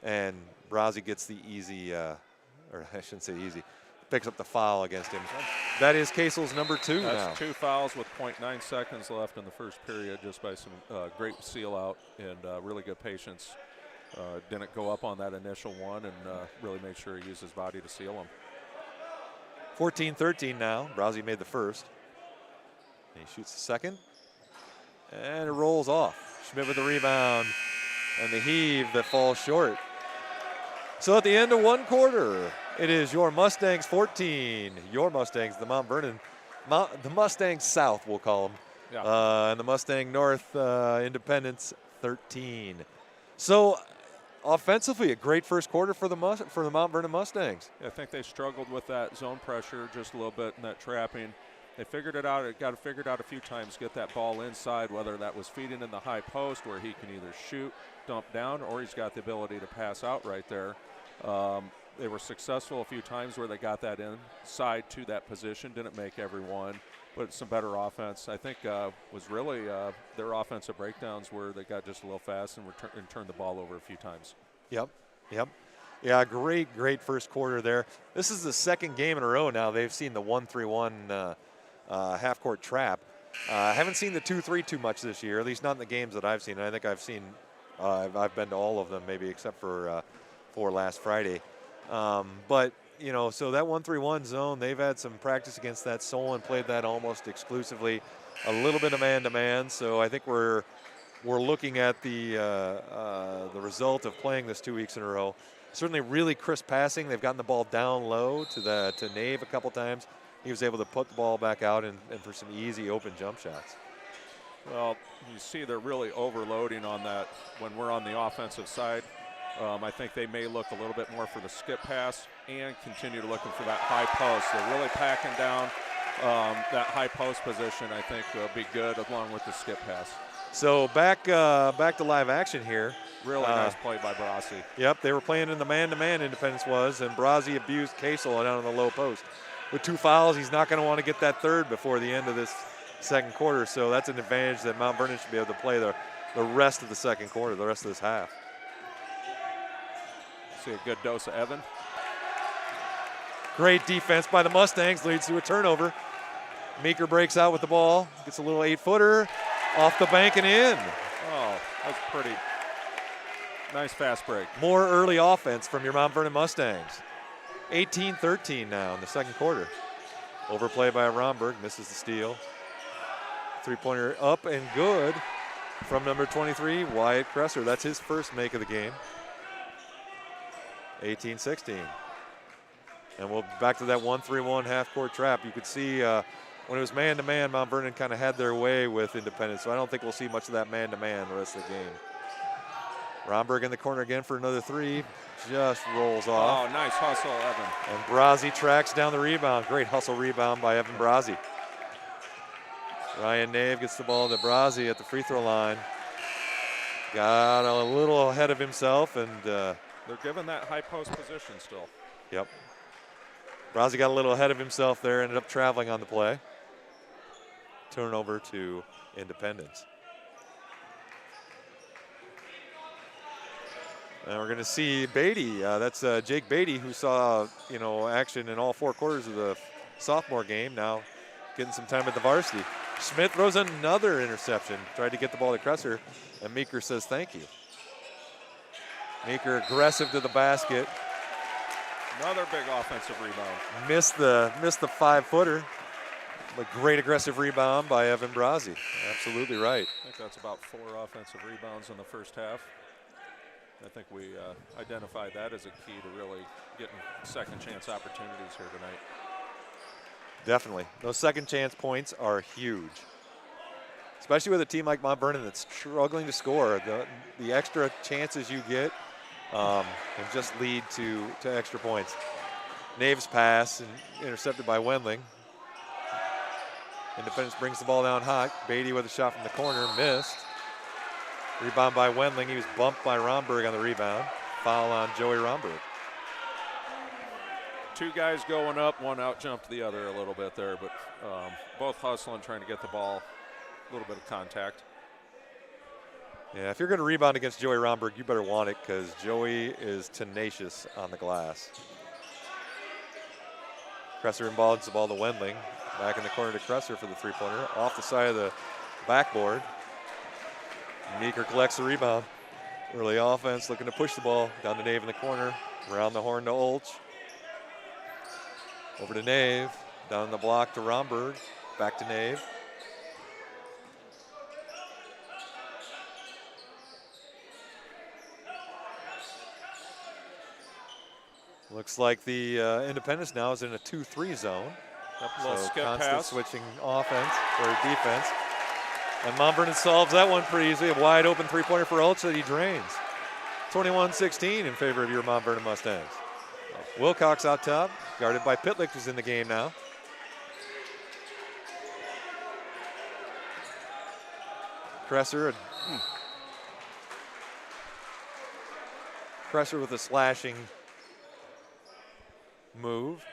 And Brazzi gets the easy, or I shouldn't say easy, picks up the foul against him. That is Kasel's number 2 now. That's 2 fouls with 0.9 seconds left in the first period, just by some great seal out and really good patience. Didn't go up on that initial one and really made sure he used his body to seal him. 14-13 now. Brazzi made the first. And he shoots the second. And it rolls off. Schmidt with the rebound. and the heave that falls short. So at the end of one quarter, it is your Mustangs 14, your Mustangs, the Mount Vernon, the Mustangs South, we'll call them, and the Mustang North Independence 13. So offensively, a great first quarter for the Mount Vernon Mustangs. Yeah, I think they struggled with that zone pressure just a little bit in that trapping. They figured it out. It got figured out a few times, get that ball inside, whether that was feeding in the high post where he can either shoot, dump down, or he's got the ability to pass out right there. They were successful a few times where they got that inside to that position. Didn't make every one, but some better offense. I think was really their offensive breakdowns where they got just a little fast and turned the ball over a few times. Yep. Yeah, great first quarter there. This is the second game in a row now they've seen the 1-3-1 half-court trap. Haven't seen the 2-3 too much this year, at least not in the games that I've seen. I think I've seen, I've been to all of them maybe except for last Friday. But, you know, so that 1-3-1 zone, they've had some practice against that. Solon played that almost exclusively. A little bit of man-to-man, so I think we're looking at the result of playing this 2 weeks in a row. Certainly really crisp passing. They've gotten the ball down low to Nave a couple times. He was able to put the ball back out and for some easy open jump shots. Well, you see they're really overloading on that when we're on the offensive side. I think they may look a little bit more for the skip pass and continue to looking for that high post. They're really packing down that high post position. I think will be good along with the skip pass. So back to live action here. Really nice play by Brasi. Yep, they were playing in the man-to-man, Independence was, and Brasi abused Kasel down on the low post. With 2 fouls, he's not going to want to get that third before the end of this second quarter, so that's an advantage that Mount Vernon should be able to play the rest of the second quarter, the rest of this half. See a good dose of Evan. Great defense by the Mustangs, leads to a turnover. Meeker breaks out with the ball, gets a little 8-footer, off the bank and in. Oh, that's pretty nice fast break. More early offense from your Mount Vernon Mustangs. 18-13 now in the second quarter. Overplay by Romberg, misses the steal. Three-pointer up and good from number 23, Wyatt Kresser. That's his first make of the game. 18-16. And we'll back to that 1-3-1 half-court trap. You could see when it was man-to-man, Mount Vernon kind of had their way with Independence, so I don't think we'll see much of that man-to-man the rest of the game. Romberg in the corner again for another three. Just rolls off. Oh, nice hustle, Evan. And Brasi tracks down the rebound. Great hustle rebound by Evan Brasi. Ryan Nave gets the ball to Brasi at the free throw line. Got a little ahead of himself, and they're given that high post position still. Yep. Brasi got a little ahead of himself there, ended up traveling on the play. Turnover to Independence. And we're going to see Beatty. That's Jake Beatty, who saw action in all 4 quarters of the sophomore game. Now getting some time at the varsity. Smith throws another interception. Tried to get the ball to Kresser, and Meeker says thank you. Meeker aggressive to the basket. Another big offensive rebound. Missed the 5-footer. But great aggressive rebound by Evan Brasi. Absolutely right. I think that's about 4 offensive rebounds in the first half. I think we identified that as a key to really getting second chance opportunities here tonight. Definitely. Those second chance points are huge. Especially with a team like Mount Vernon that's struggling to score. The extra chances you get can just lead to extra points. Nave's pass and intercepted by Wendling. Independence brings the ball down hot. Beatty with a shot from the corner, missed. Rebound by Wendling. He was bumped by Romberg on the rebound. Foul on Joey Romberg. 2 guys going up, one out jumped the other a little bit there, but both hustling, trying to get the ball, a little bit of contact. Yeah, if you're going to rebound against Joey Romberg, you better want it because Joey is tenacious on the glass. Kresser inbounds the ball to Wendling. Back in the corner to Kresser for the 3-pointer. Off the side of the backboard. Meeker collects the rebound. Early offense looking to push the ball. Down to Nave in the corner. Around the horn to Olch. Over to Nave. Down the block to Romberg. Back to Nave. Looks like the Independence now is in a 2-3 zone. Little So skip constant pass. switching offense or defense. And Mount Vernon solves that one pretty easily. A wide open three-pointer for Ulch that he drains. 21-16 in favor of your Mount Vernon Mustangs. Wilcox out top, guarded by Pitlick, who's in the game now. Kresser with a slashing move.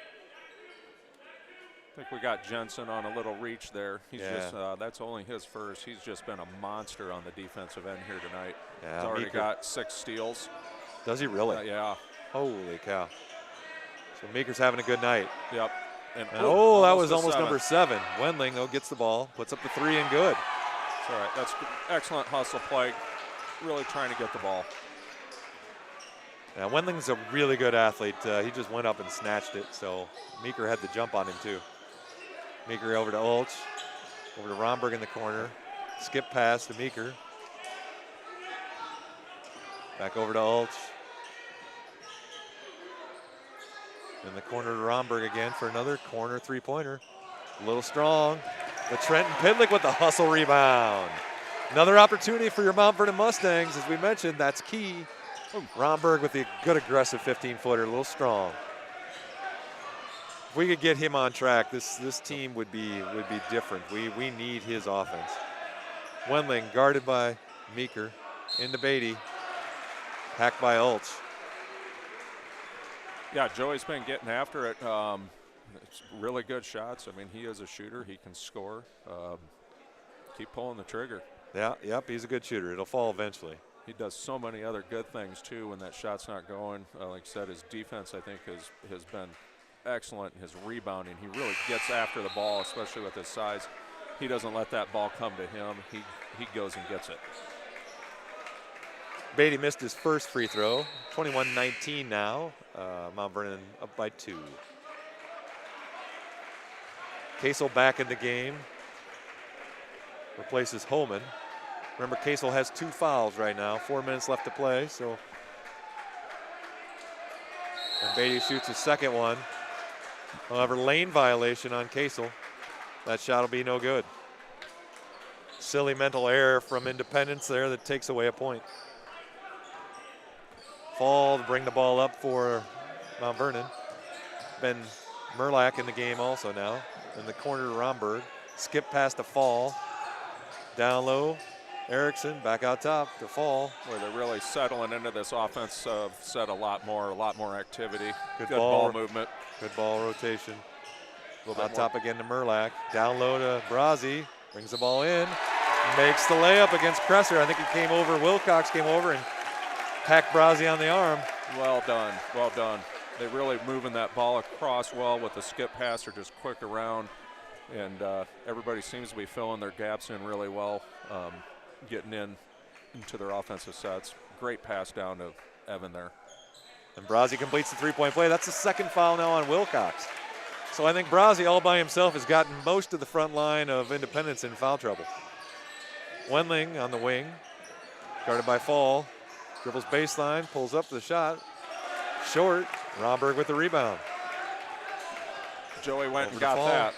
I think we got Jensen on a little reach there. He's Yeah. just, that's only his first. He's just been a monster on the defensive end here tonight. Yeah, He's already Meeker. got 6 steals. Does he really? Yeah. Holy cow. So Meeker's having a good night. Yep. And That was a almost seven. number 7. Wendling, though, gets the ball, puts up the 3 and good. It's all right. That's excellent hustle play. Really trying to get the ball. Now, Wendling's a really good athlete. He just went up and snatched it, so Meeker had the jump on him, too. Meeker over to Ulch, over to Romberg in the corner. Skip pass to Meeker. Back over to Ulch. In the corner to Romberg again for another corner three-pointer. A little strong. But Trenton Pitlick with the hustle rebound. Another opportunity for your Mount Vernon Mustangs. As we mentioned, that's key. Romberg with the good aggressive 15-footer, a little strong. If we could get him on track, this team would be different. We need his offense. Wendling guarded by Meeker. Into Beatty. Hacked by Ulch. Yeah, Joey's been getting after it. It's really good shots. I mean, he is a shooter. He can score. Keep pulling the trigger. Yeah, yep, he's a good shooter. It'll fall eventually. He does so many other good things, too, when that shot's not going. Like I said, his defense, I think, has been excellent. His rebounding, he really gets after the ball, especially with his size. He doesn't let that ball come to him. He goes and gets it. Beatty missed his first free throw. 21-19 now. Mount Vernon up by 2. Casel back in the game. Replaces Holman. Remember, Casel has 2 fouls right now. 4 minutes left to play, so. And Beatty shoots his second one. However, lane violation on Casel. That shot will be no good. Silly mental error from Independence there that takes away a point. Fall to bring the ball up for Mount Vernon. Ben Merlack in the game also now. In the corner to Romberg. Skip past the Fall. Down low. Erickson back out top to Fall. Where they're really settling into this offense. Set a lot more activity. Good ball ball movement. Good ball rotation. A little Out bit top again to Merlack. Down low to Brazzi. Brings the ball in. Makes the layup against Kresser. I think he came over. Wilcox came over and hacked Brazzi on the arm. Well done. Well done. They're really moving that ball across well with the skip pass. They're just quick around. And everybody seems to be filling their gaps in really well, getting into their offensive sets. Great pass down to Evan there. And Brazzi completes the three-point play. That's the second foul now on Wilcox. So I think Brazzi all by himself has gotten most of the front line of Independence in foul trouble. Wendling on the wing, guarded by Fall. Dribbles baseline, pulls up for the shot. Short. Romberg with the rebound. Joey went Over and to got Fall. that.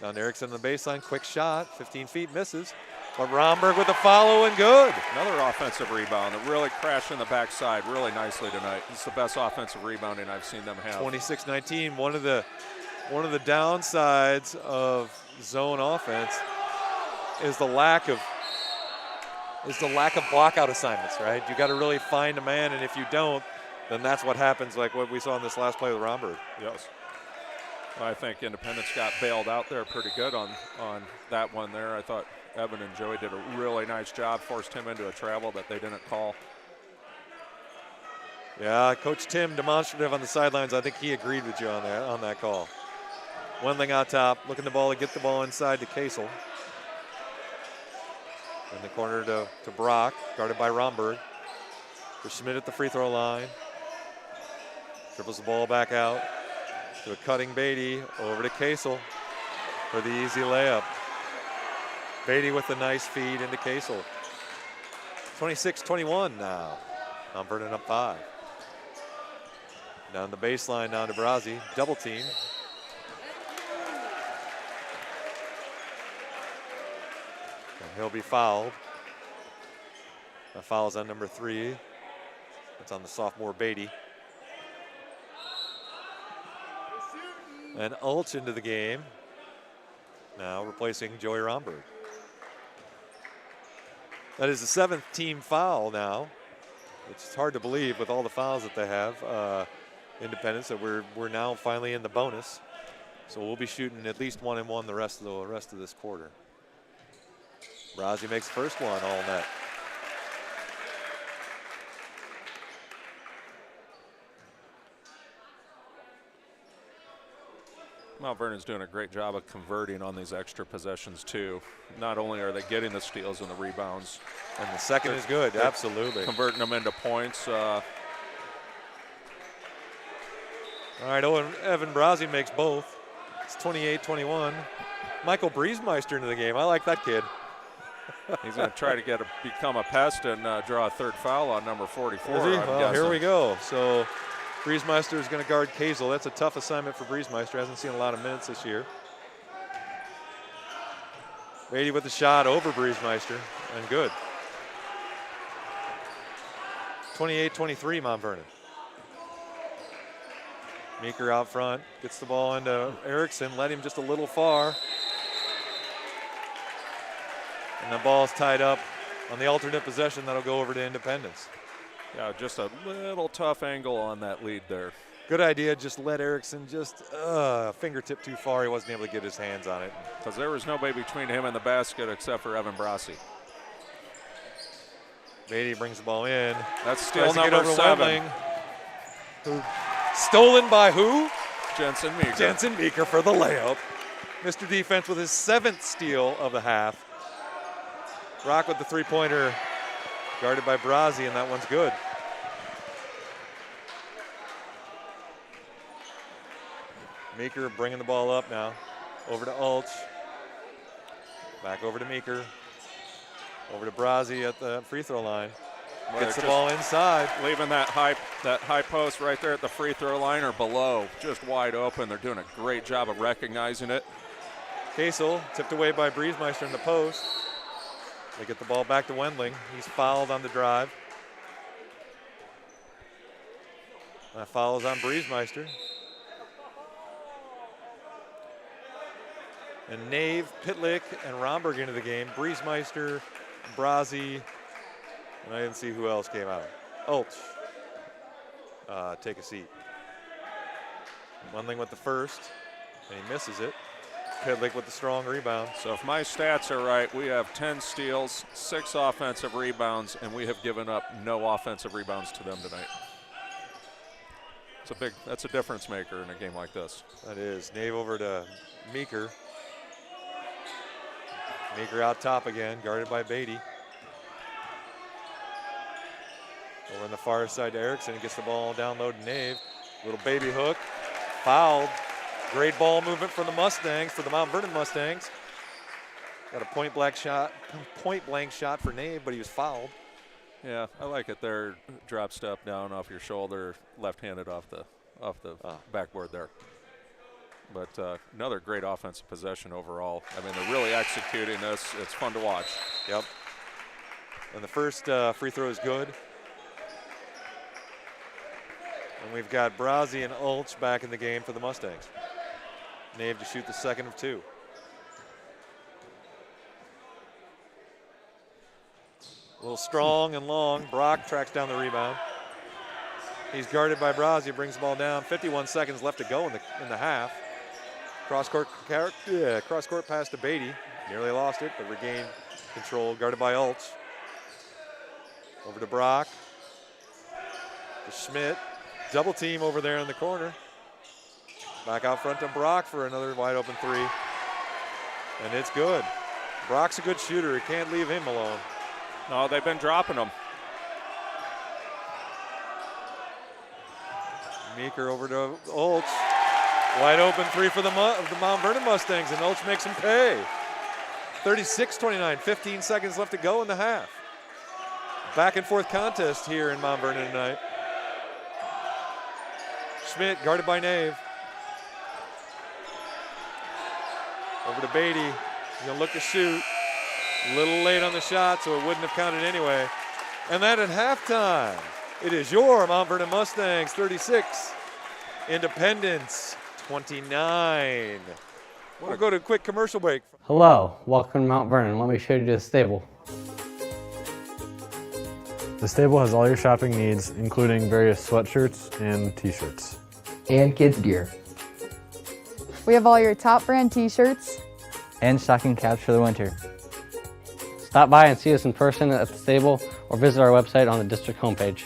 Down to Erickson on the baseline, quick shot, 15 feet, misses. But Romberg with the follow and good. Another offensive rebound that really crashed in the backside really nicely tonight. It's the best offensive rebounding I've seen them have. 26-19, one of the downsides of zone offense is the lack of blockout assignments, right? You got to really find a man, and if you don't, then that's what happens, like what we saw in this last play with Romberg. Yes. I think Independence got bailed out there pretty good on that one there. I thought Evan and Joey did a really nice job, forced him into a travel that they didn't call. Yeah, Coach Tim, demonstrative on the sidelines. I think he agreed with you on that call. Wendling out top, looking the ball to get the ball inside to Casel. In the corner to Brock, guarded by Romberg. For Schmidt at the free throw line. Dribbles the ball back out to a cutting Beatty, over to Casel for the easy layup. Beatty with the nice feed into Casel. 26-21 now. Mount Vernon up 5. Down the baseline, down to Brazzi. Double team. And he'll be fouled. That foul is on number 3. That's on the sophomore Beatty. And Ulch into the game. Now replacing Joey Romberg. That is the 7th team foul now. It's hard to believe with all the fouls that they have. Independence that we're now finally in the bonus. So we'll be shooting at least 1 and 1 the rest of this quarter. Brazzi makes the first one all net. Mount Vernon's doing a great job of converting on these extra possessions too. Not only are they getting the steals and the rebounds, and the second is good, absolutely. Converting them into points. All right, Evan Brazzi makes both. It's 28-21. Michael Briesmeister into the game. I like that kid. He's going to try to become a pest and draw a 3rd foul on number 44. Well, here we go. So Briesmeister is going to guard Kazel. That's a tough assignment for Briesmeister. Hasn't seen a lot of minutes this year. Beatty with the shot over Briesmeister, and good. 28-23, Mount Vernon. Meeker out front, gets the ball into Erickson, led him just a little far. And the ball's tied up on the alternate possession. That'll go over to Independence. Yeah, just a little tough angle on that lead there. Good idea, just let Erickson just fingertip too far. He wasn't able to get his hands on it. Because there was nobody between him and the basket except for Evan Brazzi. Beatty brings the ball in. That's steal number 7. Stolen by who? Jensen Meeker. Jensen Meeker for the layup. Mr. Defense with his 7th steal of the half. Rock with the 3-pointer, guarded by Brazzi, and that one's good. Meeker bringing the ball up now. Over to Ulch. Back over to Meeker. Over to Brazzi at the free throw line. Gets the ball inside. Leaving that high post right there at the free throw line or below, just wide open. They're doing a great job of recognizing it. Kazel tipped away by Briesmeister in the post. They get the ball back to Wendling. He's fouled on the drive. That foul is on Briesmeister. And Nave, Pitlick, and Romberg into the game. Briesmeister, Brazzi, and I didn't see who else came out. Ulch, take a seat. Wendling with the first, and he misses it. Pitlick with the strong rebound. So if my stats are right, we have 10 steals, 6 offensive rebounds, and we have given up no offensive rebounds to them tonight. That's a difference maker in a game like this. That is. Nave over to Meeker. Meeker out top again, guarded by Beatty. Over on the far side to Erickson, gets the ball down low to Nave. Little baby hook, fouled. Great ball movement from the Mustangs, for the Mount Vernon Mustangs. Got a point blank shot for Nave, but he was fouled. Yeah, I like it there. Drop step down off your shoulder, left-handed off the backboard there. But another great offensive possession overall. I mean, they're really executing this. It's fun to watch. Yep. And the first free throw is good. And we've got Brazzi and Ulch back in the game for the Mustangs. Nave to shoot the second of 2. A little strong and long. Brock tracks down the rebound. He's guarded by Brazzi, brings the ball down. 51 seconds left to go in the half. Cross court pass to Beatty. Nearly lost it, but regained control. Guarded by Ulch. Over to Brock. To Schmidt. Double team over there in the corner. Back out front to Brock for another wide open 3. And it's good. Brock's a good shooter. You can't leave him alone. No, they've been dropping him. Meeker over to Ulch. Wide open 3 for the Mount Vernon Mustangs, and Ulch makes him pay. 36-29, 15 seconds left to go in the half. Back and forth contest here in Mount Vernon tonight. Schmidt, guarded by Nave. Over to Beatty. He's going to look to shoot. A little late on the shot, so it wouldn't have counted anyway. And then at halftime, it is your Mount Vernon Mustangs 36, Independence 29. We'll go to a quick commercial break. Hello, welcome to Mount Vernon. Let me show you the stable. The stable has all your shopping needs, including various sweatshirts and t-shirts. And kids gear. We have all your top brand t-shirts. And stocking caps for the winter. Stop by and see us in person at the stable or visit our website on the district homepage.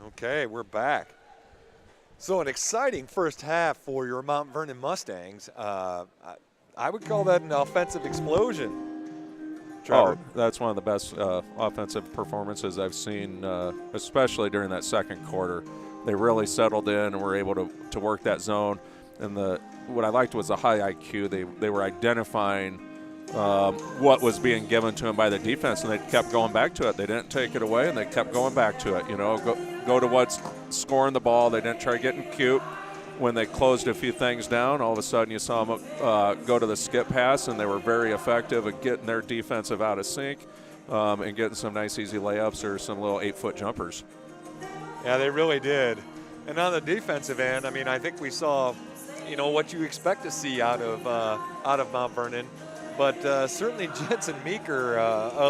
Okay, we're back. So an exciting first half for your Mount Vernon Mustangs. I would call that an offensive explosion. Trevor. Oh, that's one of the best offensive performances I've seen, especially during that second quarter. They really settled in and were able to work that zone. And what I liked was the high IQ. They were identifying what was being given to them by the defense, and they kept going back to it. They didn't take it away, and they kept going back to it. You know, go to what's scoring the ball. They didn't try getting cute. When they closed a few things down, all of a sudden you saw them go to the skip pass, and they were very effective at getting their defensive out of sync and getting some nice easy layups or some little 8-foot jumpers. Yeah, they really did. And on the defensive end, I mean, I think we saw, you know, what you expect to see out of Mount Vernon. But certainly Jensen Meeker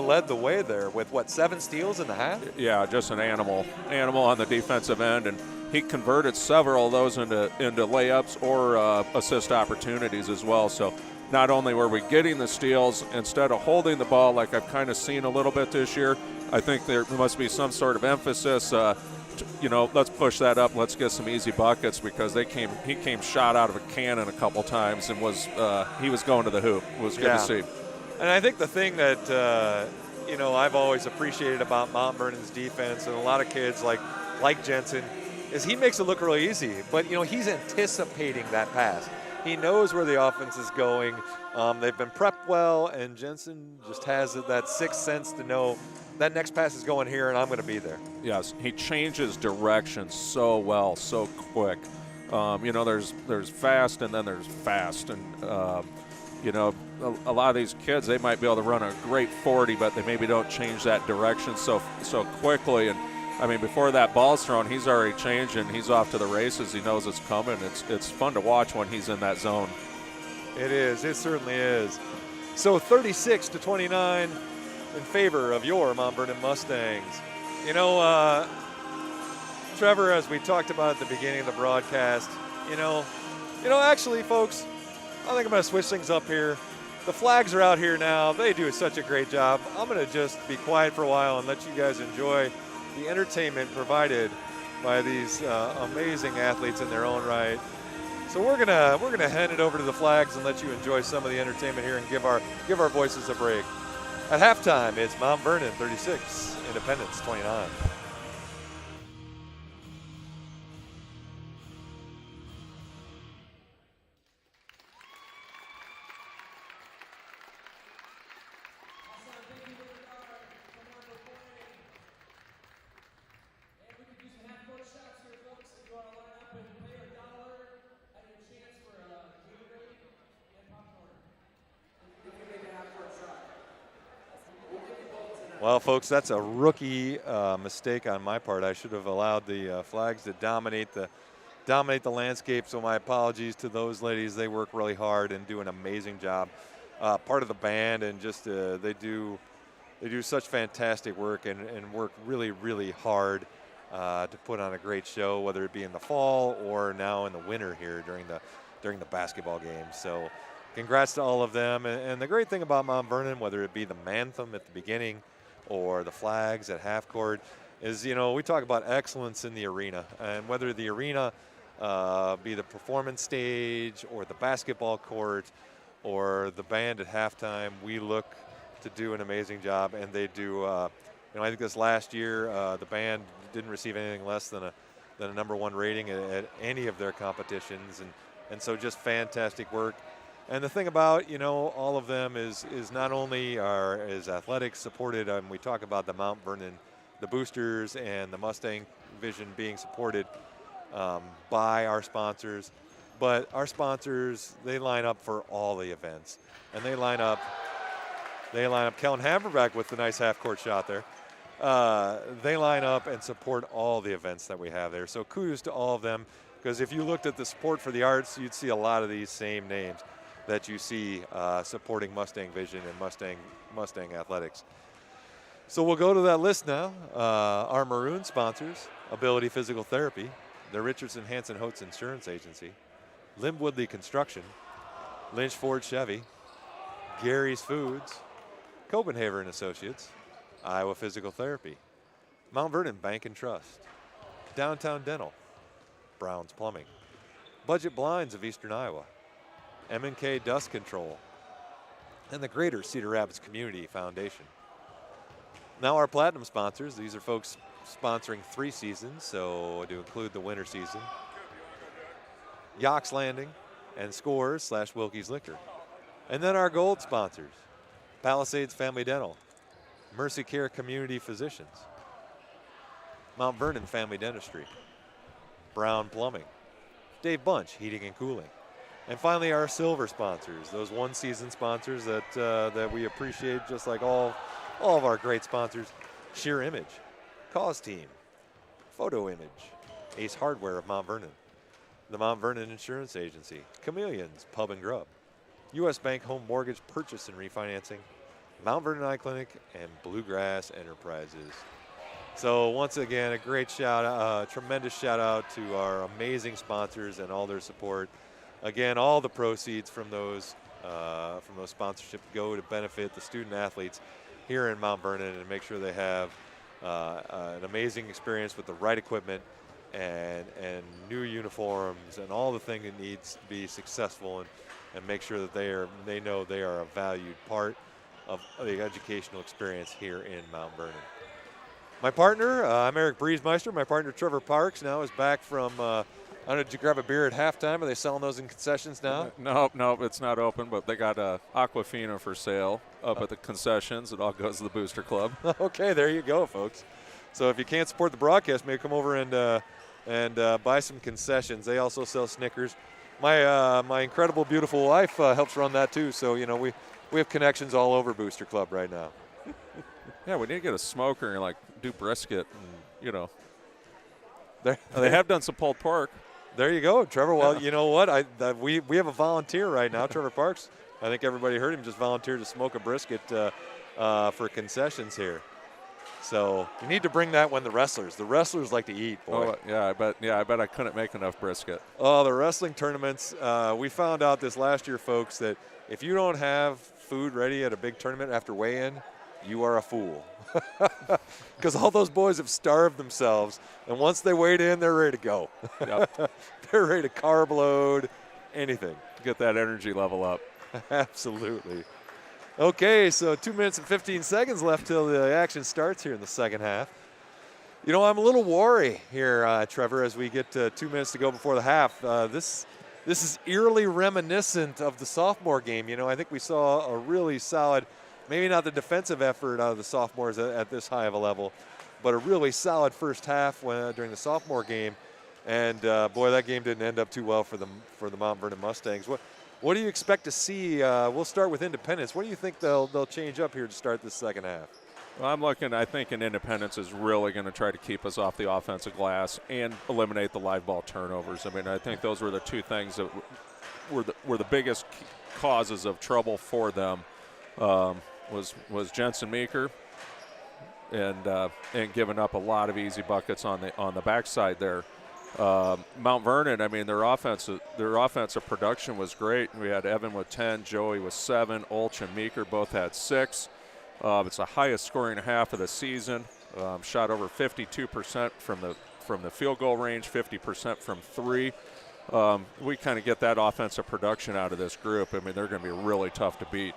led the way there with, 7 steals in the half? Yeah, just an animal on the defensive end. And he converted several of those into layups or assist opportunities as well. So not only were we getting the steals, instead of holding the ball like I've kind of seen a little bit this year, I think there must be some sort of emphasis, let's push that up, let's get some easy buckets, because he came shot out of a cannon a couple times and he was going to the hoop. It was good to see. And I think the thing that, I've always appreciated about Mount Vernon's defense, and a lot of kids like Jensen, is he makes it look really easy, but he's anticipating that pass. He knows where the offense is going. They've been prepped well, and Jensen just has that sixth sense to know that next pass is going here, and I'm going to be there. Yes, he changes direction so well, so quick. There's fast, and then there's fast, and a lot of these kids, they might be able to run a great 40, but they maybe don't change that direction so quickly. And I mean, before that ball's thrown, he's already changed and he's off to the races. He knows it's coming. It's fun to watch when he's in that zone. It is. It certainly is. So 36-29 in favor of your Mount Vernon Mustangs. Trevor, as we talked about at the beginning of the broadcast, actually, folks, I think I'm going to switch things up here. The flags are out here now. They do such a great job. I'm going to just be quiet for a while and let you guys enjoy the entertainment provided by these amazing athletes in their own right. So we're gonna hand it over to the flags and let you enjoy some of the entertainment here and give our voices a break. At halftime, it's Mount Vernon 36, Independence 29. Well, folks, that's a rookie mistake on my part. I should have allowed the flags to dominate the landscape. So my apologies to those ladies. They work really hard and do an amazing job. Part of the band, and just they do such fantastic work and work really, really hard to put on a great show, whether it be in the fall or now in the winter here during the basketball games. So congrats to all of them. And the great thing about Mount Vernon, whether it be the Manthem at the beginning or the flags at half court, is, we talk about excellence in the arena. And whether the arena be the performance stage or the basketball court or the band at halftime, we look to do an amazing job. And they do, I think this last year, the band didn't receive anything less than a #1 rating at any of their competitions. And so just fantastic work. And the thing about, all of them is not only is athletics supported, we talk about the Mount Vernon, the boosters and the Mustang Vision being supported by our sponsors, but our sponsors, they line up for all the events. And they line up Kellen Haverback with the nice half-court shot there. They line up and support all the events that we have there. So kudos to all of them, because if you looked at the support for the arts, you'd see a lot of these same names that you see supporting Mustang Vision and Mustang Athletics. So we'll go to that list now. Our maroon sponsors: Ability Physical Therapy, the Richardson Hanson Holtz Insurance Agency, Lim Woodley Construction, Lynch Ford Chevy, Gary's Foods, Copenhaver and Associates, Iowa Physical Therapy, Mount Vernon Bank and Trust, Downtown Dental, Brown's Plumbing, Budget Blinds of Eastern Iowa, M&K Dust Control, and the Greater Cedar Rapids Community Foundation. Now our platinum sponsors, these are folks sponsoring 3 seasons, so to include the winter season, Yox Landing and Scores / Wilkie's Liquor. And then our gold sponsors: Palisades Family Dental, Mercy Care Community Physicians, Mount Vernon Family Dentistry, Brown Plumbing, Dave Bunch Heating and Cooling, and finally our silver sponsors, those one-season sponsors that we appreciate, just like all of our great sponsors: Sheer Image, Cause Team, Photo Image, Ace Hardware of Mount Vernon, the Mount Vernon Insurance Agency, Chameleons Pub and Grub, U.S. Bank Home Mortgage Purchase and Refinancing, Mount Vernon Eye Clinic, and Bluegrass Enterprises. So once again, a great tremendous shout out to our amazing sponsors and all their support. Again, all the proceeds from those sponsorships go to benefit the student athletes here in Mount Vernon and make sure they have an amazing experience with the right equipment and new uniforms and all the things it needs to be successful, and make sure that they know they are a valued part of the educational experience here in Mount Vernon. My partner, I'm Eric Briesmeister. My partner, Trevor Parks, now is back from, I don't know, did you grab a beer at halftime? Are they selling those in concessions now? No, it's not open, but they got Aquafina for sale up at the concessions. It all goes to the Booster Club. Okay, there you go, folks. So if you can't support the broadcast, maybe come over and buy some concessions. They also sell Snickers. My incredible, beautiful wife helps run that too. So, we have connections all over Booster Club right now. Yeah, we need to get a smoker and do brisket, and they have done some pulled pork. There you go, Trevor. Well, you know what? We have a volunteer right now, Trevor Parks. I think everybody heard him just volunteer to smoke a brisket for concessions here. So you need to bring that when the wrestlers like to eat, boy. Oh, yeah, I bet I couldn't make enough brisket. Oh, the wrestling tournaments. We found out this last year, folks, that if you don't have food ready at a big tournament after weigh-in, you are a fool. Because all those boys have starved themselves, and once they weighed in, they're ready to go. Yep. They're ready to carb load, anything. Get that energy level up. Absolutely. Okay, so 2 minutes and 15 seconds left till the action starts here in the second half. I'm a little wary here, Trevor, as we get 2 minutes to go before the half. This is eerily reminiscent of the sophomore game. I think we saw a really solid, maybe not the defensive effort out of the sophomores at this high of a level, but a really solid first half during the sophomore game. And boy, that game didn't end up too well for the Mount Vernon Mustangs. What do you expect to see? We'll start with Independence. What do you think they'll change up here to start this second half? Well, I think Independence is really going to try to keep us off the offensive glass and eliminate the live ball turnovers. I think those were the two things that were the biggest causes of trouble for them. Was Jensen Meeker and giving up a lot of easy buckets on the backside there. Mount Vernon, their offensive production was great. We had Evan with 10, Joey with 7, Ulch and Meeker both had 6. It's the highest scoring half of the season. Shot over 52% from the field goal range, 50% from 3. We kind of get that offensive production out of this group. They're going to be really tough to beat.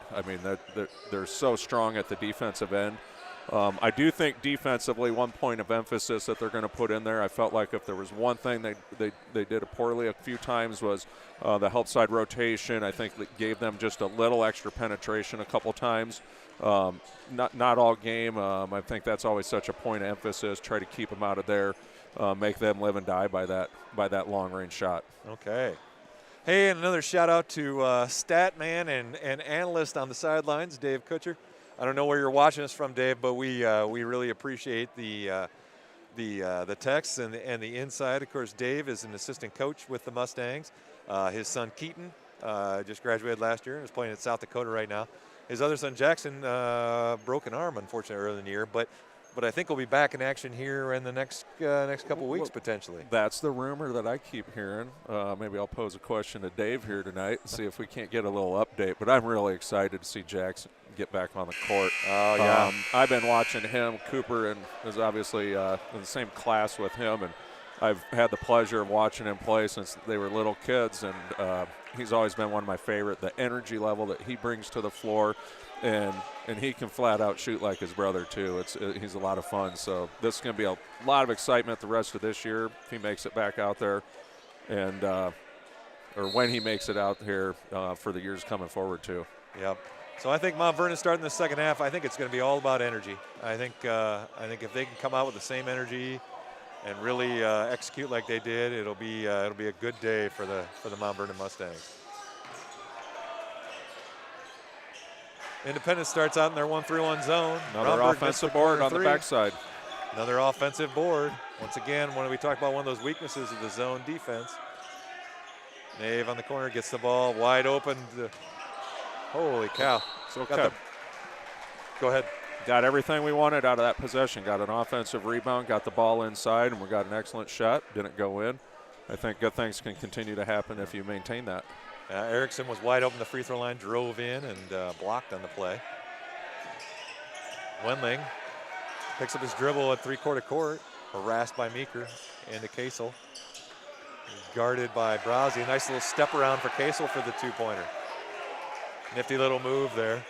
They're so strong at the defensive end. I do think defensively, 1 point of emphasis that they're going to put in there. I felt like if there was one thing they did poorly a few times was the help side rotation. I think that gave them just a little extra penetration a couple times. Not all game. I think that's always such a point of emphasis. Try to keep them out of there, make them live and die by that long range shot. Okay. Hey, and another shout out to stat man and analyst on the sidelines, Dave Kutcher. I don't know where you're watching us from, Dave, but we really appreciate the texts and the insight. Of course, Dave is an assistant coach with the Mustangs. His son Keaton just graduated last year and is playing in South Dakota right now. His other son Jackson broke an arm, unfortunately, early in the year, but I think we'll be back in action here in the next couple weeks potentially. That's the rumor that I keep hearing. Maybe I'll pose a question to Dave here tonight and see if we can't get a little update. But I'm really excited to see Jackson get back on the court. Oh, yeah. I've been watching him. Cooper and is obviously in the same class with him, and I've had the pleasure of watching him play since they were little kids, and he's always been one of my favorite. The energy level that he brings to the floor, and he can flat out shoot like his brother too. He's a lot of fun. So this is going to be a lot of excitement the rest of this year if he makes it back out there, and or when he makes it out here for the years coming forward too. Yep. So I think Mount Vernon starting the second half. I think it's going to be all about energy. I think if they can come out with the same energy and really execute like they did, it'll be a good day for the Mount Vernon Mustangs. Independence starts out in their 1-3-1 zone. Another offensive board on the backside. Another offensive board. Once again, when we talk about one of those weaknesses of the zone defense. Nave on the corner gets the ball wide open. Holy cow. It's okay. Go ahead. Got everything we wanted out of that possession. Got an offensive rebound, got the ball inside, and we got an excellent shot. Didn't go in. I think good things can continue to happen if you maintain that. Erickson was wide open the free throw line, drove in, and blocked on the play. Wendling picks up his dribble at three-quarter court, harassed by Meeker into Kasel. He's guarded by Browsey. A nice little step around for Kasel for the two-pointer. Nifty little move there.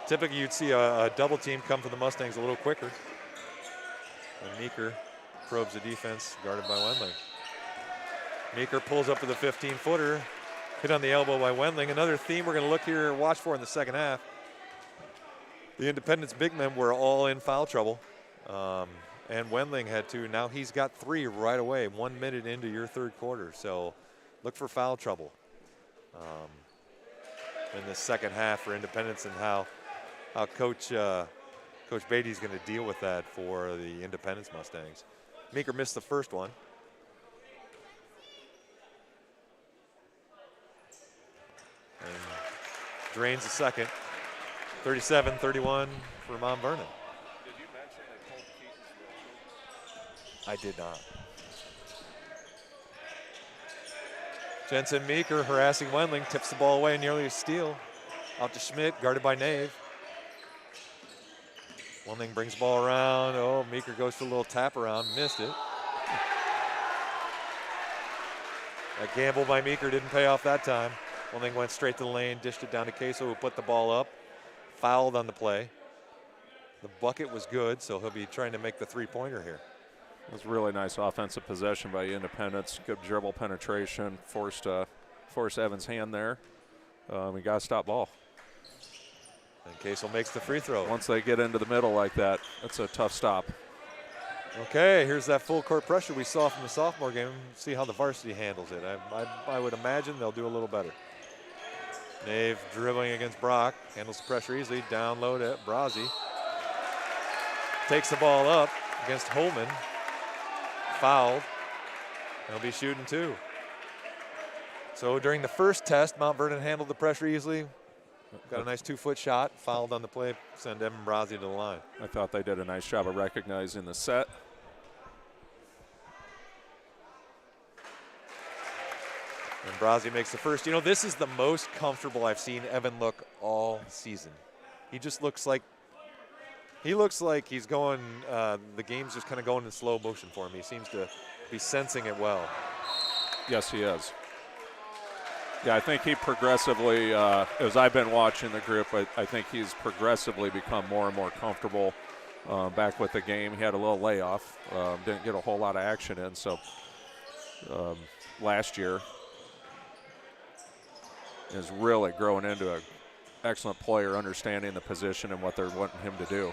Typically, you'd see a double team come for the Mustangs a little quicker. And Meeker probes the defense, guarded by Wendling. Meeker pulls up for the 15-footer. Hit on the elbow by Wendling. Another theme we're going to watch for in the second half. The Independence big men were all in foul trouble. And Wendling had two. Now he's got three right away, 1 minute into your third quarter. So look for foul trouble in the second half for Independence, and how Coach Beatty's going to deal with that for the Independence Mustangs. Meeker missed the first one. And drains the second. 37-31 for Mount Vernon. Did you mention they pulled Keaton's I did not. Jensen Meeker harassing Wendling, tips the ball away, nearly a steal. Out to Schmidt, guarded by Nave. Wendling brings the ball around. Oh, Meeker goes for a little tap around, missed it. That gamble by Meeker didn't pay off that time. Wendling went straight to the lane, dished it down to Kasel, who put the ball up. Fouled on the play. The bucket was good, so he'll be trying to make the three-pointer here. It was a really nice offensive possession by Independence. Good dribble penetration. Forced Evans' hand there. We got to stop ball. And Kasel makes the free throw. Once they get into the middle like that, that's a tough stop. Okay, here's that full court pressure we saw from the sophomore game. See how the varsity handles it. I would imagine they'll do a little better. Nave dribbling against Brock. Handles the pressure easily. Down low to Brozzi. Takes the ball up against Holman. Fouled. He'll be shooting two. So during the first test, Mount Vernon handled the pressure easily. Got a nice 2-foot shot. Fouled on the play. Send Evan Brozzi to the line. I thought they did a nice job of recognizing the set. And Brozzi makes the first. You know, this is the most comfortable I've seen Evan look all season. He just looks like he's going, the game's just kind of going in slow motion for him. He seems to be sensing it well. Yes, he is. Yeah, I think he progressively, as I've been watching the group, I think he's progressively become more and more comfortable. back with the game. He had a little layoff, didn't get a whole lot of action in. So last year is really growing into an excellent player, understanding the position and what they're wanting him to do.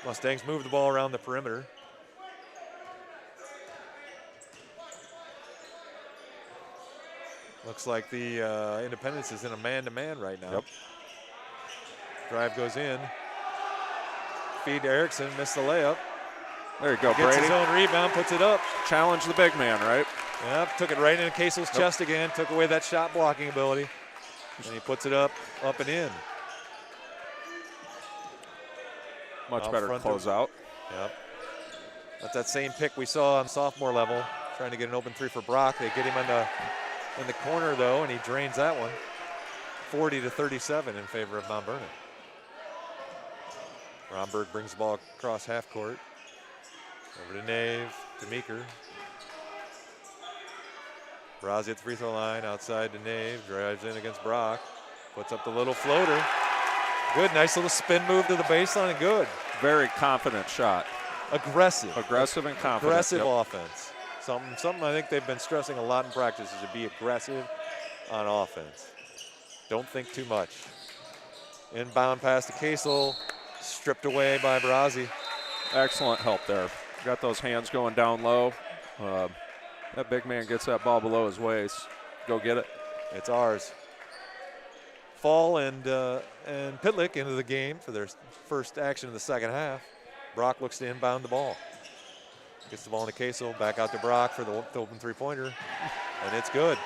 Mustangs move the ball around the perimeter. Looks like the Independence is in a man-to-man right now. Yep. Drive goes in. Feed to Erickson, missed the layup. There you go, Gets Brady. his own rebound, puts it up. Challenge the big man, right? Yep, took it right into Kasel's chest again, took away that shot blocking ability. And he puts it up and in. Much better closeout. Yep. That's that same pick we saw on sophomore level, trying to get an open three for Brock. They get him in the corner, though, and he drains that one. 40-37 in favor of Mount Vernon. Romberg brings the ball across half court. Over to Nave, to Meeker. Brazzi at the free throw line, outside to Nave, drives in against Brock. Puts up the little floater. Good, nice little spin move to the baseline, and good. Very confident shot. Aggressive. Aggressive and confident. Aggressive offense. Something I think they've been stressing a lot in practice is to be aggressive on offense. Don't think too much. Inbound pass to Kasel, stripped away by Brazzi. Excellent help there. Got those hands going down low. That big man gets that ball below his waist. Go get it. It's ours. Fall and Pitlick into the game for their first action in the second half. Brock looks to inbound the ball. Gets the ball into Kasel, back out to Brock for the open three-pointer, and it's good.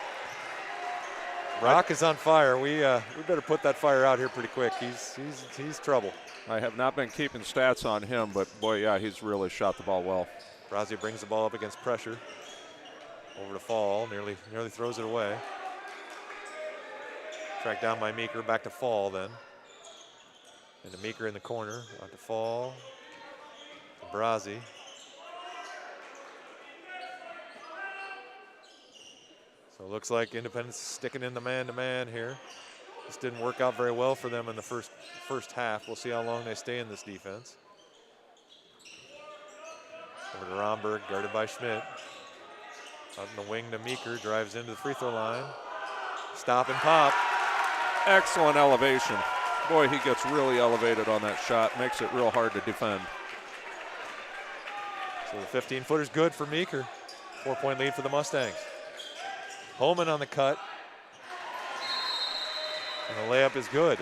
Brock is on fire. We better put that fire out here pretty quick. He's trouble. I have not been keeping stats on him, but boy, yeah, he's really shot the ball well. Brazzi brings the ball up against pressure. Over to Fall, nearly throws it away. Tracked down by Meeker, back to Fall then. And to Meeker in the corner, out to Fall. To Brazzi. So it looks like Independence is sticking in the man-to-man here. This didn't work out very well for them in the first half. We'll see how long they stay in this defense. Over to Romberg, guarded by Schmidt. Out in the wing to Meeker, drives into the free throw line. Stop and pop. Excellent elevation. Boy, he gets really elevated on that shot, makes it real hard to defend. So the 15-footer's good for Meeker. 4-point lead for the Mustangs. Holman on the cut. And the layup is good.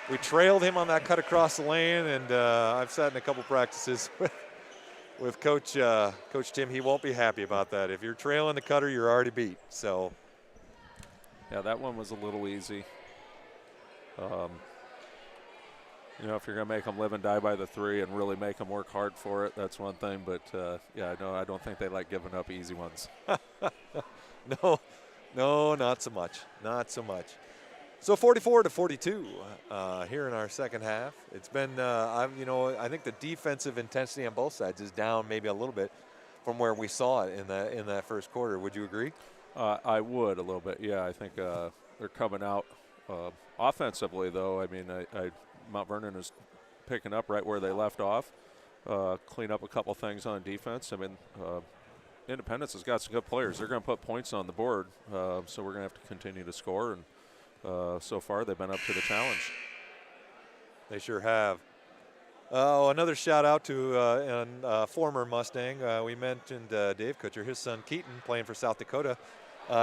We trailed him on that cut across the lane, and I've sat in a couple practices with Coach Tim. He won't be happy about that. If you're trailing the cutter, you're already beat. So, yeah, that one was a little easy. You know, if you're going to make them live and die by the three and really make them work hard for it, that's one thing. But, yeah, no, I don't think they like giving up easy ones. No, not so much. Not so much. So 44-42 here in our second half. It's been, I think the defensive intensity on both sides is down maybe a little bit from where we saw it in that first quarter. Would you agree? I would a little bit. Yeah, I think they're coming out offensively, though. I mean, Mount Vernon is picking up right where they left off. Clean up a couple things on defense. I mean, Independence has got some good players. They're going to put points on the board, so we're going to have to continue to score. And so far, they've been up to the challenge. They sure have. Another shout out to a former Mustang. We mentioned Dave Kutcher, his son Keaton, playing for South Dakota.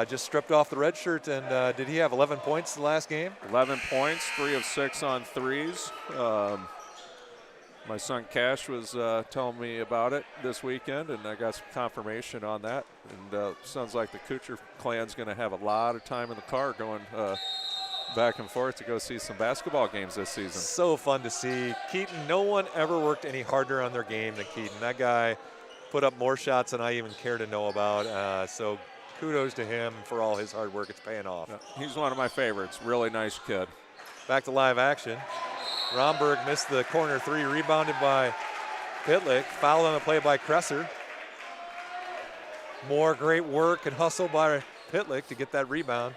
Just stripped off the red shirt, and did he have 11 points the last game? 11 points, 3 of 6 on threes. My son Cash was telling me about it this weekend, and I got some confirmation on that. And sounds like the Kutcher clan's going to have a lot of time in the car going back and forth to go see some basketball games this season. So fun to see. Keaton, no one ever worked any harder on their game than Keaton. That guy put up more shots than I even care to know about. So kudos to him for all his hard work. It's paying off. Yeah, he's one of my favorites. Really nice kid. Back to live action. Romberg missed the corner three, rebounded by Pitlick. Foul on the play by Kresser. More great work and hustle by Pitlick to get that rebound.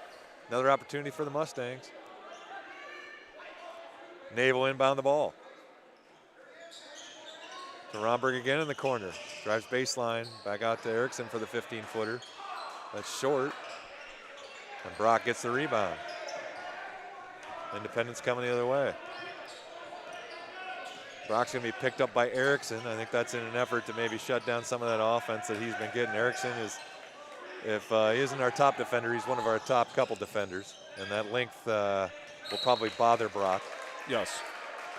Another opportunity for the Mustangs. Naval inbound the ball. To Romberg again in the corner. Drives baseline. Back out to Erickson for the 15-footer. That's short. And Brock gets the rebound. Independence coming the other way. Brock's going to be picked up by Erickson. I think that's in an effort to maybe shut down some of that offense that he's been getting. Erickson is, if he isn't our top defender, he's one of our top couple defenders. And that length will probably bother Brock. Yes.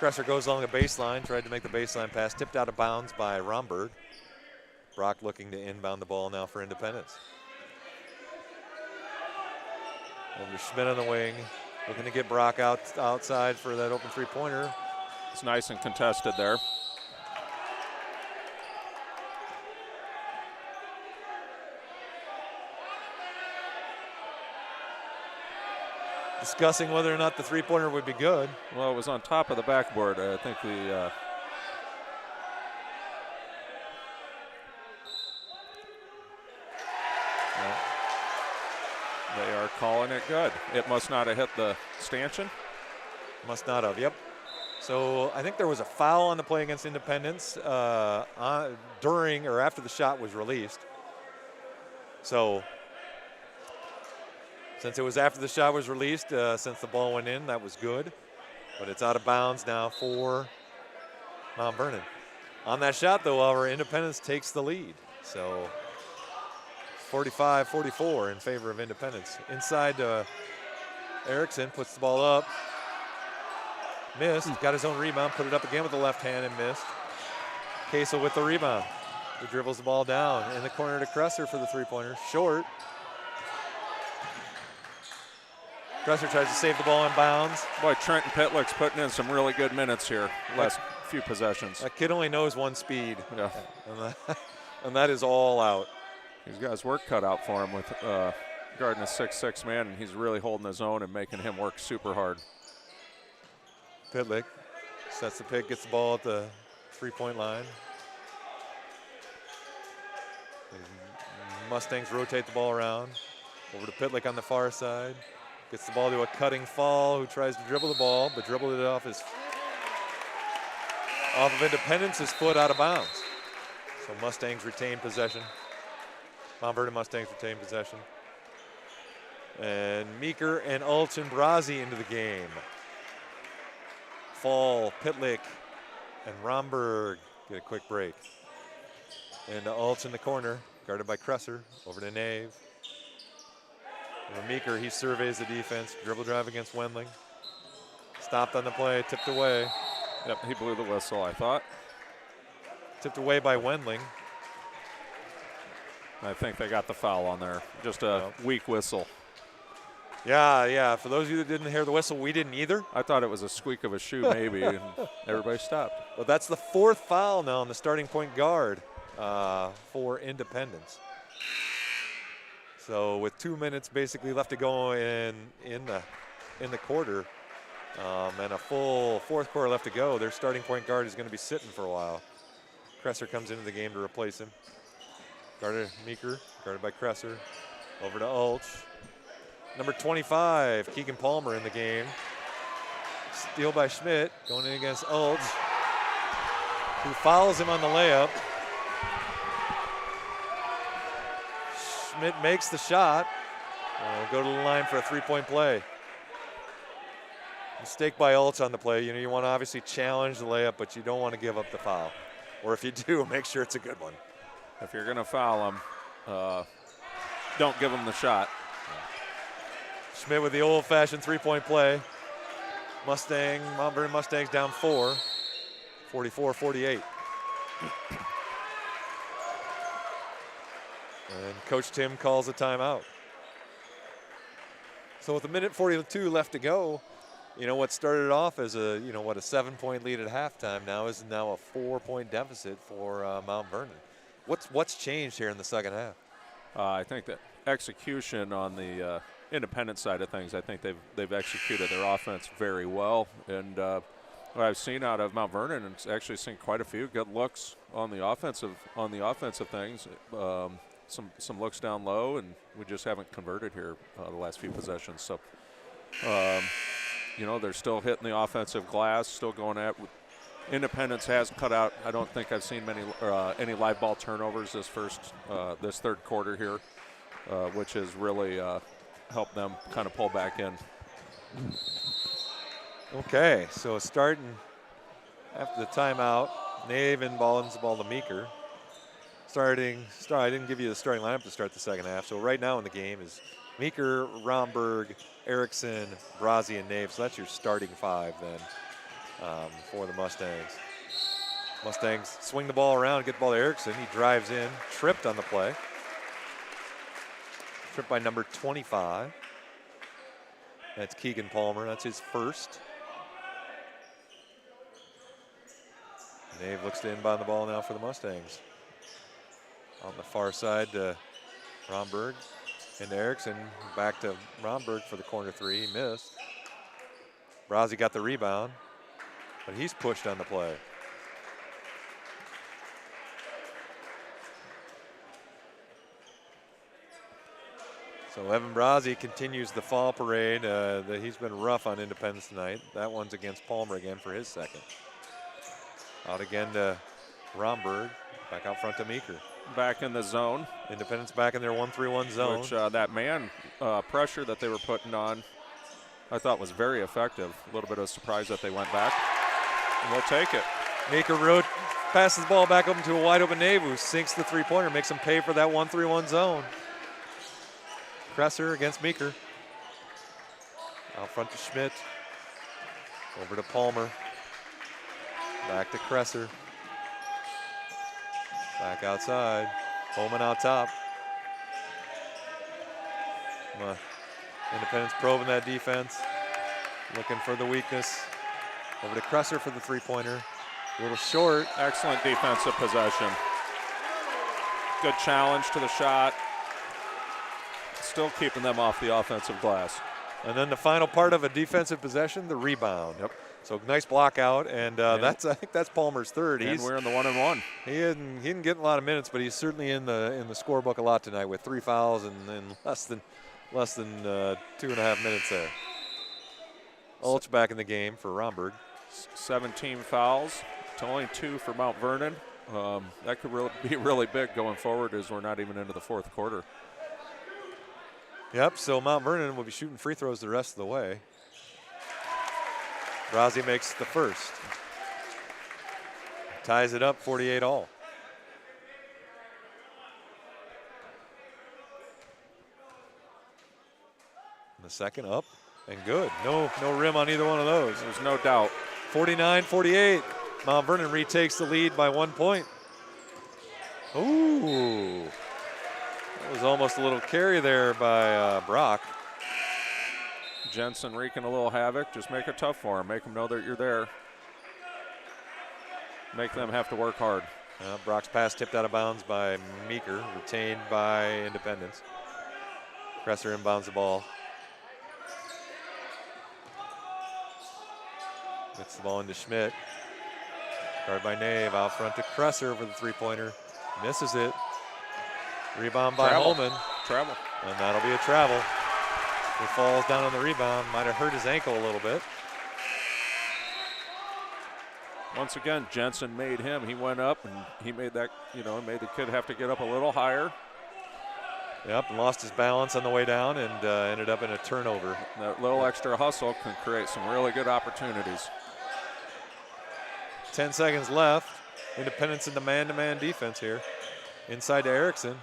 Kresser goes along the baseline, tried to make the baseline pass, tipped out of bounds by Romberg. Brock looking to inbound the ball now for Independence. Over to Schmidt on the wing, looking to get Brock outside for that open three-pointer. It's nice and contested there. Discussing whether or not the three-pointer would be good. Well, it was on top of the backboard. I think the they are calling it good. It must not have hit the stanchion. Must not have, yep. So I think there was a foul on the play against Independence during or after the shot was released. So since it was after the shot was released, since the ball went in, that was good. But it's out of bounds now for Mount Vernon. On that shot, though, however, Independence takes the lead. So 45-44 in favor of Independence. Inside, Erickson puts the ball up. Missed, got his own rebound, put it up again with the left hand and missed. Casel with the rebound. He dribbles the ball down in the corner to Kresser for the three-pointer. Short. Kresser tries to save the ball in bounds. Boy, Trenton Pitlick's putting in some really good minutes here last few possessions. That kid only knows one speed. Yeah. And that is all out. He's got his work cut out for him with guarding a 6'6" man, and he's really holding his own and making him work super hard. Pitlick sets the pick, gets the ball at the three-point line. The Mustangs rotate the ball around. Over to Pitlick on the far side. Gets the ball to a cutting Fall who tries to dribble the ball, but dribbled it off of Independence's foot out of bounds. So Mustangs retain possession. Mount Vernon Mustangs retain possession. And Meeker and Ulch and Brazi into the game. Fall, Pitlick, and Romberg get a quick break. And Ulch in the corner, guarded by Kresser. Over to Nave. And Meeker, he surveys the defense. Dribble drive against Wendling. Stopped on the play, tipped away. Yep, he blew the whistle, I thought. Tipped away by Wendling. I think they got the foul on there. Just a weak whistle. Yeah. For those of you that didn't hear the whistle, we didn't either. I thought it was a squeak of a shoe maybe, and everybody stopped. Well, that's the fourth foul now on the starting point guard for Independence. So with 2 minutes basically left to go in the quarter, and a full fourth quarter left to go, their starting point guard is going to be sitting for a while. Kresser comes into the game to replace him. Meeker, guarded by Kresser. Over to Ulch. Number 25, Keegan Palmer in the game. Steal by Schmidt, going in against Ulch, who fouls him on the layup. Schmidt makes the shot. Go to the line for a three-point play. Mistake by Ulch on the play. You want to obviously challenge the layup, but you don't want to give up the foul. Or if you do, make sure it's a good one. If you're going to foul him, don't give him the shot. Schmidt with the old-fashioned three-point play. Mount Vernon Mustangs down 4, 44-48. And Coach Tim calls a timeout. So with a minute 42 left to go, what started off as a 7-point lead at halftime now is now a 4-point deficit for Mount Vernon. What's changed here in the second half? I think that execution on the Independent side of things, I think they've executed their offense very well. And what I've seen out of Mount Vernon, and actually seen quite a few good looks on the offensive things. Some looks down low, and we just haven't converted here the last few possessions. So, they're still hitting the offensive glass, still going at with Independence has cut out. I don't think I've seen any live ball turnovers this third quarter here, which has really helped them kind of pull back in. Okay, so starting after the timeout, Nave inbounds the ball to Meeker. I didn't give you the starting lineup to start the second half. So right now in the game is Meeker, Romberg, Erickson, Brazzi, and Nave. So that's your starting five then for the Mustangs. Mustangs swing the ball around, get the ball to Erickson. He drives in, tripped on the play. Tripped by number 25. That's Keegan Palmer. That's his first. Nave looks to inbound the ball now for the Mustangs. On the far side to Romberg and Erickson. Back to Romberg for the corner three. He missed. Brazzi got the rebound, but he's pushed on the play. So Evan Brazzi continues the fall parade. He's been rough on Independence tonight. That one's against Palmer again for his second. Out again to Romberg. Back out front to Meeker. Back in the zone. Independence back in their 1-3-1 zone. Which that man pressure that they were putting on, I thought was very effective. A little bit of a surprise that they went back. And we'll take it. Meeker passes the ball back open to a wide open Nave who sinks the three-pointer, makes him pay for that 1-3-1 zone. Kresser against Meeker. Out front to Schmidt. Over to Palmer. Back to Kresser. Back outside. Holman out top. Independence probing that defense. Looking for the weakness. Over to Kresser for the three-pointer. A little short. Excellent defensive possession. Good challenge to the shot. Still keeping them off the offensive glass. And then the final part of a defensive possession, the rebound. Yep. So nice block out, and I think that's Palmer's third. And we're in the 1-and-1. He didn't get a lot of minutes, but he's certainly in the scorebook a lot tonight with 3 fouls and less than 2.5 minutes there. Ulch back in the game for Romberg. 17 fouls to only 2 for Mount Vernon. That could be really big going forward as we're not even into the fourth quarter. Yep, so Mount Vernon will be shooting free throws the rest of the way. Brazzi makes the first. Ties it up 48-all. The second up and good. No rim on either one of those. There's no doubt. 49-48. Mount Vernon retakes the lead by 1 point. Ooh. That was almost a little carry there by Brock. Jensen wreaking a little havoc. Just make it tough for him. Make them know that you're there. Make them have to work hard. Brock's pass tipped out of bounds by Meeker, retained by Independence. Kresser inbounds the ball. Gets the ball into Schmidt. Guarded by Nave, out front to Kresser for the three-pointer. Misses it. Rebound by Holman. Travel. And that'll be a travel. He falls down on the rebound. Might have hurt his ankle a little bit. Once again, Jensen made him. He went up and he made that, made the kid have to get up a little higher. Yep, and lost his balance on the way down and ended up in a turnover. That little extra hustle can create some really good opportunities. 10 seconds left. Independence in the man-to-man defense here. Inside to Erickson.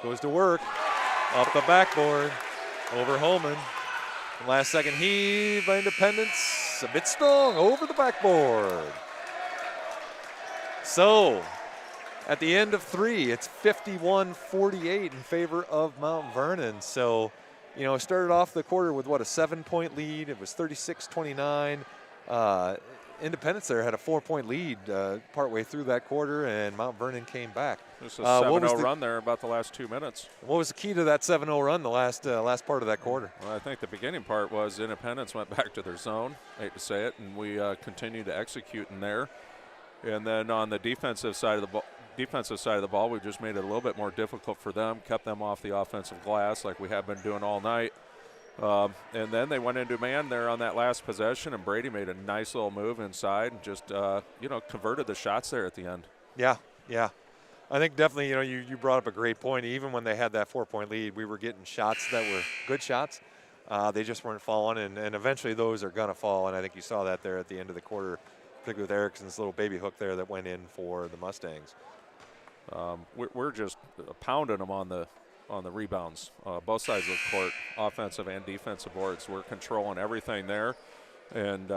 Goes to work. Off the backboard. Over Holman. Last second heave by Independence. A bit strong over the backboard. So, at the end of 3, it's 51-48 in favor of Mount Vernon. So, it started off the quarter with, a 7-point lead. It was 36-29. Independence there had a 4-point lead partway through that quarter, and Mount Vernon came back. This is a 7-0 run there about the last 2 minutes. What was the key to that 7-0 run the last part of that quarter? Well, I think the beginning part was Independence went back to their zone, I hate to say it, and we continued to execute in there. And then on the defensive side of the ball, we just made it a little bit more difficult for them, kept them off the offensive glass like we have been doing all night. And then they went into man there on that last possession, and Brady made a nice little move inside and just, converted the shots there at the end. Yeah, yeah. I think definitely, you brought up a great point. Even when they had that 4-point lead, we were getting shots that were good shots. They just weren't falling, and eventually those are going to fall, and I think you saw that there at the end of the quarter, particularly with Erickson's little baby hook there that went in for the Mustangs. We're just pounding them on the rebounds, both sides of the court, offensive and defensive boards. We're controlling everything there, and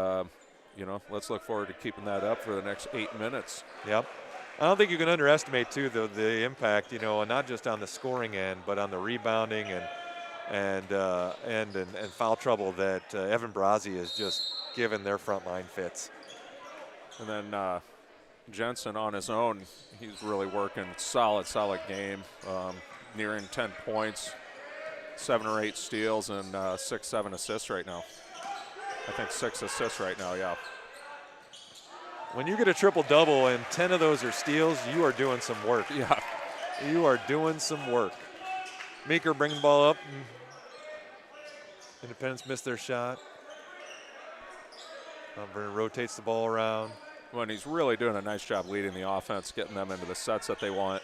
let's look forward to keeping that up for the next 8 minutes. Yep. I don't think you can underestimate too the impact, not just on the scoring end, but on the rebounding and foul trouble that Evan Brazzi has just given their front line fits. And then Jensen on his own, he's really working solid game, nearing 10 points, 7 or 8 steals, and 6-7 assists right now. I think 6 assists right now, yeah. When you get a triple-double and 10 of those are steals, you are doing some work. Yeah. You are doing some work. Meeker bringing the ball up. Independence missed their shot. Vernon rotates the ball around. When he's really doing a nice job leading the offense, getting them into the sets that they want.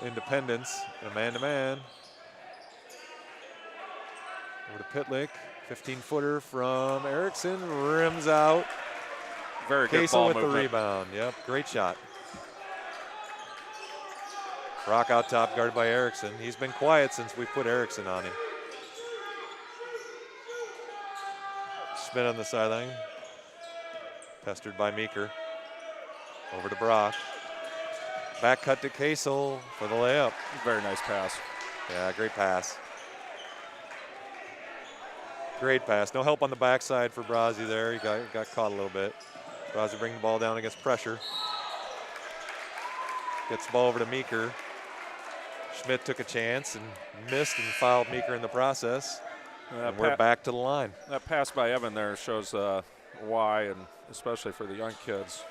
Independence, a man-to-man. Over to Pitlick, 15-footer from Erickson, rims out. Very good Kasel ball with movement. the rebound. Yep, great shot. Rock out top, guarded by Erickson. He's been quiet since we put Erickson on him. Schmidt on the sideline. Pestered by Meeker. Over to Brock. Back cut to Kasel for the layup. Very nice pass. Yeah, great pass. Great pass. No help on the backside for Brazzi there. He got caught a little bit. Brazzi bringing the ball down against pressure. Gets the ball over to Meeker. Schmidt took a chance and missed and fouled Meeker in the process. And we're back to the line. That pass by Evan there shows why, and especially for the young kids.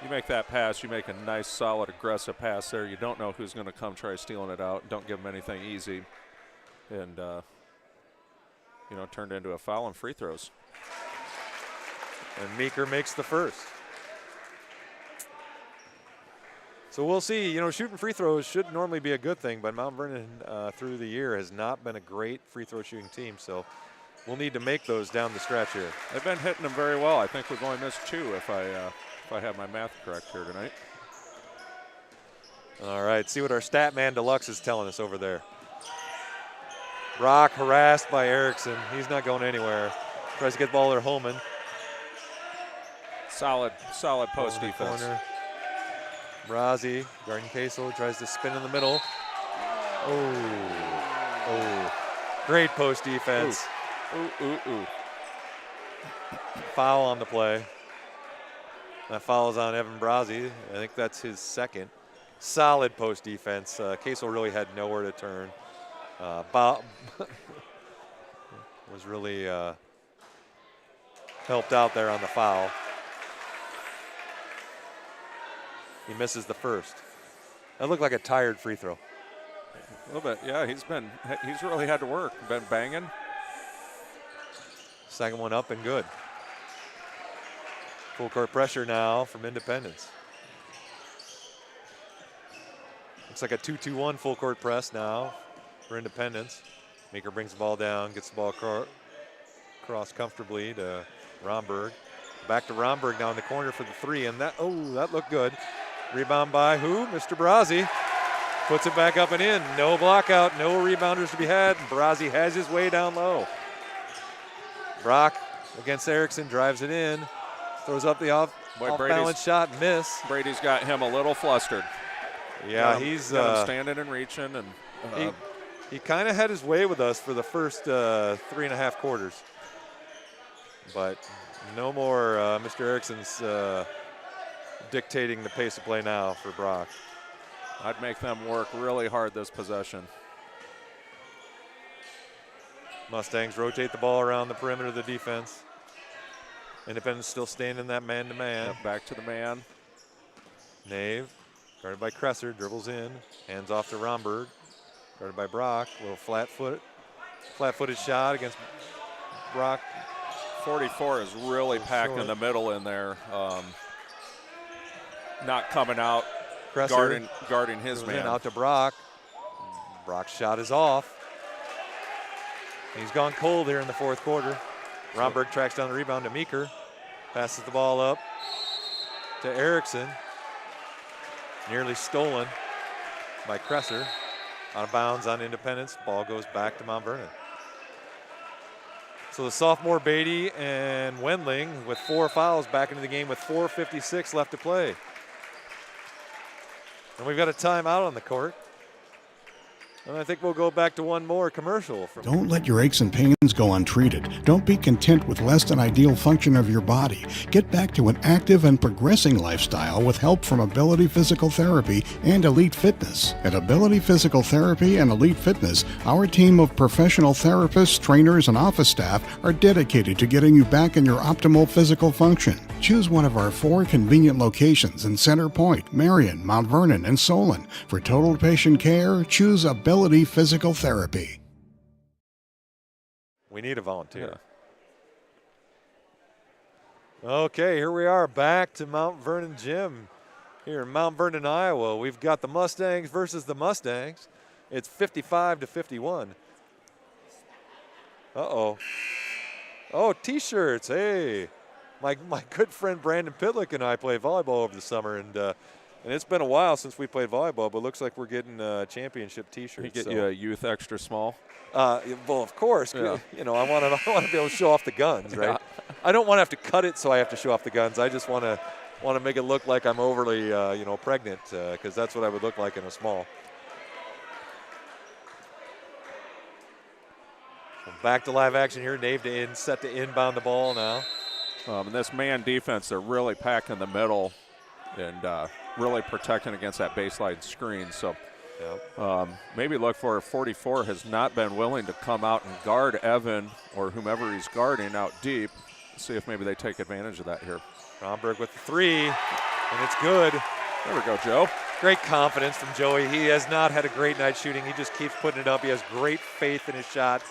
You make that pass, you make a nice, solid, aggressive pass there. You don't know who's going to come try stealing it out. Don't give them anything easy. And, turned into a foul and free throws. And Meeker makes the first. So we'll see. Shooting free throws should normally be a good thing, but Mount Vernon through the year has not been a great free throw shooting team. So we'll need to make those down the stretch here. They've been hitting them very well. I think we've only missed 2 if I have my math correct here tonight. All right, see what our stat man Deluxe is telling us over there. Brock harassed by Erickson. He's not going anywhere. Tries to get the ball to Holman. Solid post defense. Corner. Brazzi, guarding Kasel, tries to spin in the middle. Oh. Great post defense. Ooh. Foul on the play. That foul is on Evan Brazzi. I think that's his second. Solid post defense. Kasel really had nowhere to turn. Bob was really helped out there on the foul. He misses the first. That looked like a tired free throw. A little bit, yeah. He's really had to work. Been banging. Second one up and good. Full court pressure now from Independence. Looks like a 2-2-1 full court press now for Independence. Meeker brings the ball down, gets the ball across comfortably to Romberg. Back to Romberg now in the corner for the 3, and that looked good. Rebound by who? Mr. Brazzi. Puts it back up and in. No block out, no rebounders to be had. Brazzi has his way down low. Brock against Erickson, drives it in. Throws up the off-balance shot, miss. Brady's got him a little flustered. Yeah, he's got him standing and reaching, and he kind of had his way with us for the first 3.5 quarters. But no more Mr. Erickson's dictating the pace of play now for Brock. I'd make them work really hard this possession. Mustangs rotate the ball around the perimeter of the defense. Independence still staying in that man-to-man. Yep, back to the man. Nave, guarded by Kresser, dribbles in, hands off to Romberg. Guarded by Brock, little flat foot Flat-footed shot against Brock. 44 is really packed in the middle in there. Not coming out, Cresser guarding his goes man. in, out to Brock. Brock's shot is off. He's gone cold here in the fourth quarter. Romberg tracks down the rebound to Meeker. Passes the ball up to Erickson. Nearly stolen by Cresser. Out of bounds on Independence. Ball goes back to Mount Vernon. So the sophomore Beatty and Wendling with 4 fouls back into the game with 4:56 left to play. And we've got a timeout on the court. And I think we'll go back to one more commercial. Don't let your aches and pains go untreated. Don't be content with less than ideal function of your body. Get back to an active and progressing lifestyle with help from Ability Physical Therapy and Elite Fitness. At Ability Physical Therapy and Elite Fitness, our team of professional therapists, trainers, and office staff are dedicated to getting you back in your optimal physical function. Choose one of our 4 convenient locations in Center Point, Marion, Mount Vernon, and Solon. For total patient care, choose Ability Physical Therapy. We need a volunteer. Okay, here we are back to Mount Vernon Gym here in Mount Vernon, Iowa. We've got the Mustangs versus the Mustangs. It's 55-51. Uh-oh. Oh, T-shirts. Hey. My good friend Brandon Pitlick and I played volleyball over the summer, and it's been a while since we played volleyball, but looks like we're getting championship T-shirts. He get you a youth extra small? Well, of course. Yeah. You know, I want to be able to show off the guns, right? Yeah. I don't want to have to cut it so I have to show off the guns. I just want to make it look like I'm overly, pregnant, because that's what I would look like in a small. So back to live action here. Nave set to inbound the ball now. And this man defense, they're really packing the middle and really protecting against that baseline screen. So maybe look for 44 has not been willing to come out and guard Evan or whomever he's guarding out deep. See if maybe they take advantage of that here. Romberg with the 3, and it's good. There we go, Joe. Great confidence from Joey. He has not had a great night shooting. He just keeps putting it up. He has great faith in his shot.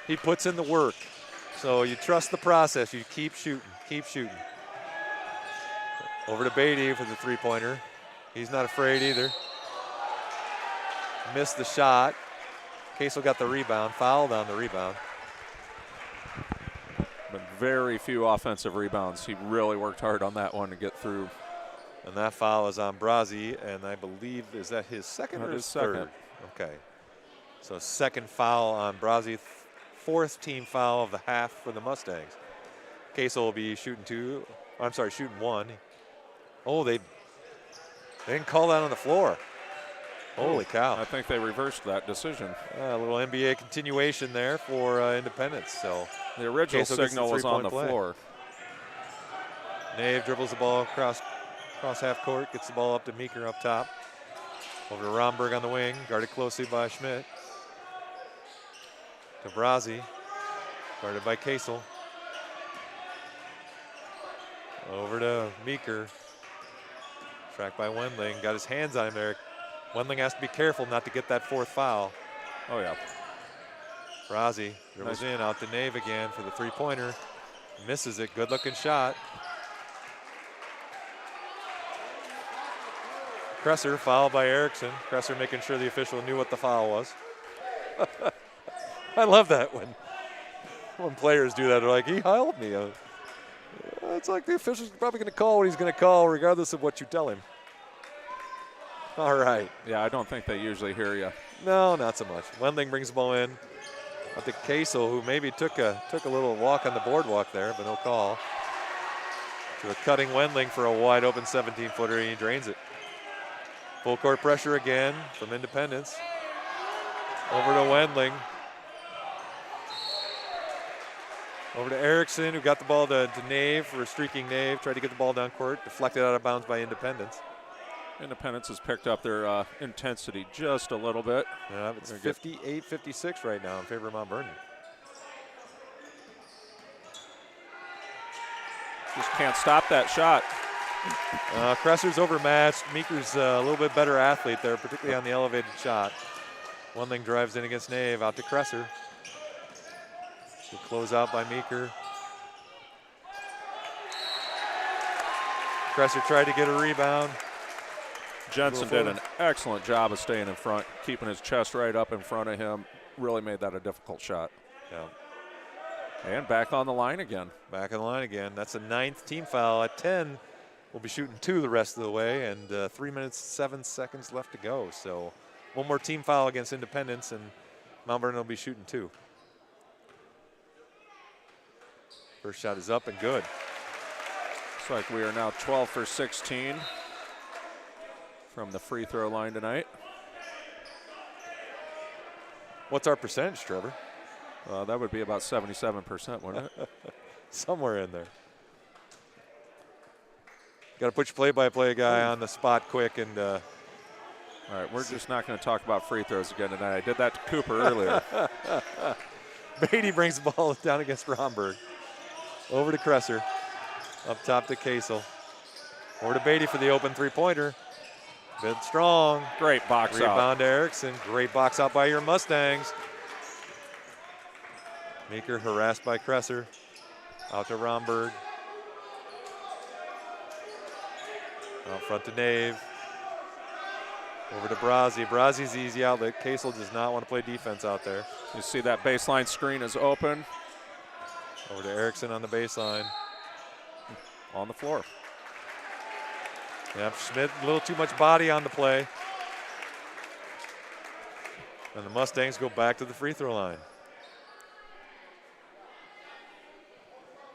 He puts in the work. So you trust the process. You keep shooting. Keep shooting. Over to Beatty for the 3-pointer. He's not afraid either. Missed the shot. Casel got the rebound, fouled on the rebound. But very few offensive rebounds. He really worked hard on that one to get through. And that foul is on Brazzi, and I believe, is that his second or his third? Second. Okay. So second foul on Brazzi, 4th team foul of the half for the Mustangs. Casel will be shooting 1. Oh, they didn't call that on the floor. Holy cow. I think they reversed that decision. A little NBA continuation there for Independence. So the original Casel signal was on the floor. Nave dribbles the ball across half court, gets the ball up to Meeker up top. Over to Romberg on the wing, guarded closely by Schmidt. To Brazzi, guarded by Casel. Over to Meeker. Tracked by Wendling. Got his hands on him there. Wendling has to be careful not to get that 4th foul. Oh, yeah. Brazzi dribbles in, out to Nave again for the 3-pointer. Misses it. Good-looking shot. Cresser fouled by Erickson. Cresser making sure the official knew what the foul was. I love that when players do that. They're like, he fouled me. It's like the official's probably going to call what he's going to call regardless of what you tell him. All right. Yeah, I don't think they usually hear you. No, not so much. Wendling brings the ball in. Up to Casel, who maybe took a little walk on the boardwalk there, but no call. To a cutting Wendling for a wide open 17-footer, and he drains it. Full court pressure again from Independence. Over to Wendling. Over to Erickson, who got the ball to Nave for a streaking Nave. Tried to get the ball down court, deflected out of bounds by Independence. Independence has picked up their intensity just a little bit. Yeah, it's 58-56 right now in favor of Mount Vernon. Just can't stop that shot. Cresser's overmatched. Meeker's a little bit better athlete there, particularly on the elevated shot. Wendling drives in against Nave, out to Cresser. Good close out by Meeker. Kresser tried to get a rebound. Jensen did an excellent job of staying in front, keeping his chest right up in front of him. Really made that a difficult shot. Yeah. And back on the line again. Back on the line again. That's a 9th team foul. At 10, we'll be shooting 2 the rest of the way, and 3 minutes, 7 seconds left to go. So one more team foul against Independence, and Mount Vernon will be shooting 2. First shot is up and good. Looks like we are now 12 for 16 from the free throw line tonight. What's our percentage, Trevor? That would be about 77%, wouldn't it? Somewhere in there. Got to put your play-by-play guy on the spot quick. And all right, we're just not going to talk about free throws again tonight. I did that to Cooper earlier. Beatty brings the ball down against Romberg. Over to Kresser. Up top to Kasel. Over to Beatty for the open three-pointer. Bit strong. Great box out. Rebound to Erickson. Great box out by your Mustangs. Meeker harassed by Kresser. Out to Romberg. Out front to Nave. Over to Brazzi. Brazzi's easy outlet. Kasel does not want to play defense out there. You see that baseline screen is open. Over to Erickson on the baseline. On the floor. Yeah, Schmidt, a little too much body on the play. And the Mustangs go back to the free throw line.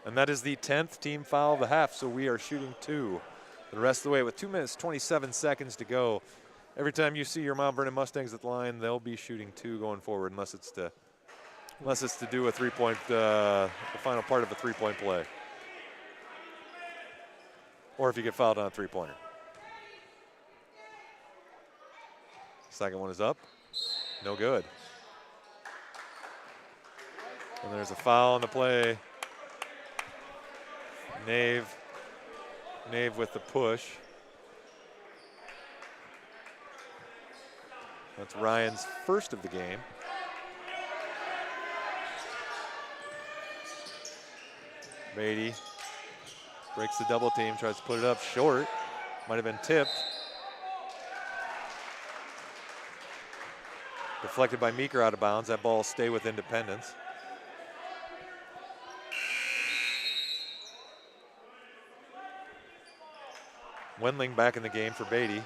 And that is the 10th team foul of the half, so we are shooting 2 the rest of the way with 2 minutes, 27 seconds to go. Every time you see your Mount Vernon Mustangs at the line, they'll be shooting 2 going forward, unless it's to do a three-point, the final part of a three-point play. Or if you get fouled on a three-pointer. Second one is up. No good. And there's a foul on the play. Nave with the push. That's Ryan's first of the game. Beatty breaks the double team, tries to put it up short. Might have been tipped. Deflected by Meeker out of bounds. That ball will stay with Independence. Wendling back in the game for Beatty.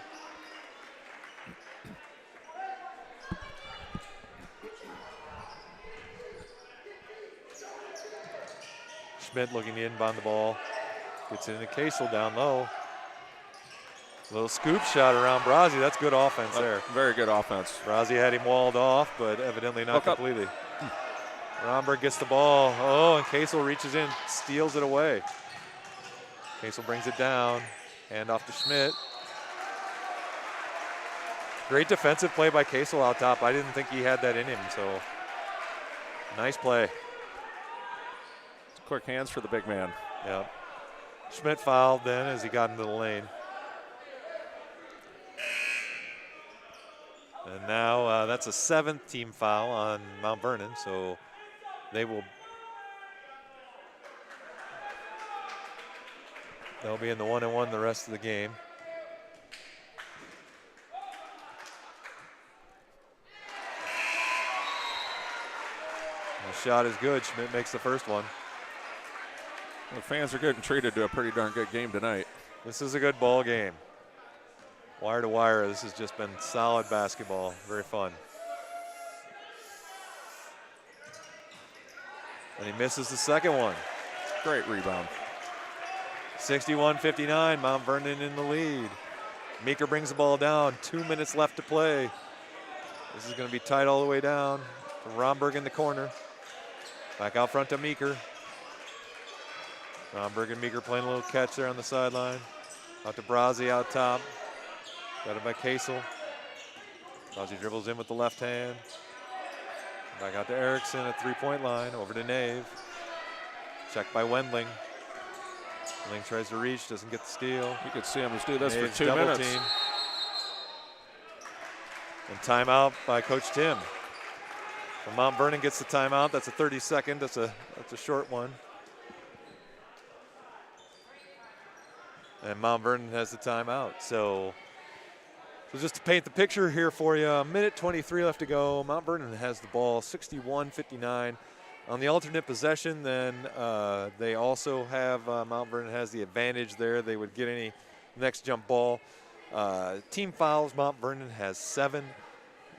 Schmidt looking to inbound the ball. Gets it into Kasel down low. Little scoop shot around Brazzi. That's good offense there. Very good offense. Brazzi had him walled off, but evidently not completely. Romberg gets the ball. Oh, and Kasel reaches in, steals it away. Kasel brings it down. Hand off to Schmidt. Great defensive play by Kasel out top. I didn't think he had that in him, so nice play. Quick hands for the big man. Yeah. Schmidt fouled then as he got into the lane. And now that's a 7th team foul on Mount Vernon, so they'll be in the 1-and-1 the rest of the game. The shot is good. Schmidt makes the first one. The fans are getting treated to a pretty darn good game tonight. This is a good ball game. Wire to wire, this has just been solid basketball. Very fun. And he misses the second one. Great rebound. 61-59, Mount Vernon in the lead. Meeker brings the ball down, 2 minutes left to play. This is going to be tight all the way down. Romberg in the corner. Back out front to Meeker. Romberg and Meeker playing a little catch there on the sideline. Out to Brazzi out top. Got it by Kasel. Brazzi dribbles in with the left hand. Back out to Erickson at three-point line. Over to Nave. Checked by Wendling. Wendling tries to reach, doesn't get the steal. You could see him just do this Nave's for 2 minutes. team. And timeout by Coach Tim. So Mount Vernon gets the timeout. That's a 30-second. That's a short one. And Mount Vernon has the timeout. So just to paint the picture here for you, a minute 23 left to go. Mount Vernon has the ball, 61-59. On the alternate possession, then they also have, Mount Vernon has the advantage there. They would get any next jump ball. Team fouls, Mount Vernon has 7,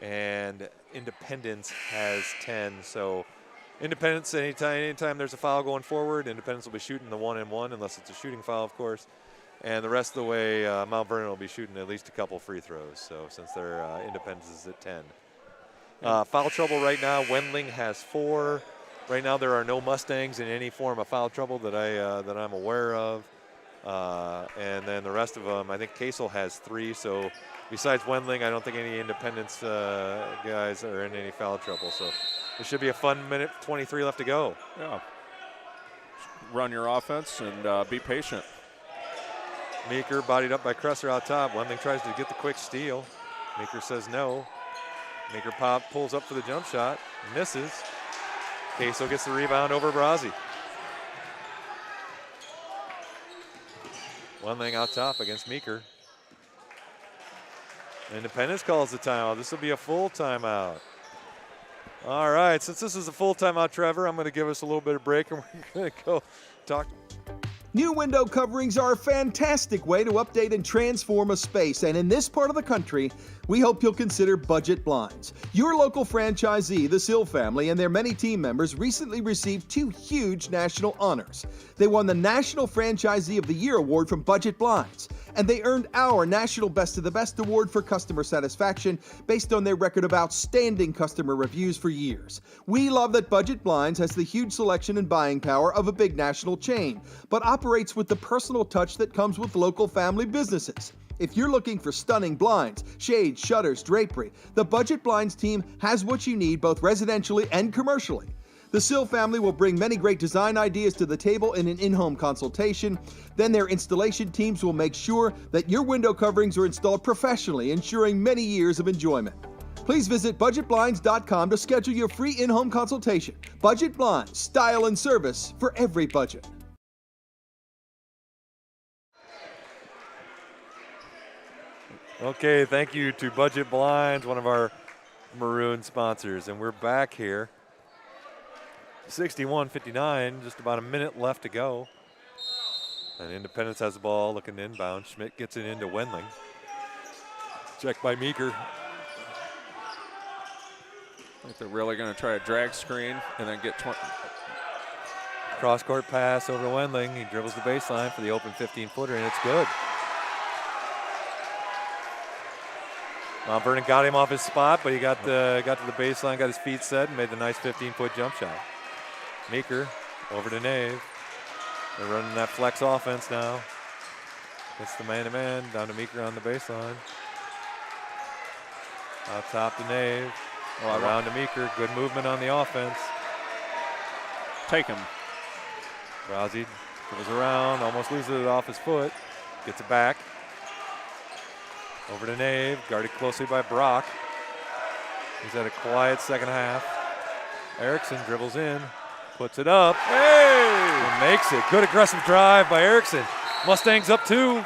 and Independence has 10. So Independence, anytime there's a foul going forward, Independence will be shooting the 1-and-1, unless it's a shooting foul, of course. And the rest of the way, Mount Vernon will be shooting at least a couple free throws. So since their Independence is at 10. Foul trouble right now, Wendling has 4. Right now there are no Mustangs in any form of foul trouble that I'm aware of. And then the rest of them, I think Casel has 3. So besides Wendling, I don't think any Independence guys are in any foul trouble. So it should be a fun minute 23 left to go. Yeah. Run your offense and be patient. Meeker bodied up by Cresser out top. Wendling tries to get the quick steal. Meeker says no. Meeker pulls up for the jump shot, misses. Queso gets the rebound over Brazzi. Wendling out top against Meeker. Independence calls the timeout. This will be a full timeout. All right, since this is a full timeout, Trevor, I'm going to give us a little bit of break and we're going to go talk. New window coverings are a fantastic way to update and transform a space, and in this part of the country, we hope you'll consider Budget Blinds. Your local franchisee, the Sill family, and their many team members recently received 2 huge national honors. They won the National Franchisee of the Year award from Budget Blinds, and they earned our National Best of the Best award for customer satisfaction based on their record of outstanding customer reviews for years. We love that Budget Blinds has the huge selection and buying power of a big national chain, but operates with the personal touch that comes with local family businesses. If you're looking for stunning blinds, shades, shutters, drapery, the Budget Blinds team has what you need both residentially and commercially. The Sill family will bring many great design ideas to the table in an in-home consultation. Then their installation teams will make sure that your window coverings are installed professionally, ensuring many years of enjoyment. Please visit budgetblinds.com to schedule your free in-home consultation. Budget Blinds, style and service for every budget. Okay, thank you to Budget Blinds, one of our maroon sponsors. And we're back here. 61-59, just about a minute left to go. And Independence has the ball, looking inbound. Schmidt gets it into Wendling. Checked by Meeker. I think they're really going to try a drag screen and then get 20. Cross-court pass over to Wendling. He dribbles the baseline for the open 15-footer, and it's good. Mount Vernon got him off his spot, but he got to the baseline, got his feet set, and made the nice 15-foot jump shot. Meeker over to Nave. They're running that flex offense now. Gets the man-to-man, down to Meeker on the baseline. Out top to Nave. Around to Meeker. Good movement on the offense. Take him. Brazzi goes around, almost loses it off his foot. Gets it back. Over to Nave, guarded closely by Brock. He's had a quiet second half. Erickson dribbles in, puts it up, and makes it. Good aggressive drive by Erickson. Mustangs up 2.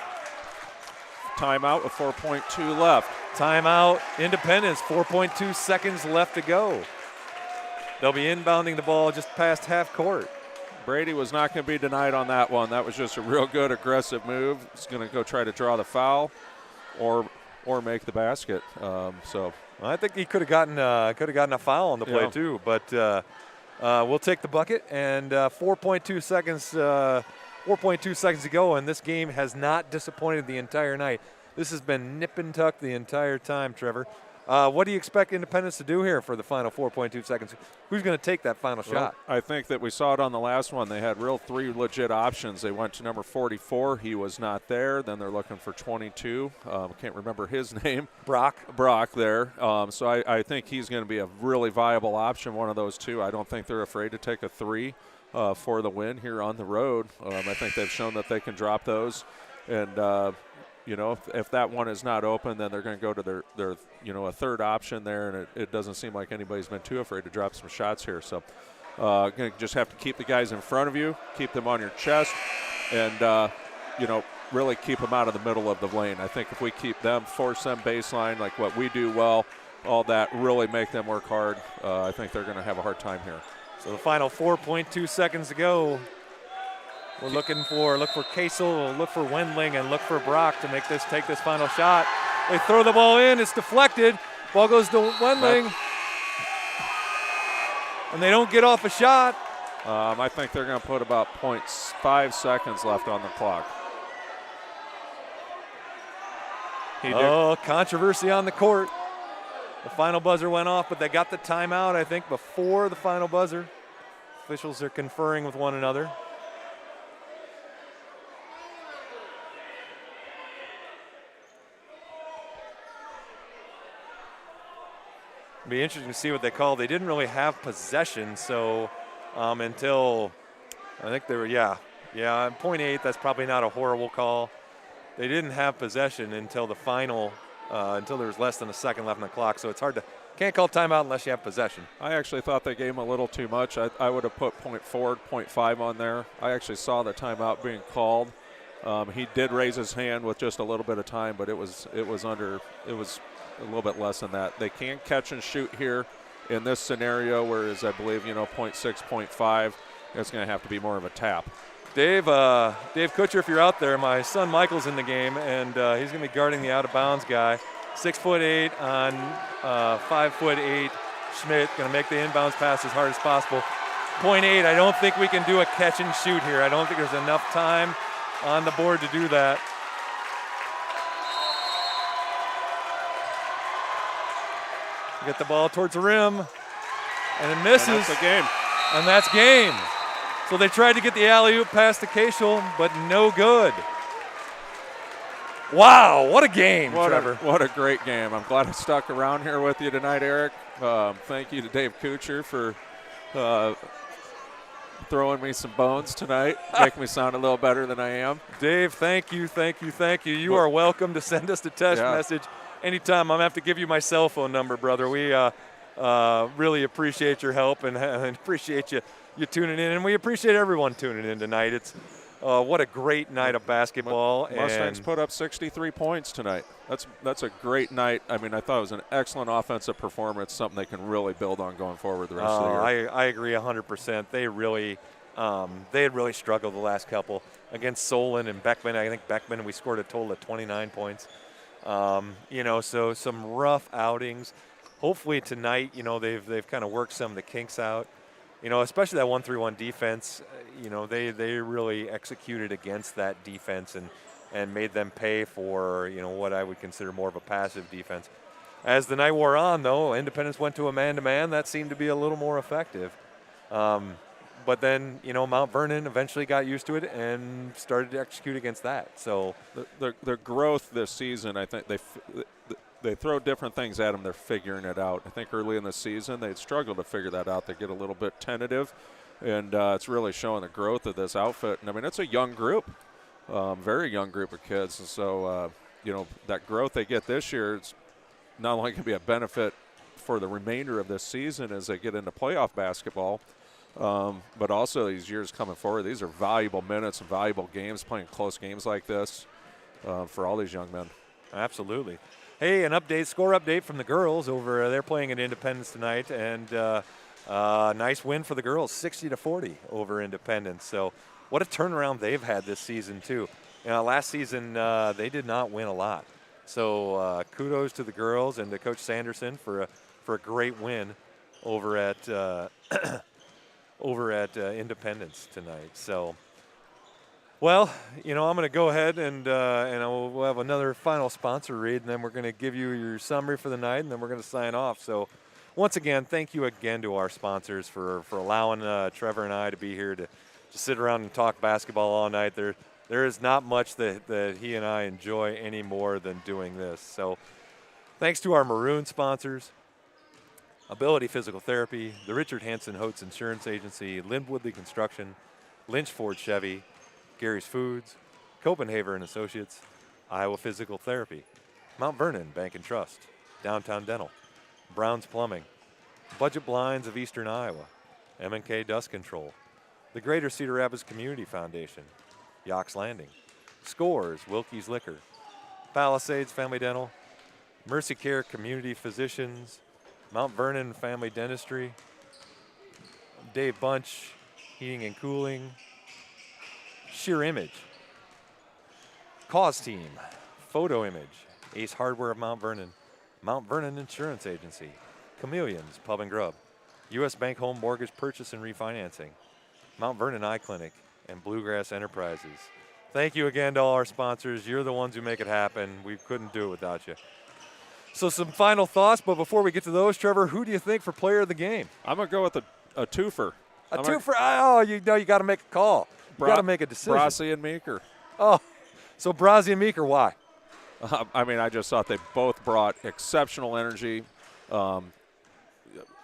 Timeout with 4.2 left. Timeout, Independence, 4.2 seconds left to go. They'll be inbounding the ball just past half court. Brady was not going to be denied on that one. That was just a real good aggressive move. He's going to go try to draw the foul or make the basket. So I think he could have gotten a foul on the play too. But we'll take the bucket, and 4.2 seconds. 4.2 seconds to go, and this game has not disappointed the entire night. This has been nip and tuck the entire time, Trevor. What do you expect Independence to do here for the final 4.2 seconds? Who's going to take that final shot? I think that we saw it on the last one. They had 3 legit options. They went to number 44. He was not there. Then they're looking for 22. Can't remember his name. Brock there. So I think he's going to be a really viable option, one of those two. I don't think they're afraid to take a 3 for the win here on the road. I think they've shown that they can drop those. And you know, if that one is not open, then they're going to go to their you know, a third option there, and it doesn't seem like anybody's been too afraid to drop some shots here. So going to just have to keep the guys in front of you, keep them on your chest, and, you know, really keep them out of the middle of the lane. I think if we keep them, force them baseline like what we do well, all that, really make them work hard, I think they're going to have a hard time here. So the final 4.2 seconds to go. We're look for Kasel, look for Wendling, and look for Brock to take this final shot. They throw the ball in, it's deflected. Ball goes to Wendling. And they don't get off a shot. I think they're going to put about 0.5 seconds left on the clock. Controversy on the court. The final buzzer went off, but they got the timeout, I think, before the final buzzer. Officials are conferring with one another. It'll be interesting to see what they call. They didn't really have possession, so until I think they were, yeah, 0.8, that's probably not a horrible call. They didn't have possession until the final, until there was less than a second left on the clock, so it's hard to, can't call timeout unless you have possession. I actually thought they gave him a little too much. I would have put 0.4, 0.5 on there. I actually saw the timeout being called. He did raise his hand with just a little bit of time, but it was a little bit less than that. They can't catch and shoot here in this scenario, whereas I believe, you know, 0.6, 0.5, it's going to have to be more of a tap. Dave Kutcher, if you're out there, my son Michael's in the game, and he's going to be guarding the out-of-bounds guy. 6'8" on 5'8" Schmidt, going to make the inbounds pass as hard as possible. 0.8, I don't think we can do a catch and shoot here. I don't think there's enough time on the board to do that. Get the ball towards the rim, and it misses. And that's the game. And that's game. So they tried to get the alley-oop past the Kashel, but no good. Wow, what a game, Trevor. What a great game. I'm glad I stuck around here with you tonight, Eric. Thank you to Dave Kutcher for throwing me some bones tonight, making me sound a little better than I am. Dave, thank you. You are welcome to send us a text message anytime. I'm going to have to give you my cell phone number, brother. We really appreciate your help and appreciate you tuning in, and we appreciate everyone tuning in tonight. It's what a great night of basketball. Mustangs put up 63 points tonight. That's a great night. I mean, I thought it was an excellent offensive performance, something they can really build on going forward the rest of the year. I agree 100%. They had really struggled the last couple against Solon and Beckman. I think Beckman, we scored a total of 29 points. You know, so some rough outings. Hopefully tonight, you know, they've kind of worked some of the kinks out. You know, especially that 1-3-1 defense. You know, they really executed against that defense and made them pay for, you know, what I would consider more of a passive defense. As the night wore on, though, Independence went to a man-to-man. That seemed to be a little more effective. But then, you know, Mount Vernon eventually got used to it and started to execute against that. So their growth this season, I think they throw different things at them. They're figuring it out. I think early in the season they'd struggle to figure that out. They get a little bit tentative, and it's really showing the growth of this outfit. And I mean, it's a young group, very young group of kids. And so, you know, that growth they get this year, it's not only going to be a benefit for the remainder of this season as they get into playoff basketball, but also these years coming forward. These are valuable minutes and valuable games, playing close games like this for all these young men. Absolutely. Hey, score update from the girls over. They're playing at Independence tonight, and nice win for the girls, 60-40 over Independence. So, what a turnaround they've had this season too. You know, last season they did not win a lot. So, kudos to the girls and to Coach Sanderson for a great win over at Independence tonight. So. Well, you know, I'm going to go ahead and we'll have another final sponsor read, and then we're going to give you your summary for the night, and then we're going to sign off. So, once again, thank you again to our sponsors for allowing Trevor and I to be here to sit around and talk basketball all night. There is not much that he and I enjoy any more than doing this. So, thanks to our maroon sponsors, Ability Physical Therapy, the Richard Hansen Hotes Insurance Agency, Lynn Woodley Construction, Lynch Ford Chevy, Gary's Foods, Copenhaver and Associates, Iowa Physical Therapy, Mount Vernon Bank and Trust, Downtown Dental, Brown's Plumbing, Budget Blinds of Eastern Iowa, M&K Dust Control, the Greater Cedar Rapids Community Foundation, Yox Landing, Scores, Wilkie's Liquor, Palisades Family Dental, Mercy Care Community Physicians, Mount Vernon Family Dentistry, Dave Bunch Heating and Cooling, Sheer Image, Cause Team, Photo Image, Ace Hardware of Mount Vernon Insurance Agency, Chameleons Pub and Grub, U.S. Bank Home Mortgage Purchase and Refinancing, Mount Vernon Eye Clinic, and Bluegrass Enterprises. Thank you again to all our sponsors. You're the ones who make it happen. We couldn't do it without you. So some final thoughts, but before we get to those, Trevor, who do you think for player of the game? I'm going to go with a twofer. A twofer? Oh, you know you got to make a call. You got to make a decision. Brasi and Meeker. Oh, so Brasi and Meeker, why? I mean, I just thought they both brought exceptional energy.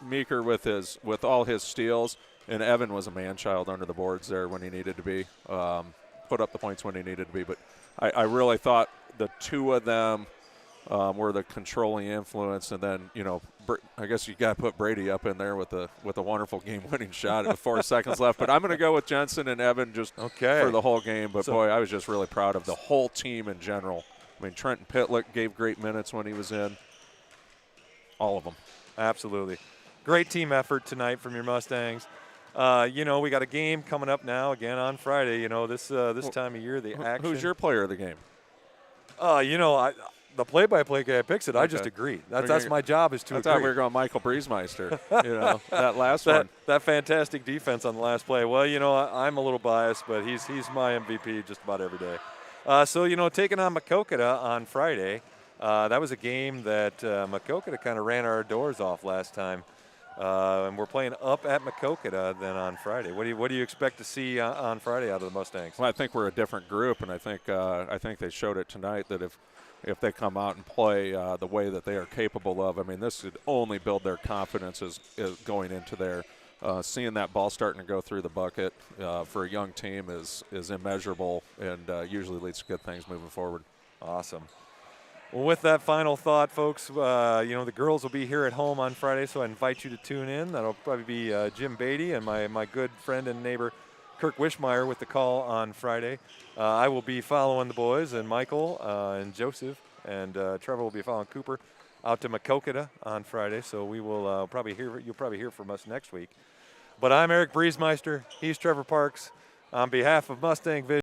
Meeker with all his steals, and Evan was a man-child under the boards there when he needed to be. Put up the points when he needed to be. But I really thought the two of them were the controlling influence. And then, you know, I guess you got to put Brady up in there with a wonderful game-winning shot with 4 seconds left. But I'm going to go with Jensen and Evan just for the whole game. But, boy, I was just really proud of the whole team in general. I mean, Trenton Pitlick gave great minutes when he was in. All of them. Absolutely. Great team effort tonight from your Mustangs. You know, we got a game coming up now again on Friday. You know, this time of year, the action. Who's your player of the game? You know, the play-by-play guy picks it. Okay. I just agree. That's my job is to agree. I thought we were going Michael Briesmeister, you know, that last one. That fantastic defense on the last play. Well, you know, I'm a little biased, but he's my MVP just about every day. So, you know, taking on Maquoketa on Friday, that was a game that Maquoketa kind of ran our doors off last time. And we're playing up at Maquoketa then on Friday. What do you expect to see on Friday out of the Mustangs? Well, I think we're a different group, and I think they showed it tonight that if they come out and play the way that they are capable of, I mean, this would only build their confidence as going into there. Seeing that ball starting to go through the bucket for a young team is immeasurable and usually leads to good things moving forward. Awesome. Well, with that final thought, folks, you know, the girls will be here at home on Friday, so I invite you to tune in. That'll probably be Jim Beatty and my good friend and neighbor Kirk Wishmeyer with the call on Friday. I will be following the boys, and Michael and Joseph and Trevor will be following Cooper out to Maquoketa on Friday, so we will you'll probably hear from us next week. But I'm Eric Briesmeister. He's Trevor Parks. On behalf of Mustang Vision,